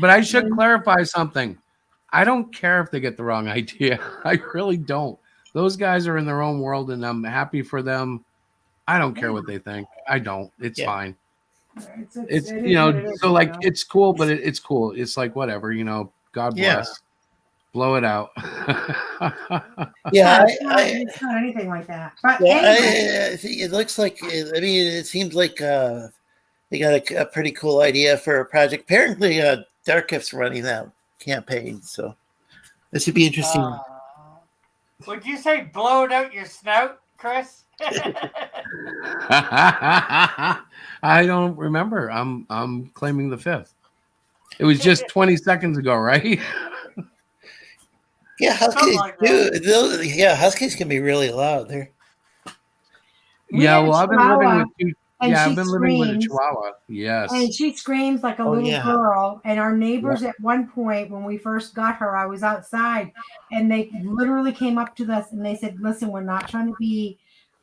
But I should clarify something. I don't care if they get the wrong idea. I really don't. Those guys are in their own world, and I'm happy for them. I don't care what they think. I don't. It's fine. It's it's cool, but it's cool. It's like whatever, God bless. Blow it out. Yeah, it's not anything like that. But anyway. It looks like. It seems like they got a pretty cool idea for a project. Apparently, Dark Gift's running that campaign, so this should be interesting. Would you say blow it out your snout, Chris? I don't remember. I'm claiming the fifth. It was just 20 seconds ago, right? Yeah, huskies huskies can be really loud. I've been living with two. I've been living with a Chihuahua. Yes. And she screams like a little girl. And our neighbors at one point, when we first got her, I was outside, and they literally came up to us and they said, "Listen, we're not trying to be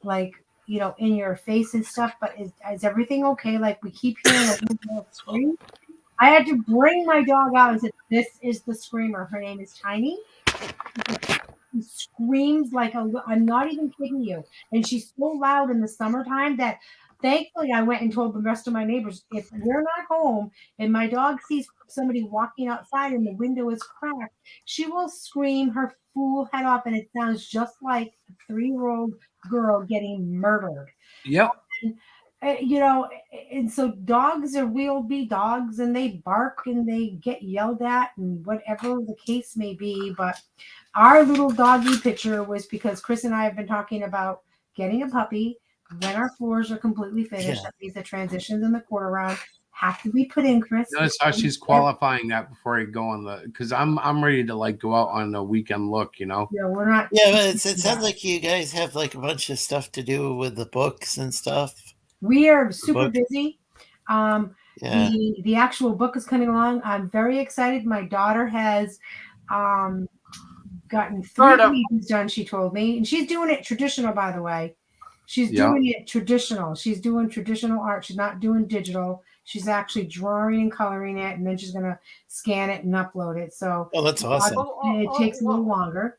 in your face and stuff, but is everything okay? Like, we keep hearing a little scream." I had to bring my dog out and said, "This is the screamer. Her name is Tiny. She screams like I'm not even kidding you. And she's so loud in the summertime that thankfully I went and told the rest of my neighbors, if we're not home and my dog sees somebody walking outside and the window is cracked, she will scream her fool head off, and it sounds just like a 3-year-old girl getting murdered." Yep. And so dogs will be dogs, and they bark and they get yelled at and whatever the case may be. But our little doggy picture was because Chris and I have been talking about getting a puppy when our floors are completely finished. That means the transitions in the quarter round. have to be put in, Chris. Notice how she's qualifying that before I go on the, because I'm ready to like go out on a weekend look, you know. Yeah, we're not. Yeah, but it sounds like you guys have like a bunch of stuff to do with the books and stuff. We are super busy. Yeah. The actual book is coming along. I'm very excited. My daughter has gotten 3 pages done, she told me. And she's doing it traditional, by the way. She's doing it traditional. She's doing traditional art. She's not doing digital. She's actually drawing and coloring it, and then she's going to scan it and upload it. So that's awesome. It takes a little longer.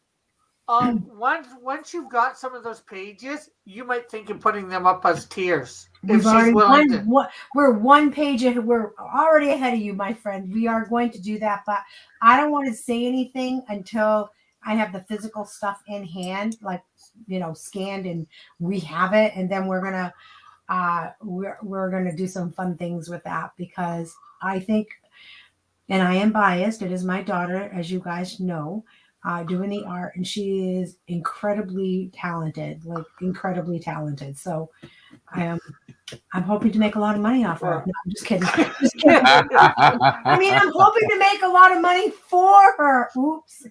Once you've got some of those pages, you might think of putting them up as tiers. We've already we're 1 page ahead. We're already ahead of you, my friend. We are going to do that, but I don't want to say anything until I have the physical stuff in hand, like, you know, scanned, and we have it, and then we're gonna do some fun things with that, because I think, and I am biased, it is my daughter, as you guys know, doing the art, and she is incredibly talented, So I'm hoping to make a lot of money off her. No, I'm just kidding. Just kidding. I mean, I'm hoping to make a lot of money for her. Oops.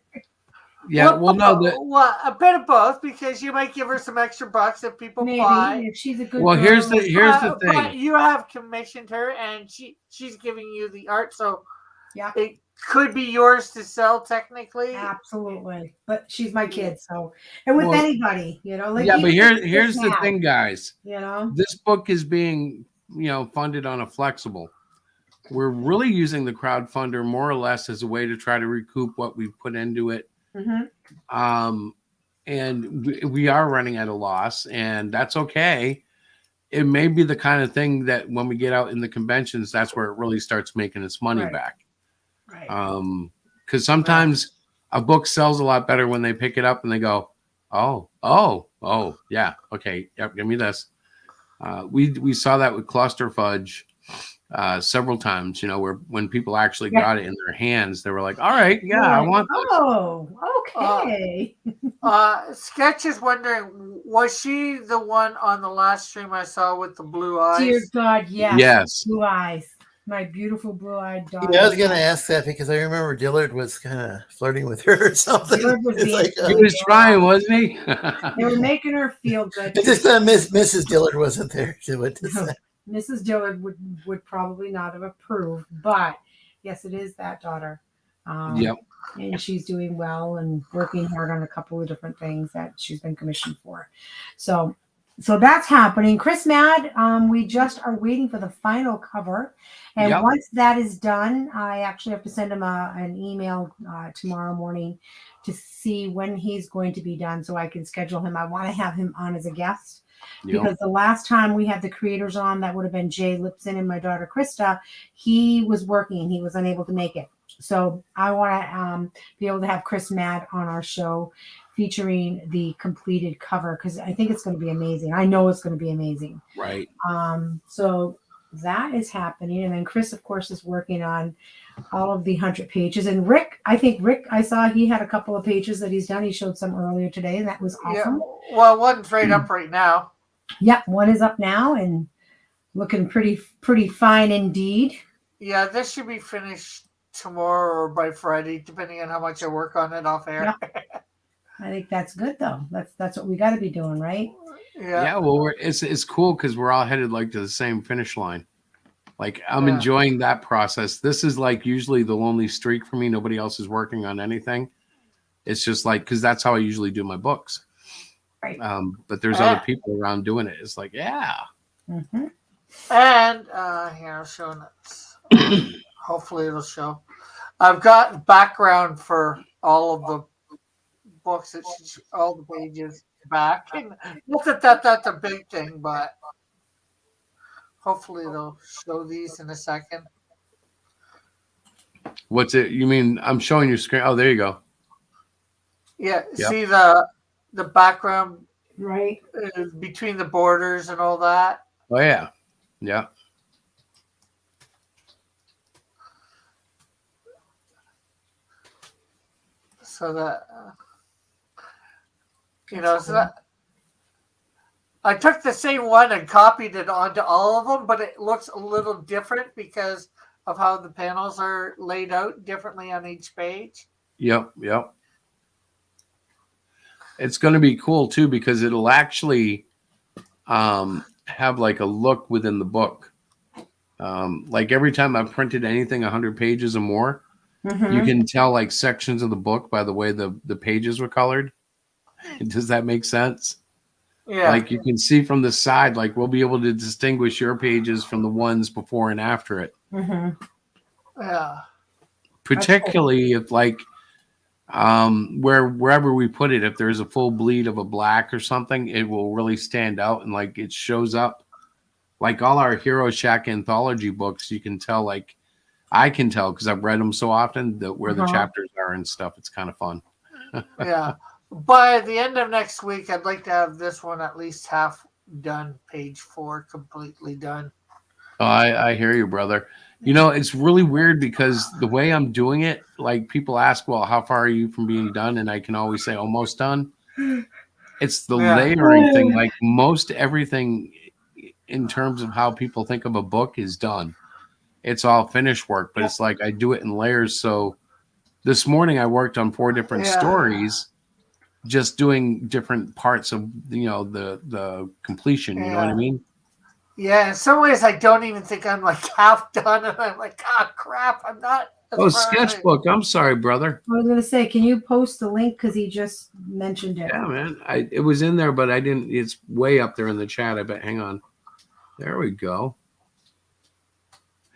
Yeah, a bit of both, because you might give her some extra bucks if people buy. If she's a good Well, girl. here's the thing. But you have commissioned her, and she's giving you the art, so yeah, it could be yours to sell technically. Absolutely, but she's my kid, so, and with anybody, you know. Like, yeah, but here's the thing, guys. You know, this book is being, you know, funded on a flexible. We're really using the crowdfunder more or less as a way to try to recoup what we put into it. Mm-hmm. And we are running at a loss, and that's okay. It may be the kind of thing that when we get out in the conventions, that's where it really starts making its money back. Right. Because sometimes a book sells a lot better when they pick it up and they go, oh, yeah, okay, yep, give me this. We saw that with Cluster Fudge several times, you know, where when people actually got it in their hands, they were like, all right, yeah, I want this. Oh, okay. Sketch is wondering, was she the one on the last stream I saw with the blue eyes? Dear God, yes. Yes. Blue eyes. My beautiful blue-eyed daughter. Yeah, I was going to ask that because I remember Dillard was kind of flirting with her or something. Dillard was It's like, he was trying, wasn't he? They were making her feel good. I just thought Mrs. Dillard wasn't there to say. Mrs. Dillard would probably not have approved, but yes, it is that daughter. Yep. And she's doing well and working hard on a couple of different things that she's been commissioned for. So that's happening. Chris Mad, we just are waiting for the final cover. And once that is done, I actually have to send him an email tomorrow morning to see when he's going to be done so I can schedule him. I want to have him on as a guest. Because the last time we had the creators on, that would have been Jay Lipson and my daughter Krista. He was working; he was unable to make it. So I want to be able to have Chris Mad on our show, featuring the completed cover, because I think it's going to be amazing. I know it's going to be amazing. Right. So that is happening, and then Chris, of course, is working on all of the 100 pages. And Rick, I saw he had a couple of pages that he's done. He showed some earlier today, and that was awesome. Yeah. Well, one's right up right now. Yeah, one is up now and looking pretty fine indeed. Yeah, this should be finished tomorrow or by Friday, depending on how much I work on it off air. Yeah. I think that's good though. That's what we got to be doing, right? Yeah. Well, it's cool because we're all headed like to the same finish line. Like I'm enjoying that process. This is like usually the lonely streak for me. Nobody else is working on anything. It's just like, because that's how I usually do my books. Right. But there's other people around doing it. It's like, yeah. Mm-hmm. And here, I'll show it. Hopefully it'll show. I've got background for all of the books, all the pages back. And not that that's a big thing, but hopefully they'll show these in a second. What's it? You mean I'm showing your screen? Oh, there you go. Yeah. Yep. See the background right between the borders and all that. Oh yeah. Yeah. So that so that I took the same one and copied it onto all of them, but it looks a little different because of how the panels are laid out differently on each page. Yep. It's going to be cool too because it'll actually have like a look within the book. Like every time I've printed anything 100 pages or more, you can tell like sections of the book by the way the pages were colored. Does that make sense? Yeah. Like you can see from the side, like we'll be able to distinguish your pages from the ones before and after it. Yeah. Particularly if like wherever we put it, if there's a full bleed of a black or something, it will really stand out and like it shows up. Like all our Hero Shack anthology books, you can tell, like I can tell because I've read them so often that where the chapters are and stuff. It's kind of fun. Yeah. By the end of next week, I'd like to have this one at least half done, page 4 completely done. Oh, I hear you, brother. You know, it's really weird because the way I'm doing it, like people ask, well, how far are you from being done? And I can always say almost done. It's the layering thing. Like most everything in terms of how people think of a book is done. It's all finished work, but it's like I do it in layers. So this morning I worked on 4 different stories, just doing different parts of, you know, the completion. You know what I mean? Yeah, in some ways I don't even think I'm like half done, and I'm like, God, crap, I'm not. Oh, sketchbook. I'm sorry, brother. I was going to say, can you post the link because he just mentioned it? Yeah, man. It was in there, but I didn't. It's way up there in the chat. I bet. Hang on. There we go.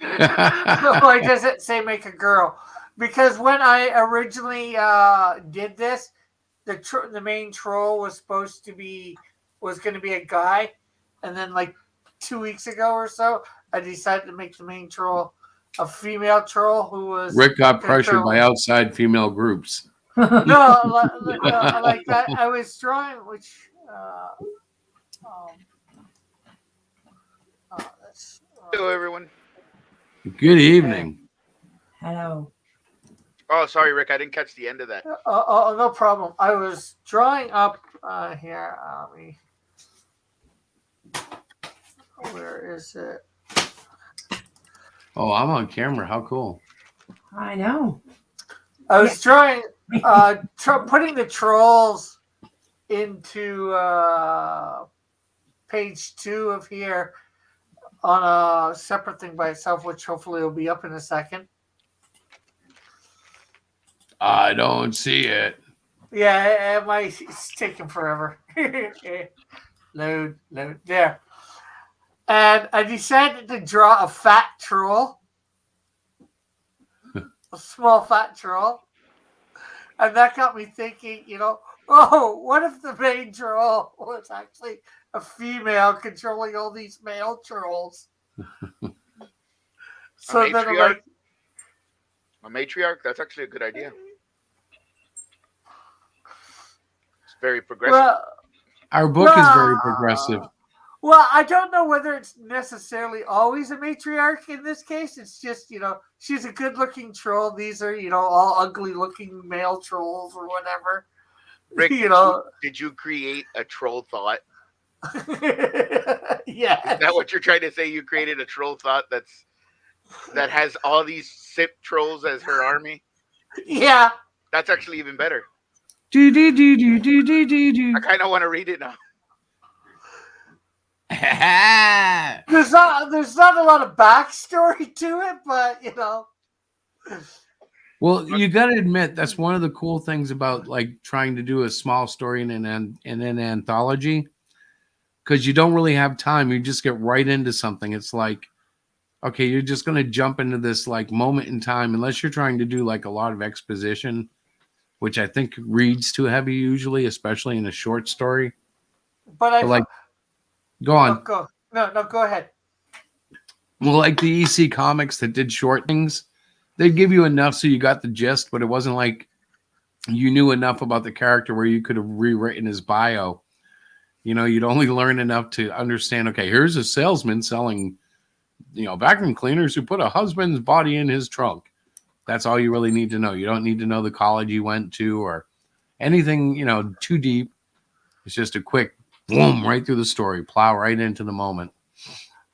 Why does it say make a girl? Because when I originally did this, the main troll was going to be a guy, and then like 2 weeks ago or so, I decided to make the main troll a female troll who was. Rick got pressured by outside female groups. No, like that. I was drawing which. Hello, everyone. Good evening. Hello. Oh, sorry, Rick. I didn't catch the end of that. No problem. I was drawing up here. Where is it? Oh, I'm on camera. How cool. I know. I was trying, putting the trolls into page 2 of here on a separate thing by itself, which hopefully will be up in a second. I don't see it. Yeah, it's taking forever. Load, there. And I decided to draw a fat troll. A small fat troll. And that got me thinking, what if the main troll was actually a female controlling all these male trolls? So then I'm like, a matriarch? That's actually a good idea. It's very progressive. Well, our book is very progressive. Well, I don't know whether it's necessarily always a matriarch in this case. It's just, she's a good-looking troll. These are, all ugly-looking male trolls or whatever. Rick, did you create a troll thought? Yeah. Is that what you're trying to say? You created a troll thought that has all these SIP trolls as her army? Yeah. That's actually even better. I kind of want to read it now. There's not a lot of backstory to it, but Well, you got to admit that's one of the cool things about like trying to do a small story in an anthology, because you don't really have time. You just get right into something. It's like, okay, you're just going to jump into this like moment in time, unless you're trying to do like a lot of exposition, which I think reads too heavy usually, especially in a short story. But like. Go on. Go ahead. Well, like the EC comics that did short things, they'd give you enough so you got the gist, but it wasn't like you knew enough about the character where you could have rewritten his bio. You'd only learn enough to understand, okay, here's a salesman selling, vacuum cleaners who put a husband's body in his trunk. That's all you really need to know. You don't need to know the college he went to or anything, too deep. It's just a quick boom, right through the story, plow right into the moment.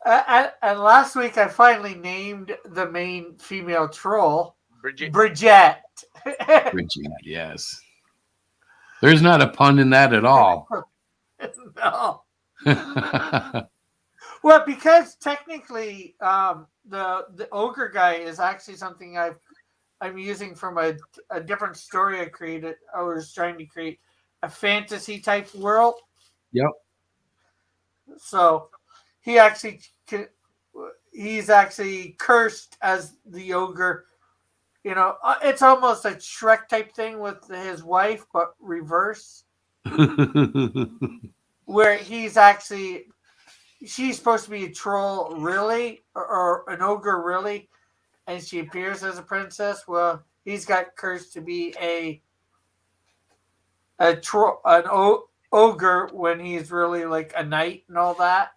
And last week I finally named the main female troll Bridget. Bridget. Bridget, yes. There's not a pun in that at all. No. Well, because technically, the ogre guy is actually something I'm using from a different story I created. I was trying to create a fantasy type world. Yep. So he's actually cursed as the ogre. You know, it's almost a Shrek type thing with his wife, but reverse. Where she's supposed to be a troll, really, or an ogre, really, and she appears as a princess. Well, he's got cursed to be an ogre when he's really like a knight and all that.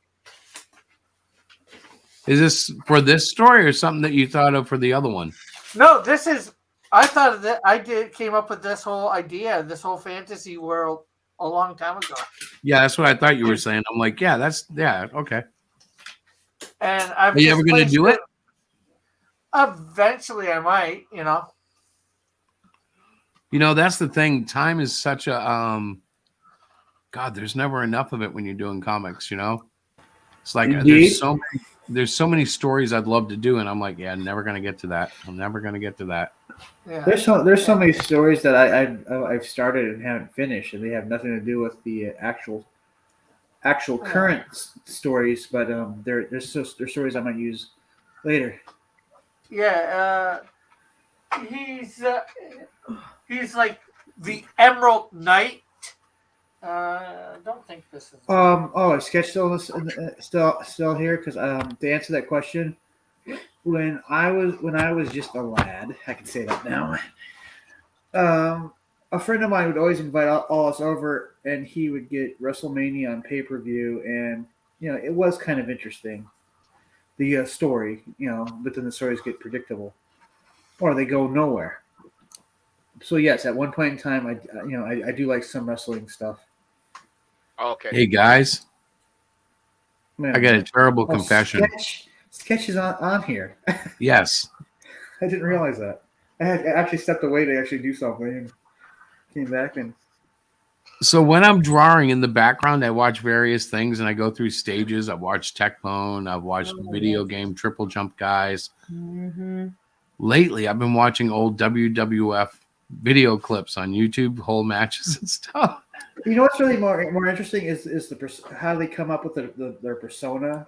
Is this for this story or something that you thought of for the other one? No, this is. I thought of that. Came up with this whole idea, this whole fantasy world, a long time ago. Yeah, that's what I thought you were saying. I'm like, yeah, okay. And Are you ever going to do it? Eventually, I might. You know, that's the thing. Time is such a God. There's never enough of it when you're doing comics. It's like there's so many stories I'd love to do, and I'm like, yeah, I'm never going to get to that. I'm never going to get to that. Yeah. There's so many stories that I've started and haven't finished, and they have nothing to do with the actual current stories, but there's stories I might use later. Yeah, he's like the Emerald Knight. I don't think this is. Is Sketch still here? Because to answer that question, when I was just a lad, I can say that now. A friend of mine would always invite all us over, and he would get WrestleMania on pay-per-view, and it was kind of interesting, the story, but then the stories get predictable, or they go nowhere. So yes, at one point in time, I do like some wrestling stuff. Okay. Hey guys, I got a terrible confession. Sketch is on here. Yes. I didn't realize that. I actually stepped away to actually do something and came back and. So when I'm drawing in the background, I watch various things and I go through stages. I've watched Tecmo, I've watched video game Triple Jump guys. Mm-hmm. Lately, I've been watching old WWF video clips on YouTube, whole matches and stuff. You know what's really more interesting is how they come up with their persona,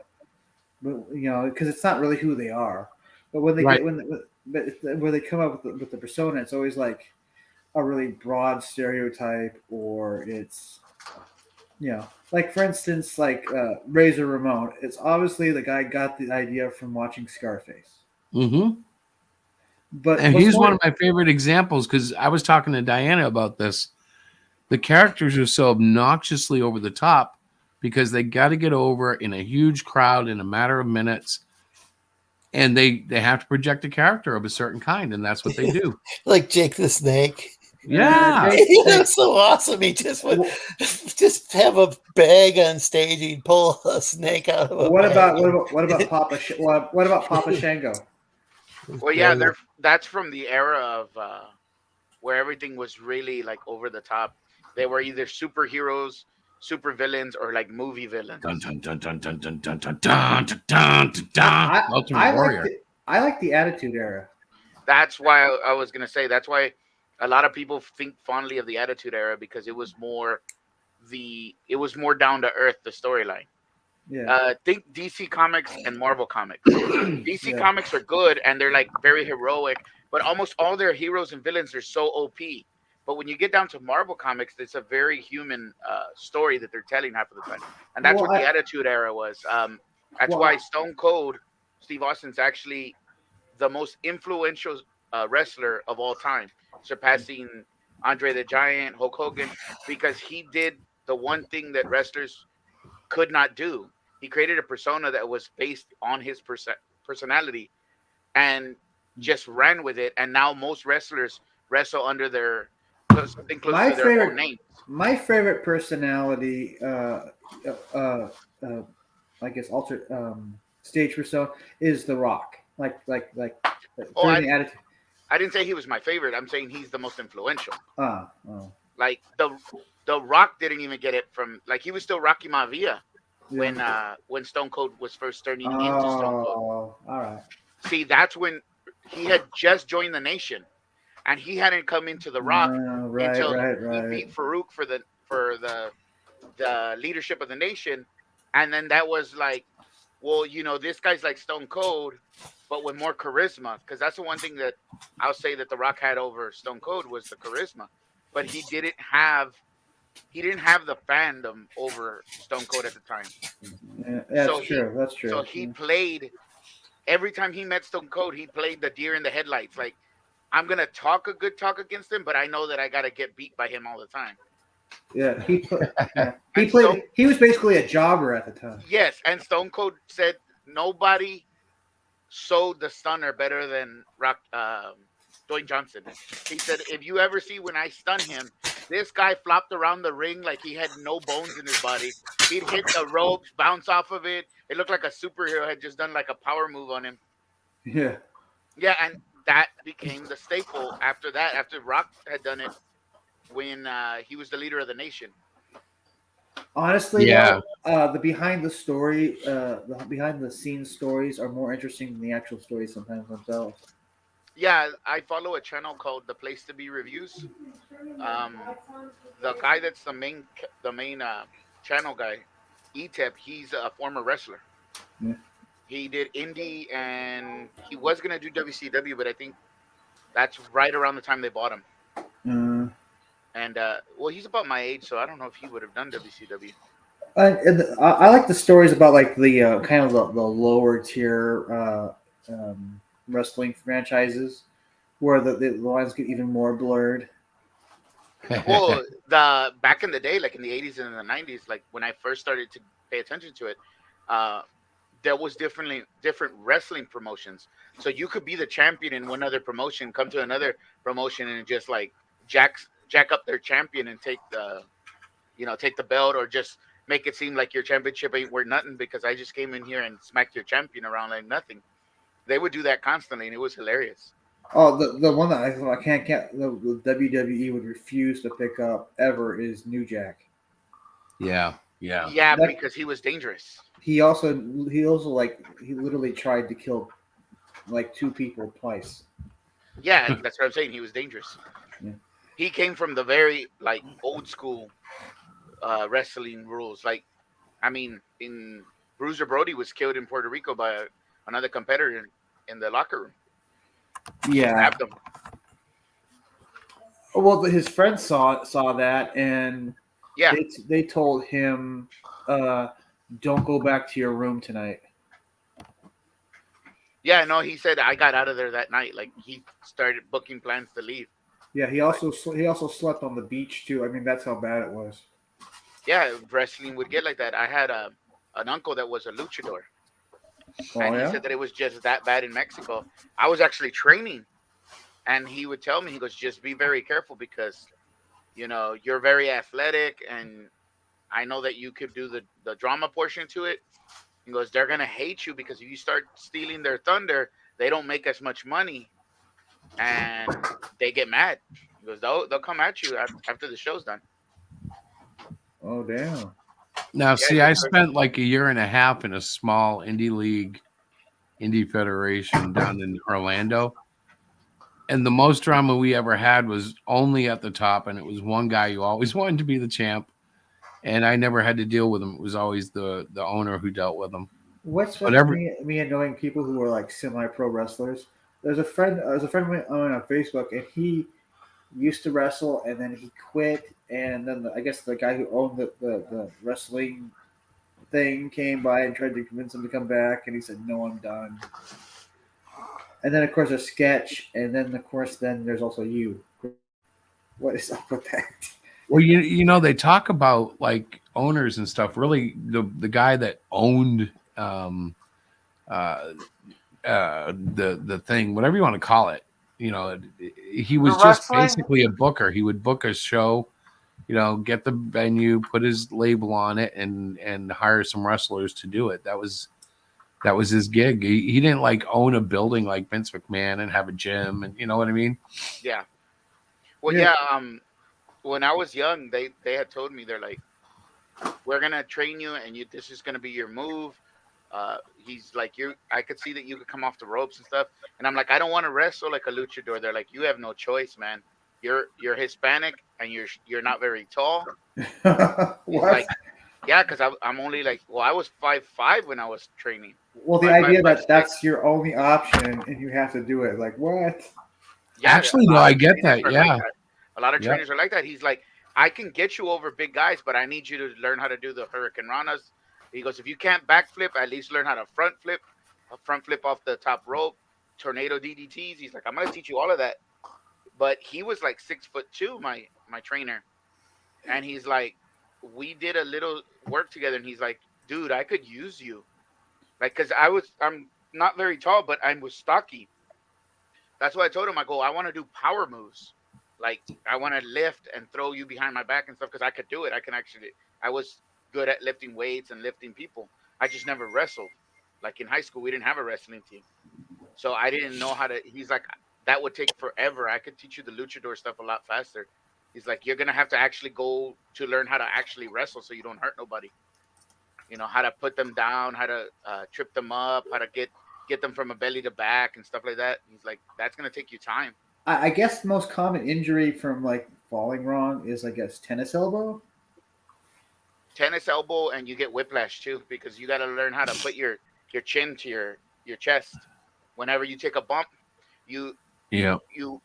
because it's not really who they are. But when they when they come up with the persona, it's always like a really broad stereotype, or it's like for instance, like Razor Ramon. It's obviously the guy got the idea from watching Scarface. Mm-hmm. But he's one of my favorite examples because I was talking to Diana about this. The characters are so obnoxiously over the top because they got to get over in a huge crowd in a matter of minutes, and they have to project a character of a certain kind, and that's what they do. Like Jake the Snake. Yeah, that's so awesome. He just would just have a bag on stage. He'd pull a snake out of a What bag. about Papa? What about Papa Shango? Well, yeah, that's from the era of where everything was really like over the top. They were either superheroes, super villains, or like movie villains. Dun, dun, dun, dun, dun, dun, dun, dun, dun, dun, dun, dun. Ultimate Warrior. I like the Attitude Era. That's why I was gonna say. That's why a lot of people think fondly of the Attitude Era, because it was more down to earth, the storyline. Yeah. Think DC Comics and Marvel Comics. DC Comics are good and they're like very heroic, but almost all their heroes and villains are so OP. But when you get down to Marvel Comics, it's a very human story that they're telling half of the time, and that's what the Attitude Era was. That's why Stone Cold, Steve Austin's actually the most influential wrestler of all time, surpassing Andre the Giant, Hulk Hogan, because he did the one thing that wrestlers could not do. He created a persona that was based on his personality and just ran with it. And now most wrestlers wrestle under something close to their own name. My favorite personality uh, I guess stage persona is The Rock. Oh, during the attitude. I didn't say he was my favorite. I'm saying he's the most influential. Oh. Like the Rock didn't even get it from like he was still Rocky Maivia when Stone Cold was first turning into Stone Cold. Oh, all right. See, that's when he had just joined the Nation, and he hadn't come into the Rock until he beat Farouk for the leadership of the Nation, and then that was like, well, this guy's like Stone Cold, but with more charisma, because that's the one thing that I'll say that The Rock had over Stone Cold was the charisma, but he didn't have the fandom over Stone Cold at the time. Yeah, that's true. That's true. So he played every time he met Stone Cold, he played the deer in the headlights. Like, I'm gonna talk a good talk against him, but I know that I gotta get beat by him all the time. Yeah, he played. He was basically a jobber at the time. Yes, and Stone Cold said nobody sold the stunner better than Dwayne Johnson. He said, if you ever see when I stun him, this guy flopped around the ring like he had no bones in his body. He'd hit the ropes, bounce off of it. It looked like a superhero had just done like a power move on him. Yeah. Yeah, and that became the staple after that, after Rock had done it when he was the leader of the Nation. Honestly, the behind the scenes stories are more interesting than the actual stories sometimes themselves. Yeah, I follow a channel called The Place to Be Reviews. The guy that's the main channel guy, ETEP, he's a former wrestler. Yeah. He did indie and he was gonna do WCW, but I think that's right around the time they bought him. And well, he's about my age, so I don't know if he would have done WCW. I like the stories about like the kind of the lower tier wrestling franchises where the lines get even more blurred. Well, back in the day, like in the 80s and the 90s, like when I first started to pay attention to it, there was different wrestling promotions. So you could be the champion in one other promotion, come to another promotion and just like jack up their champion and take the belt, or just make it seem like your championship ain't worth nothing because I just came in here and smacked your champion around like nothing. They would do that constantly, and it was hilarious. Oh, the one that I can't get the WWE would refuse to pick up ever is New Jack. Yeah, because he was dangerous. He literally tried to kill like 2 people twice. Yeah, that's what I'm saying. He was dangerous. Yeah. He came from the very like old school wrestling rules. Like, I mean, in Bruiser Brody was killed in Puerto Rico by another competitor in the locker room. Yeah. Stabbed him. Well, his friends saw that, and they told him, "Don't go back to your room tonight." Yeah, no, he said I got out of there that night. Like he started booking plans to leave. Yeah, he also slept on the beach too. I mean, that's how bad it was. Yeah, wrestling would get like that. I had an uncle that was a luchador. And he said that it was just that bad in Mexico. I was actually training, and he would tell me, he goes, just be very careful because, you're very athletic, and I know that you could do the drama portion to it. He goes, they're going to hate you because if you start stealing their thunder, they don't make as much money, and they get mad. He goes, they'll come at you after the show's done. Oh, damn. Now, see, I spent like a year and a half in a small indie federation down in Orlando. And the most drama we ever had was only at the top. And it was one guy who always wanted to be the champ. And I never had to deal with him. It was always the owner who dealt with him. What's me annoying people who are like semi-pro wrestlers? There's a friend of mine on Facebook, and he used to wrestle, and then he quit. And then I guess the guy who owned the wrestling thing came by and tried to convince him to come back, and he said, "No, I'm done." And then of course a sketch, and then of course there's also you. What is up with that? Well, they talk about like owners and stuff. Really, the guy that owned the thing, whatever you want to call it, he was just basically a booker. He would book a show, get the venue, put his label on it, and hire some wrestlers to do it. That was his gig. He didn't like own a building like Vince McMahon and have a gym, and you know what I mean. Yeah. Well, Yeah. when I was young, they had told me, they're like, we're gonna train you, and this is gonna be your move. He's like, I could see that you could come off the ropes and stuff, and I'm like, I don't want to wrestle like a luchador. They're like, you have no choice, man. You're Hispanic and you're not very tall. He's What? like, yeah, because I'm only like, well, I was 5'5" when I was training. Well, the 5'5", idea that 5'6". that's your only option and you have to do it, like what? Yeah, Actually, a no, lot I of get trainers that. are Yeah. like that. A lot of Yep. trainers are like that. He's like, I can get you over big guys, but I need you to learn how to do the Hurricane Ranas. He goes, if you can't backflip, at least learn how to a front flip off the top rope, tornado DDTs. He's like, I'm gonna teach you all of that. But he was like 6'2", my trainer, and he's like, we did a little work together, and he's like, dude, I could use you, like, cause I'm not very tall, but I was stocky. That's why I told him, I go, I want to do power moves. Like, I want to lift and throw you behind my back and stuff because I could do it. I was good at lifting weights and lifting people. I just never wrestled. Like in high school, we didn't have a wrestling team. So I didn't know how to. He's like, that would take forever. I could teach you the luchador stuff a lot faster. He's like, you're going to have to actually go to learn how to actually wrestle so you don't hurt nobody. How to put them down, how to trip them up, how to get them from a belly to back and stuff like that. He's like, that's going to take you time. I guess the most common injury from like falling wrong is, I guess, tennis elbow. Tennis elbow, and you get whiplash too because you got to learn how to put your chin to your chest. Whenever you take a bump, the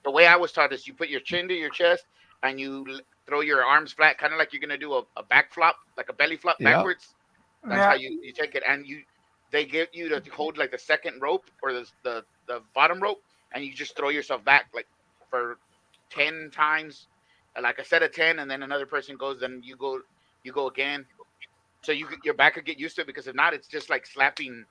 way I was taught is you put your chin to your chest and you throw your arms flat, kind of like you're gonna do a back flop, like a belly flop backwards. That's how you take it, and they get you to hold like the second rope or the bottom rope, and you just throw yourself back like for 10 times, like a set of 10, and then another person goes, then you go again. So your back could get used to it, because if not, it's just like slapping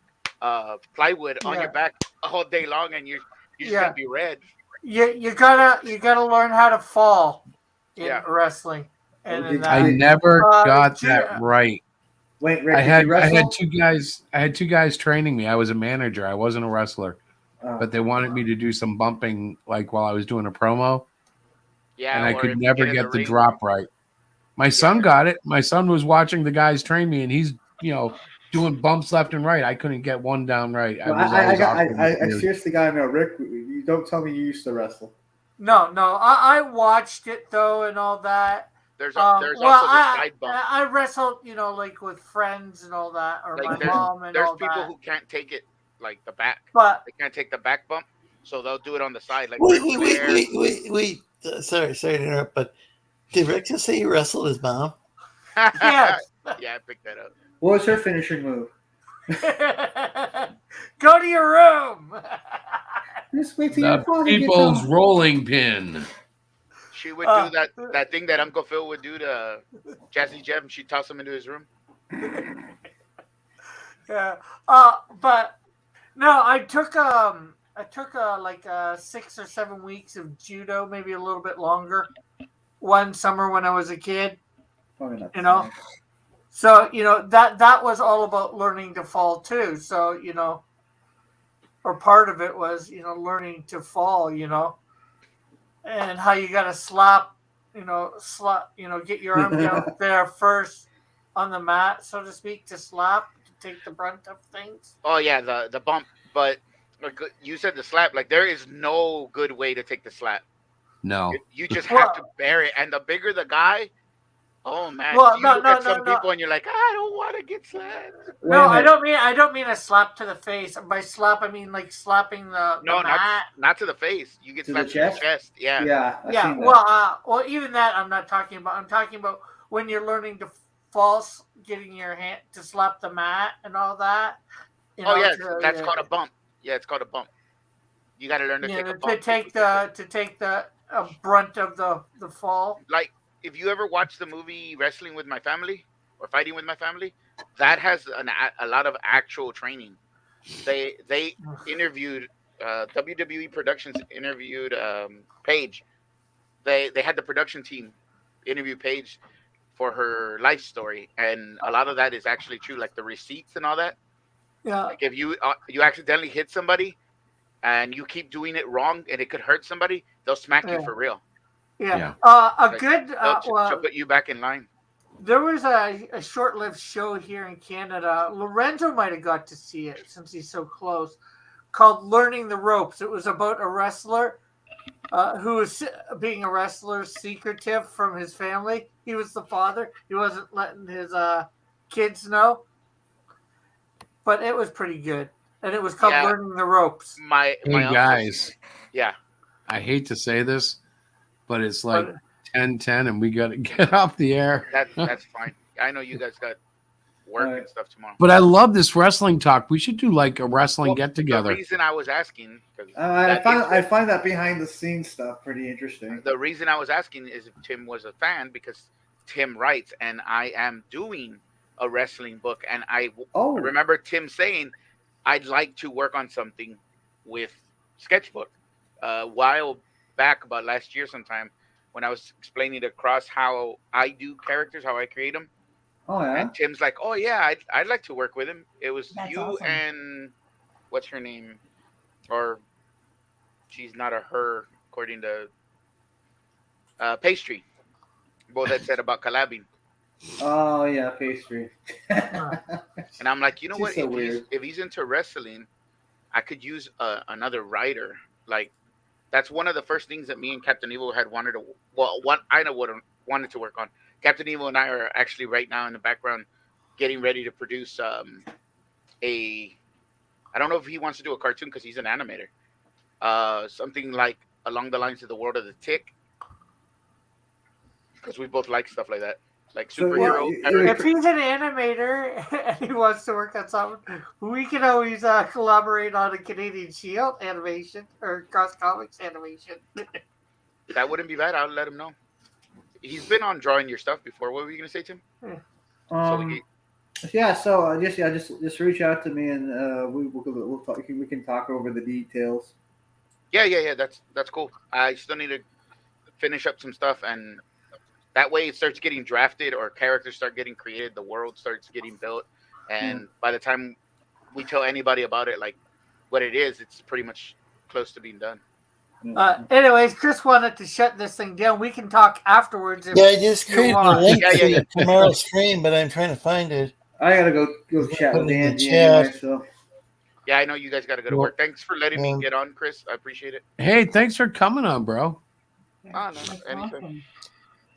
plywood on your back all day long, and you're just gonna be red. You gotta learn how to fall in wrestling. And in that. I never got Gee, that right. Wait, Rick, I did you wrestle? had two guys training me. I was a manager. I wasn't a wrestler, but they wanted me to do some bumping, like while I was doing a promo. Yeah, and I or could if you never get in get the the ring. drop right. My son got it. My son was watching the guys train me, and he's doing bumps left and right. I couldn't get one down right. Well, I seriously gotta know, Rick. You don't tell me you used to wrestle. No, I watched it though and all that. There's also the side bump. I wrestled, like with friends and all that, or Like my mom and there's all people that. who can't take it, like the back. But they can't take the back bump, so they'll do it on the side. Like Wait. Sorry to interrupt, but did Rick just say he wrestled his mom? Yes. Yeah, I picked that up. What was her finishing move? Go to your room. Just wait till your The father gets people's home. rolling pin. She would do that thing that Uncle Phil would do to Jazzy Jeff, and she'd toss him into his room. Yeah. But no, I took like 6 or 7 weeks of judo, maybe a little bit longer. One summer when I was a kid. So that was all about learning to fall too. So or part of it was learning to fall. And how you got to slap. Get your arm down there first on the mat, so to speak, to slap, to take the brunt of things. Oh yeah, the bump. But like you said, the slap. Like there is no good way to take the slap. No. You just have to bear it, and the bigger the guy, oh man, Well, you no, look no, at no, some no. people and you're like, I don't want to get slapped. No, I don't mean a slap to the face. By slap, I mean like slapping the mat. not to the face. You get To the slapped in the chest. Yeah. Yeah. I've Yeah. seen that. Well, even that I'm not talking about. I'm talking about when you're learning to fall, getting your hand to slap the mat and all that. That's called a bump. Yeah, it's called a bump. You got to learn to take a bump. To take the brunt of the fall. Like if you ever watch the movie Wrestling with My Family or Fighting with My Family, that has a lot of actual training. They interviewed WWE Productions interviewed Paige. They had the production team interview page for her life story, and a lot of that is actually true, like the receipts and all that. Yeah. Like if you accidentally hit somebody and you keep doing it wrong and it could hurt somebody, they'll smack you Yeah. for real. Yeah. Like, Good. she'll put you back in line. There was a short-lived show here in Canada. Lorenzo might have got to see it since he's so close, called Learning the Ropes. It was about a wrestler who was being a wrestler secretive from his family. He was the father. He wasn't letting his kids know. But it was pretty good. And it was called Learning the Ropes. My Hey guys, yeah. I hate to say this, but it's like 10:10, and we got to get off the air. That's fine. I know you guys got work and stuff tomorrow. But I love this wrestling talk. We should do like a wrestling get together. The reason I was asking, I find that behind the scenes stuff pretty interesting. The reason I was asking is if Tim was a fan, because Tim writes, and I am doing a wrestling book, and I remember Tim saying I'd like to work on something with Sketchbook a while back, about last year sometime, when I was explaining to Cross how I do characters, how I create them. Oh yeah. And Tim's like, "Oh yeah, I'd like to work with him." It was That's you awesome. and what's her name, or she's not a her according to Pastry. Both had said about collabing. Oh yeah, Pastry. And I'm like, you know what? She's so weird. If he's into wrestling, I could use another writer. Like, that's one of the first things that me and Captain Evil had wanted to. Well, wanted to work on. Captain Evil and I are actually right now in the background getting ready to produce I don't know if he wants to do a cartoon because he's an animator. Something like along the lines of the World of the Tick, because we both like stuff like that, like superhero. If he's an animator and he wants to work on something, we can always collaborate on a Canadian Shield animation or Cross Comics animation. That wouldn't be bad. I'll let him know. He's been on drawing your stuff before. What were you gonna say, Tim? Just reach out to me and we'll talk. We can talk over the details. Yeah. That's cool. I still need to finish up some stuff, and that way it starts getting drafted or characters start getting created. The world starts getting built, and by the time we tell anybody about it, like what it is, it's pretty much close to being done. Anyways, Chris wanted to shut this thing down. We can talk afterwards. Yeah, I just created a link to tomorrow's stream, but I'm trying to find it. I gotta go chat with Angie anyway, so. Yeah, I know you guys got to go to work. Thanks for letting me get on, Chris. I appreciate it. Hey, thanks for coming on, bro. Oh, no, anything.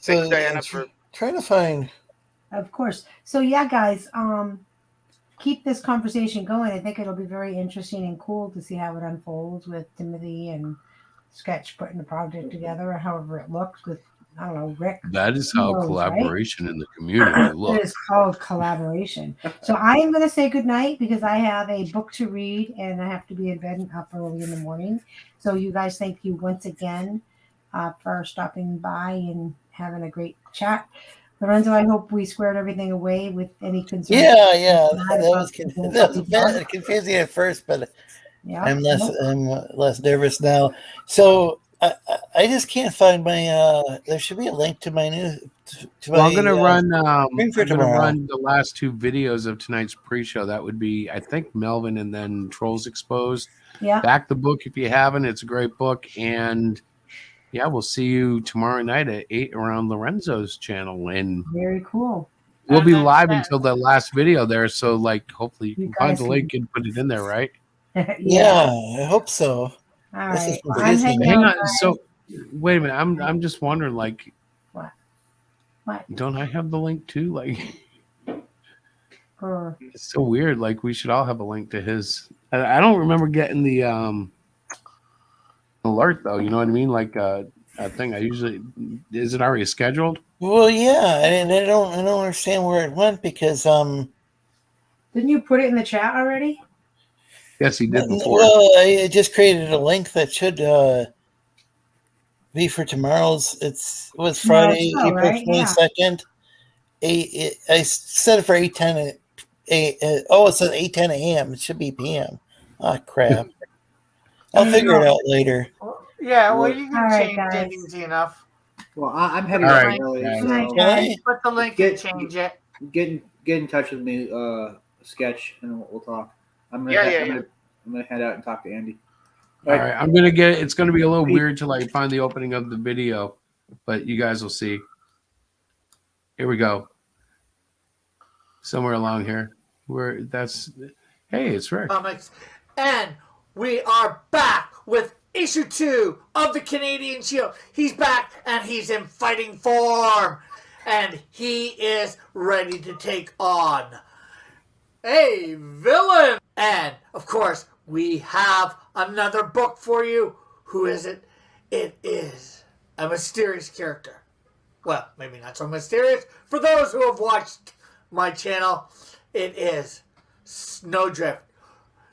So, Thanks, Diana, for trying to find. Of course. So yeah, guys, keep this conversation going. I think it'll be very interesting and cool to see how it unfolds with Timothy and Sketch putting the project together, or however it looks with, I don't know, Rick. That is how knows, collaboration in the community looks. It is called collaboration. So I am going to say goodnight because I have a book to read and I have to be in bed and up early in the morning. So you guys, thank you once again for stopping by and having a great chat. Lorenzo, I hope we squared everything away with any concerns. Yeah. That was confusing at first, but I'm less nervous now. So I just can't find my. There should be a link to my new. I'm gonna run. I'm for gonna tomorrow. run the last two videos of tonight's pre-show. That would be, I think, Melvin and then Trolls Exposed. Yeah. Back the book if you haven't. It's a great book, and yeah, we'll see you tomorrow night at 8 around Lorenzo's channel, and very cool. We'll be live until the last video there. So, like, hopefully you can find the guys link and put it in there, right? Yeah, I hope so. All This right. is confusing. Hang on. So, wait a minute. I'm just wondering, like, What? don't I have the link too? Like, For it's so weird. Like, we should all have a link to his. I don't remember getting the alert though. You know what I mean? Like a thing. I usually, is it already scheduled? Well, yeah, and I don't understand where it went because didn't you put it in the chat already? Yes, he did before. Well, I just created a link that should be for tomorrow's. It was Friday, No, April right? 22nd. I set it for 8:10. It says 8:10 a.m. It should be p.m. Oh crap! I'll figure it out later. Yeah, well, you All can right, change guys. it easy enough. Well, I'm heading All out right, early, guys. so Okay. Put the link and change it. get in touch with me, Sketch, and we'll talk. I'm gonna I'm gonna head out and talk to Andy. All right, I'm gonna get. It's gonna be a little weird till I find the opening of the video, but you guys will see. Here we go. Somewhere along here, where that's. Hey, it's Rick. Comics, and we are back with issue 2 of the Canadian Shield. He's back and he's in fighting form, and he is ready to take on a villain. And of course, we have another book for you. Who is it? It is a mysterious character. Well, maybe not so mysterious. For those who have watched my channel, it is Snowdrift.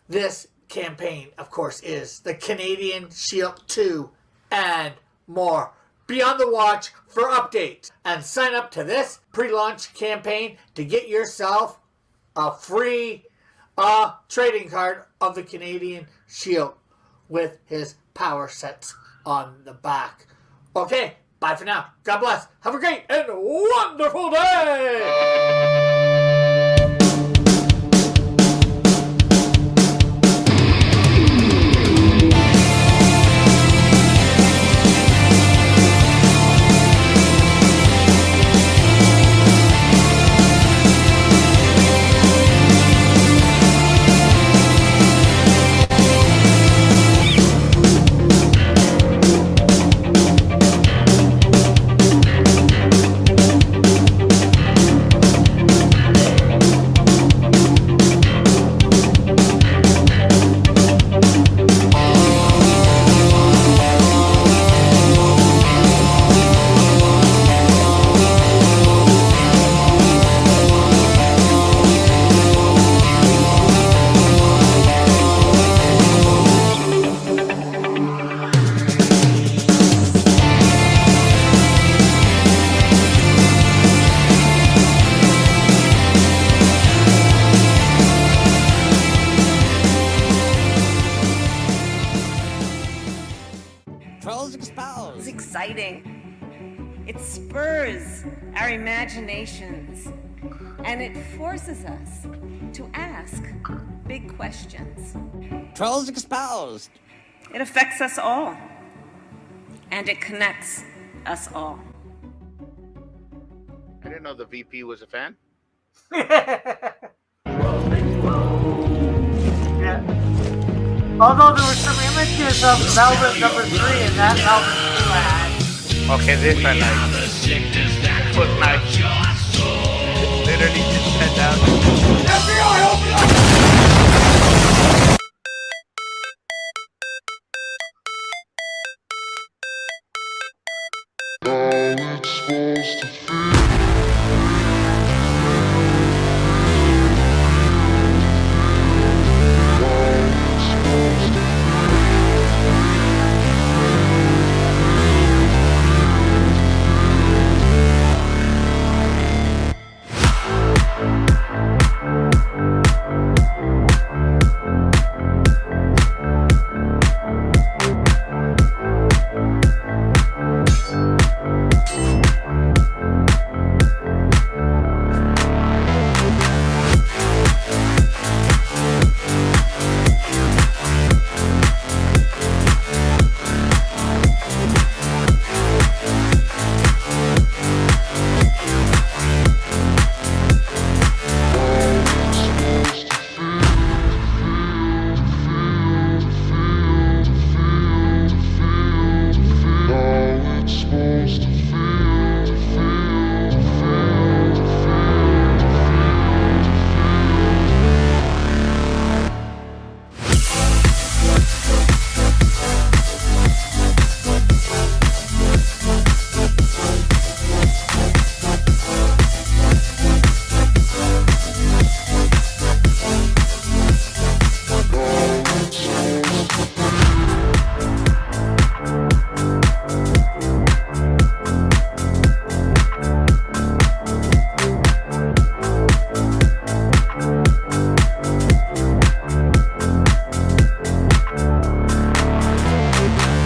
This campaign, of course, is the Canadian Shield 2 and more. Be on the watch for updates and sign up to this pre-launch campaign to get yourself a free trading card of the Canadian Shield with his power sets on the back. Okay, bye for now. God bless. Have a great and wonderful day! It's exciting. It spurs our imaginations, and it forces us to ask big questions. Trolls exposed. It affects us all, and it connects us all. I didn't know the VP was a fan. Yeah. Although there were some images of Velvet number 3 and that Velvet 2 ad. Okay, this I like. This was nice.